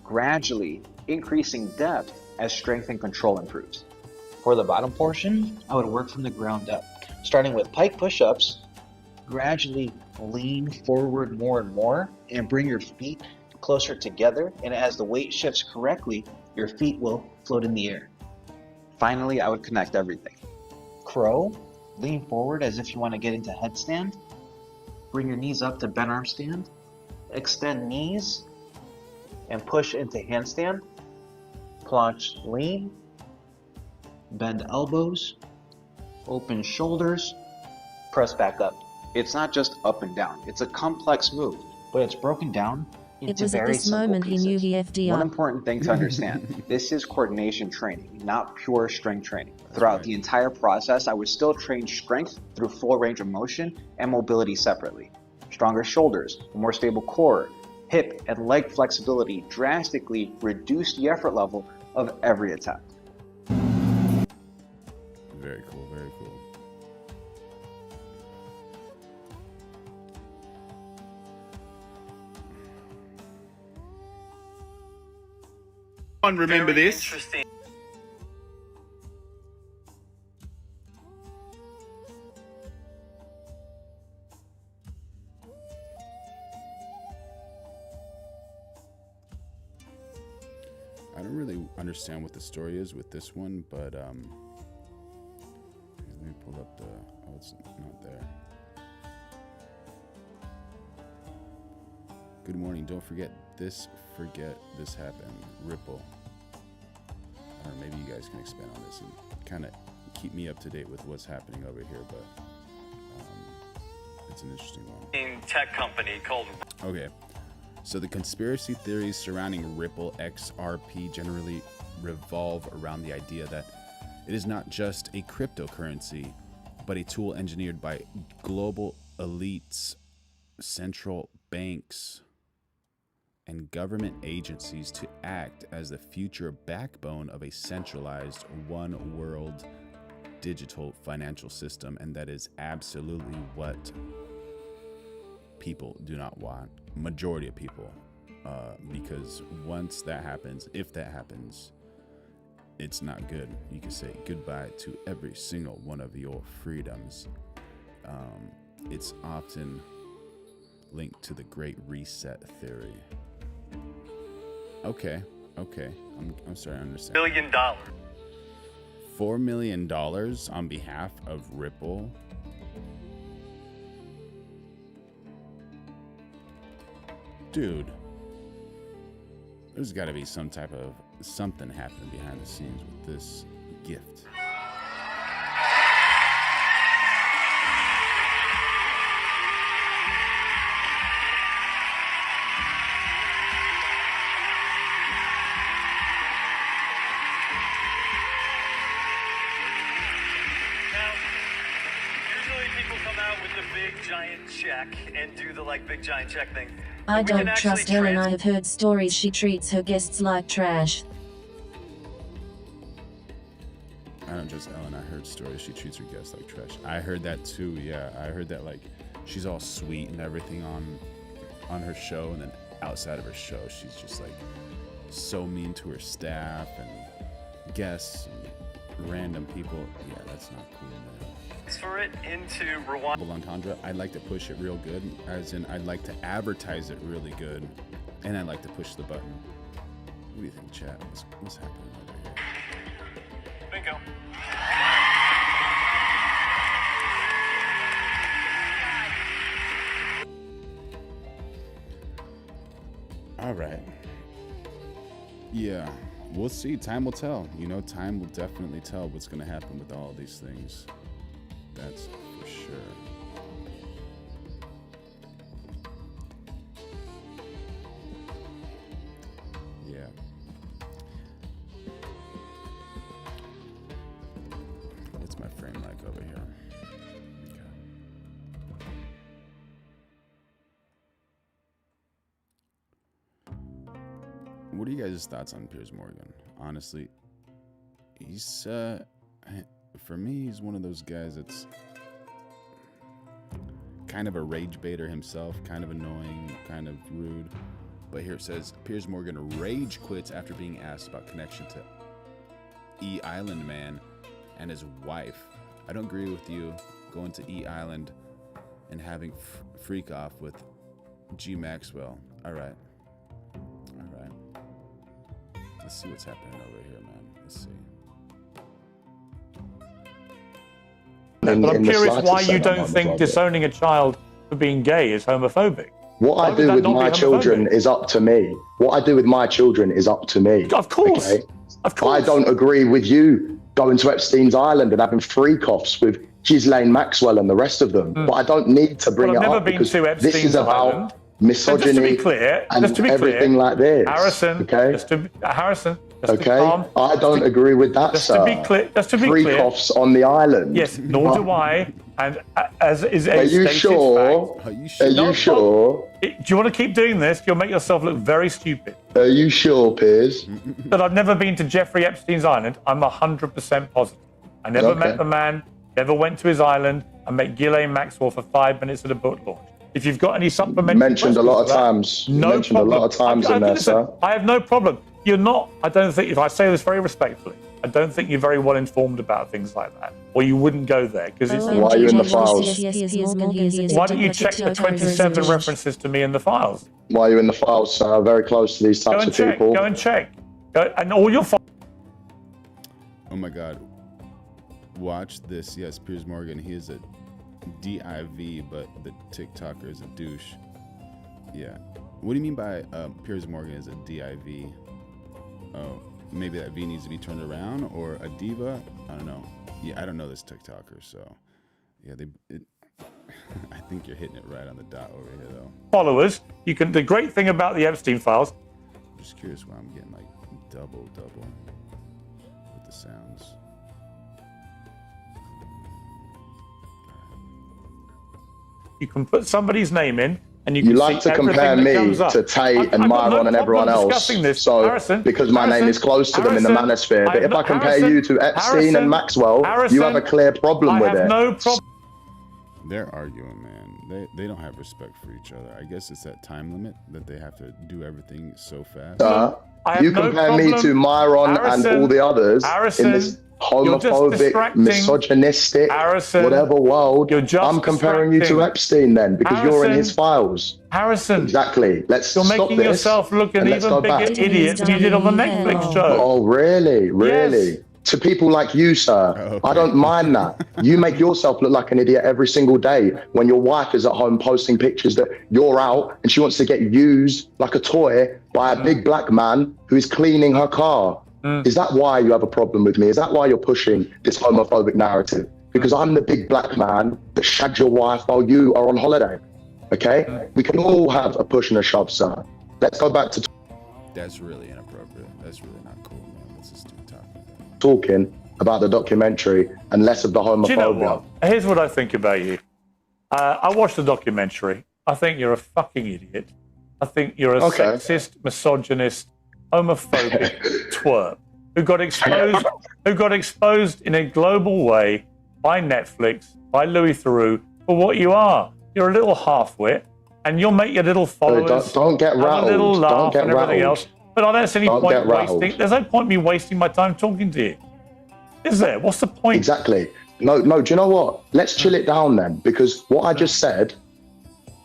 gradually increasing depth as strength and control improves. For the bottom portion, I would work from the ground up, starting with pike push-ups, gradually lean forward more and more and bring your feet closer together, and as the weight shifts correctly, your feet will float in the air. Finally, I would connect everything. Crow, lean forward as if you want to get into headstand, bring your knees up to bent arm stand, extend knees, and push into handstand, planche lean, bend elbows, open shoulders, press back up. It's not just up and down, it's a complex move, but it's broken down It into was at very this simple moment pieces. he knew he FDR. One important thing to understand, this is coordination training, not pure strength training. Throughout the entire process, I would still train strength through full range of motion and mobility separately. Stronger shoulders, a more stable core, hip and leg flexibility drastically reduced the effort level of every attempt. Very cool, very cool. Remember this? I don't really understand what the story is with this one, but up the... Oh, it's not there. Good morning. Don't forget this happened. Ripple. Or maybe you guys can expand on this and kind of keep me up to date with what's happening over here, but it's an interesting one. Tech company called... Okay. So the conspiracy theories surrounding Ripple XRP generally revolve around the idea that it is not just a cryptocurrency, but a tool engineered by global elites, central banks, and government agencies to act as the future backbone of a centralized one world digital financial system. And that is absolutely what people do not want. Majority of people, because once that happens, if that happens, it's not good. You can say goodbye to every single one of your freedoms. It's often linked to the Great Reset theory. Okay. I'm sorry, I understand. $1 billion. $4 million on behalf of Ripple. Dude, there's got to be some type of something happening behind the scenes with this gift. Giant check and do the big giant check thing. I don't trust Ellen. I have heard stories she treats her guests like trash. I don't trust Ellen. I heard stories she treats her guests like trash. I heard that too. Yeah, I heard that she's all sweet and everything on her show, and then outside of her show, she's just so mean to her staff and guests and random people. Yeah, that's not cool, man. For it into Rwanda. Double entendre. I'd like to push it real good, as in I'd like to advertise it really good, and I'd like to push the button. What do you think, chat? What's happening over here? Bingo. All right. Yeah, we'll see. Time will tell. Time will definitely tell what's going to happen with all these things. That's for sure. Yeah. What's my frame like over here? Okay. What are you guys' thoughts on Piers Morgan? Honestly, he's for me, he's one of those guys that's kind of a rage baiter himself, kind of annoying, kind of rude. But here it says, Piers Morgan rage quits after being asked about connection to E Island Man and his wife. I don't agree with you going to E Island and having freak off with G Maxwell. All right. Let's see what's happening over here, man. Let's see. But I'm curious why you don't think disowning a child for being gay is homophobic. What I do with my children is up to me. What I do with my children is up to me. Of course. Okay? Of course. I don't agree with you going to Epstein's Island and having freak-offs with Ghislaine Maxwell and the rest of them. But I don't need to bring it up because this is about misogyny just to be clear, and everything like this. Harrison, okay? Harrison, okay, I don't agree with that, just sir. To be clear, just to be clear. Freak-offs on the island. Yes, nor do I. And as is a Are you sure? fact, Are you sure? Do you want to keep doing this? You'll make yourself look very stupid. Are you sure, Piers? That I've never been to Jeffrey Epstein's island. I'm 100% positive. I never met the man. Never went to his island. I met Ghislaine Maxwell for 5 minutes at a book launch. If you've got any supplementary mentioned a lot of times. No mentioned problem. a lot of times in there, sir. I have no problem. You're not. I don't think. If I say this very respectfully, I don't think you're very well informed about things like that, or you wouldn't go there because it's. Why are you in the files? Why don't you check the 27 references to me in the files? Why are you in the files, sir? Very close to these types of people. Go and check. And all your files. Oh my God. Watch this. Yes, Piers Morgan. He is a div, but the TikToker is a douche. Yeah. What do you mean by Piers Morgan is a div? Oh, maybe that V needs to be turned around, or a diva. I don't know. Yeah, I don't know this TikToker, so yeah, I think you're hitting it right on the dot over here, though. Followers, you can. The great thing about the Epstein files. I'm just curious why I'm getting like double with the sounds. You can put somebody's name in, and you like see to compare me to Tate and Myron and everyone else. So Harrison, because my name is close to them in the manosphere. But if I compare you to Epstein and Maxwell, you have a clear problem with it. No problem. They're arguing, man. They don't have respect for each other. I guess it's that time limit that they have to do everything so fast. You compare me to Myron and all the others in this homophobic, misogynistic, whatever world. I'm comparing you to Epstein then, because you're in his files. Harrison. Exactly. Let's You're stop making this yourself look an even bigger idiot than you did on the Netflix show. Oh, really? Really? Yes. To people like you, sir, I don't mind that. You make yourself look like an idiot every single day when your wife is at home posting pictures that you're out and she wants to get used like a toy by a big black man who is cleaning her car. Is that why you have a problem with me? Is that why you're pushing this homophobic narrative? Because I'm the big black man that shagged your wife while you are on holiday. Okay? We can all have a push and a shove, sir. Let's go back to That's really inappropriate. That's really not cool, man. Let's just do talking about the documentary and less of the homophobia. Do you know what? Here's what I think about you. I watched the documentary. I think you're a fucking idiot. I think you're a sexist, misogynist, homophobic twerp who got exposed in a global way by Netflix, by Louis Theroux, for what you are. You're a little half-wit, and you'll make your little followers don't get rattled. A little laugh don't get and everything rattled. else. But I don't see any Don't point get rattled. wasting. There's no point me wasting my time talking to you. Is there? What's the point? Exactly. No. Do you know what? Let's chill it down then, because what I just said.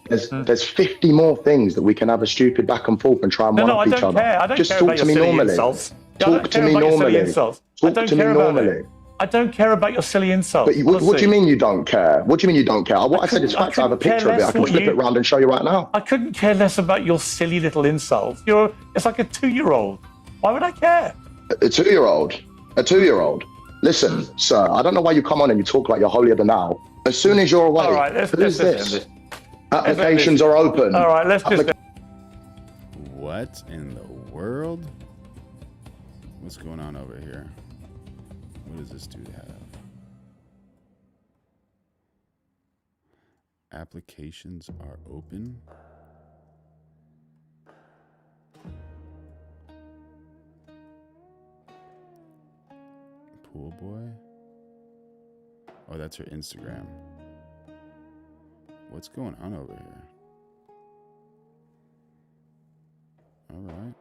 There's 50 more things that we can have a stupid back and forth and try and one up each other. I don't just care talk about to your me silly normally. insults. Talk to me normally. Talk to me normally. I don't care about your silly insults. But what do you mean you don't care? What do you mean you don't care? What I said is facts. I have a picture of it. I can flip it around and show you right now. I couldn't care less about your silly little insults. It's like a 2-year-old. Why would I care? A 2-year-old? A 2-year-old? Listen, sir, I don't know why you come on and you talk like you're holier than thou. As soon as you're away, all right, who's this? Applications are open. All right, let's just... What in the world? What's going on over here? What does this dude have? Applications are open? Pool boy? Oh, that's her Instagram. What's going on over here? All right.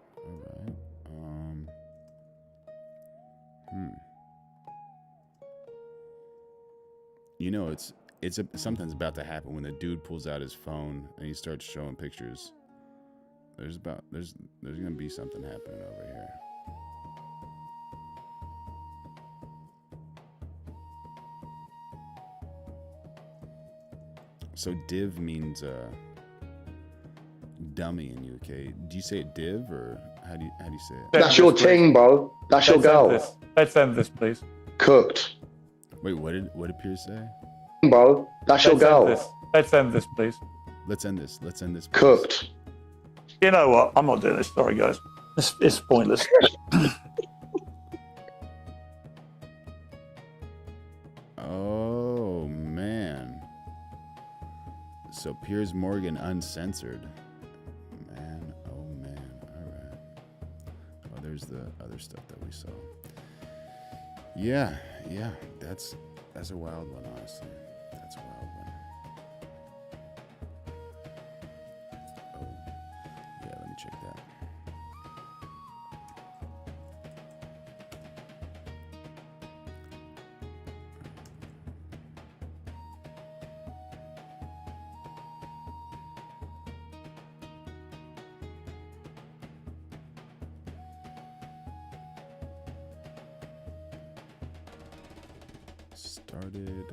You know, it's something's about to happen when the dude pulls out his phone and he starts showing pictures. There's gonna be something happening over here. So div means dummy in UK. Do you say it div or how do you say it? That's your ting, bro. That's your girl. Let's end this, please. Cooked. Wait, what did Piers say? Bro, that's your girl. Let's end this, please. Let's end this. Please. Cooked. You know what? I'm not doing this. Sorry, guys. It's pointless. Oh man. So Piers Morgan uncensored. Man, oh man. All right. Oh, there's the other stuff that we saw. Yeah, that's a wild one, honestly. That's a wild one. Oh, yeah, let me check that. started.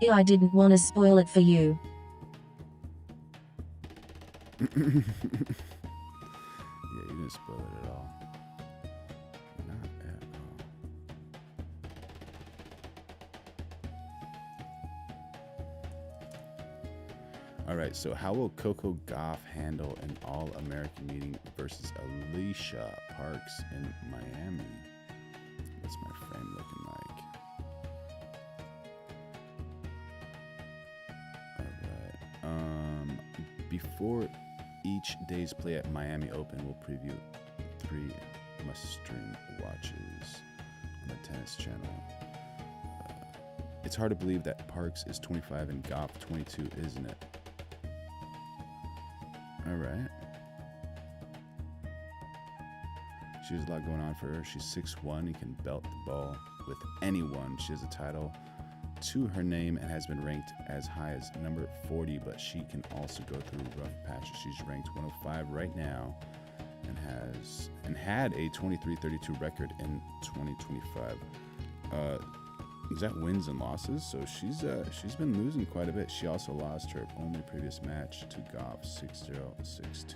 Okay. I didn't want to spoil it for you. Yeah, you didn't spoil it at all. Not at all. All right, so how will Coco Gauff handle an all-American meeting versus Alicia Parks in Miami? What's my frame looking like? All right. Before each day's play at Miami Open, we'll preview 3 must-stream watches on the Tennis Channel. It's hard to believe that Parks is 25 and Gauff 22, isn't it? All right. She has a lot going on for her. She's 6'1" and can belt the ball with anyone. She has a title to her name and has been ranked as high as number 40, but she can also go through rough patches. She's ranked 105 right now and had a 23-32 record in 2025. Is that wins and losses? So she's been losing quite a bit. She also lost her only previous match to Gauff 6-0, 6-2.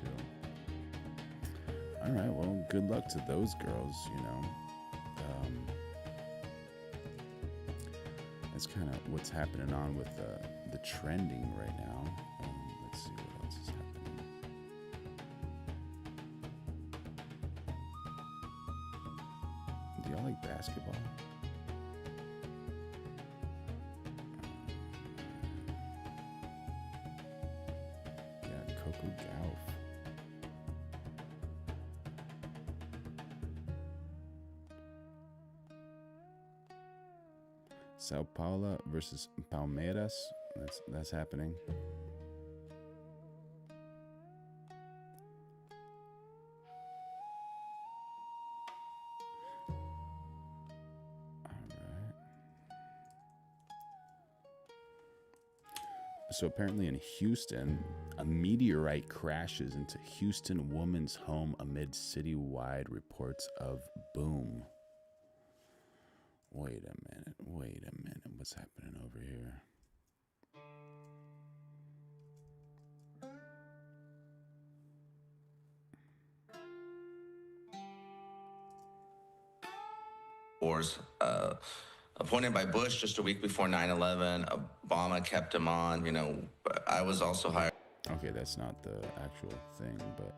All right, well, good luck to those girls, you know. That's kind of what's happening on with the trending right now. Let's see what else is happening. Do y'all like basketball? Coco Gauff. Sao Paulo versus Palmeiras. That's happening. So apparently in Houston, a meteorite crashes into Houston woman's home amid citywide reports of boom. Wait a minute. What's happening over here? Appointed by Bush just a week before 9/11. Obama kept him on. You know, I was also hired. Okay, that's not the actual thing, but...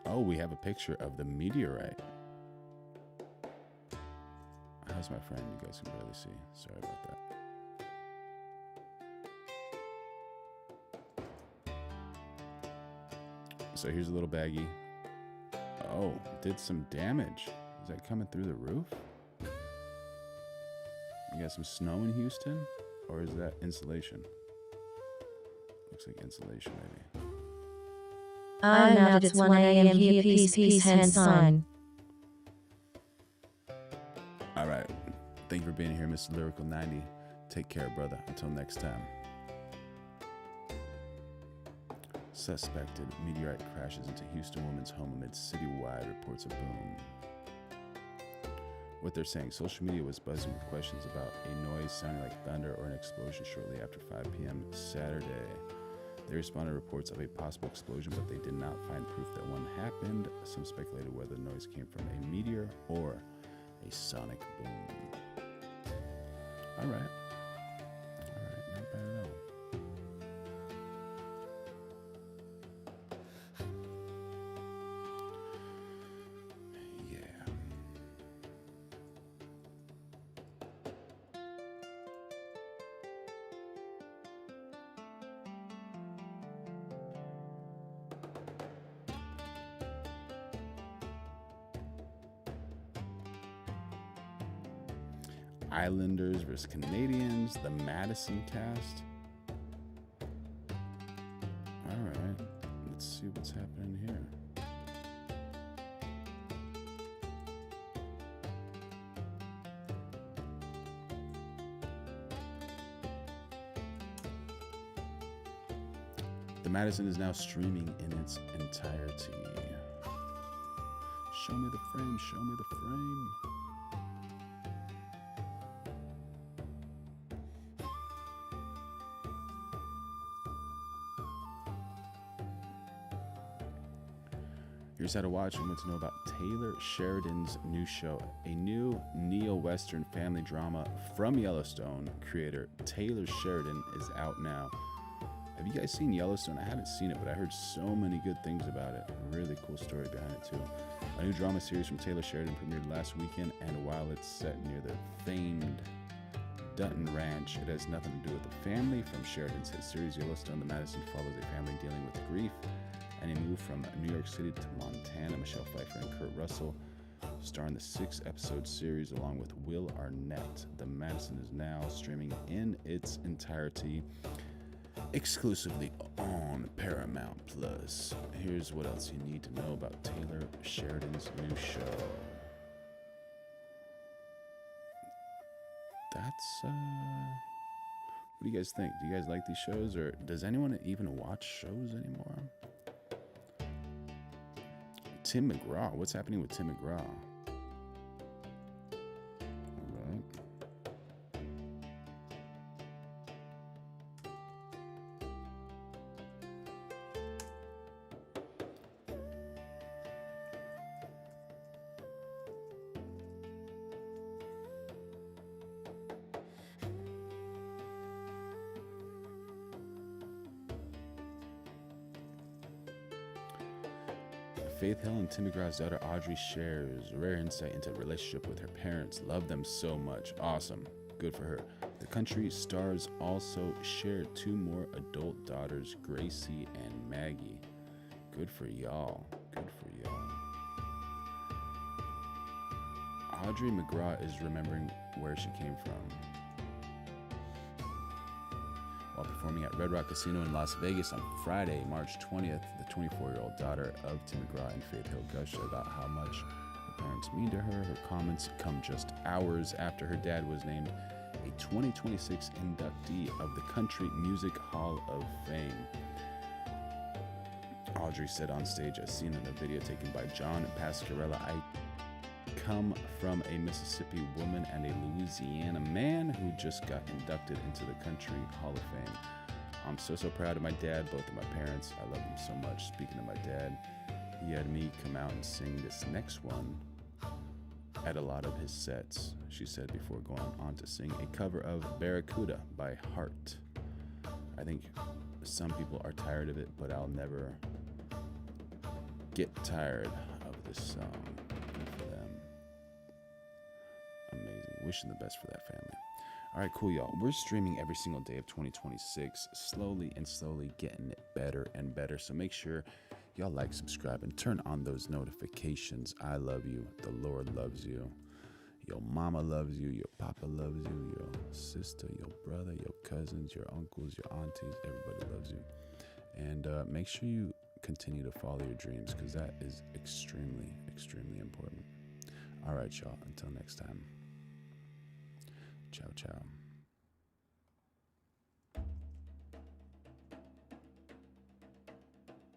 Oh, we have a picture of the meteorite. How's my friend? You guys can barely see. Sorry about that. So here's a little baggie. Oh, did some damage. Is that coming through the roof? You got some snow in Houston? Or is that insulation? Looks like insulation, maybe. I'm out, it's 1 a.m. here, peace, hand sign. All right. Thank you for being here, Mr. Lyrical 90. Take care, brother. Until next time. Suspected meteorite crashes into Houston woman's home amid citywide reports of boom. What they're saying, social media was buzzing with questions about a noise sounding like thunder or an explosion shortly after 5 p.m. Saturday. They responded to reports of a possible explosion, but they did not find proof that one happened. Some speculated whether the noise came from a meteor or a sonic boom. All right, not bad at all. Islanders versus Canadians, the Madison cast. All right, let's see what's happening here. The Madison is now streaming in its entirety. Show me the frame, show me the frame. Here's how to watch and what to know about Taylor Sheridan's new show. A new neo-Western family drama from Yellowstone creator Taylor Sheridan is out now. Have you guys seen Yellowstone? I haven't seen it, but I heard so many good things about it. A really cool story behind it, too. A new drama series from Taylor Sheridan premiered last weekend, and while it's set near the famed Dutton Ranch, it has nothing to do with the family. From Sheridan's hit series Yellowstone, The Madison follows a family dealing with grief and a move from New York City to Montana. Michelle Pfeiffer and Kurt Russell star in the 6-episode series along with Will Arnett. The Madison is now streaming in its entirety exclusively on Paramount Plus. Here's what else you need to know about Taylor Sheridan's new show. That's what do you guys think? Do you guys like these shows, or does anyone even watch shows anymore? Tim McGraw. What's happening with Tim McGraw? All right. Faith Hill and Tim McGraw's daughter Audrey shares rare insight into a relationship with her parents. Love them so much. Awesome. Good for her. The country stars also shared 2 more adult daughters, Gracie and Maggie. Good for y'all. Good for y'all. Audrey McGraw is remembering where she came from. While performing at Red Rock Casino in Las Vegas on Friday, March 20th, the 24-year-old daughter of Tim McGraw and Faith Hill gushed about how much her parents mean to her. Her comments come just hours after her dad was named a 2026 inductee of the Country Music Hall of Fame. Audrey said on stage, as seen in a video taken by John Pascarella, I come from a Mississippi woman and a Louisiana man who just got inducted into the Country Hall of Fame. I'm so proud of my dad, both of my parents. I love them so much. Speaking of my dad, he had me come out and sing this next one at a lot of his sets, she said before going on to sing a cover of Barracuda by Heart. I think some people are tired of it, but I'll never get tired of this song. Good for them. Amazing. Wishing the best for that family. All right, cool, y'all. We're streaming every single day of 2026, slowly and slowly getting it better and better. So make sure y'all like, subscribe, and turn on those notifications. I love you. The Lord loves you. Your mama loves you. Your papa loves you. Your sister, your brother, your cousins, your uncles, your aunties. Everybody loves you. And make sure you continue to follow your dreams, because that is extremely, extremely important. All right, y'all. Until next time. Ciao, ciao.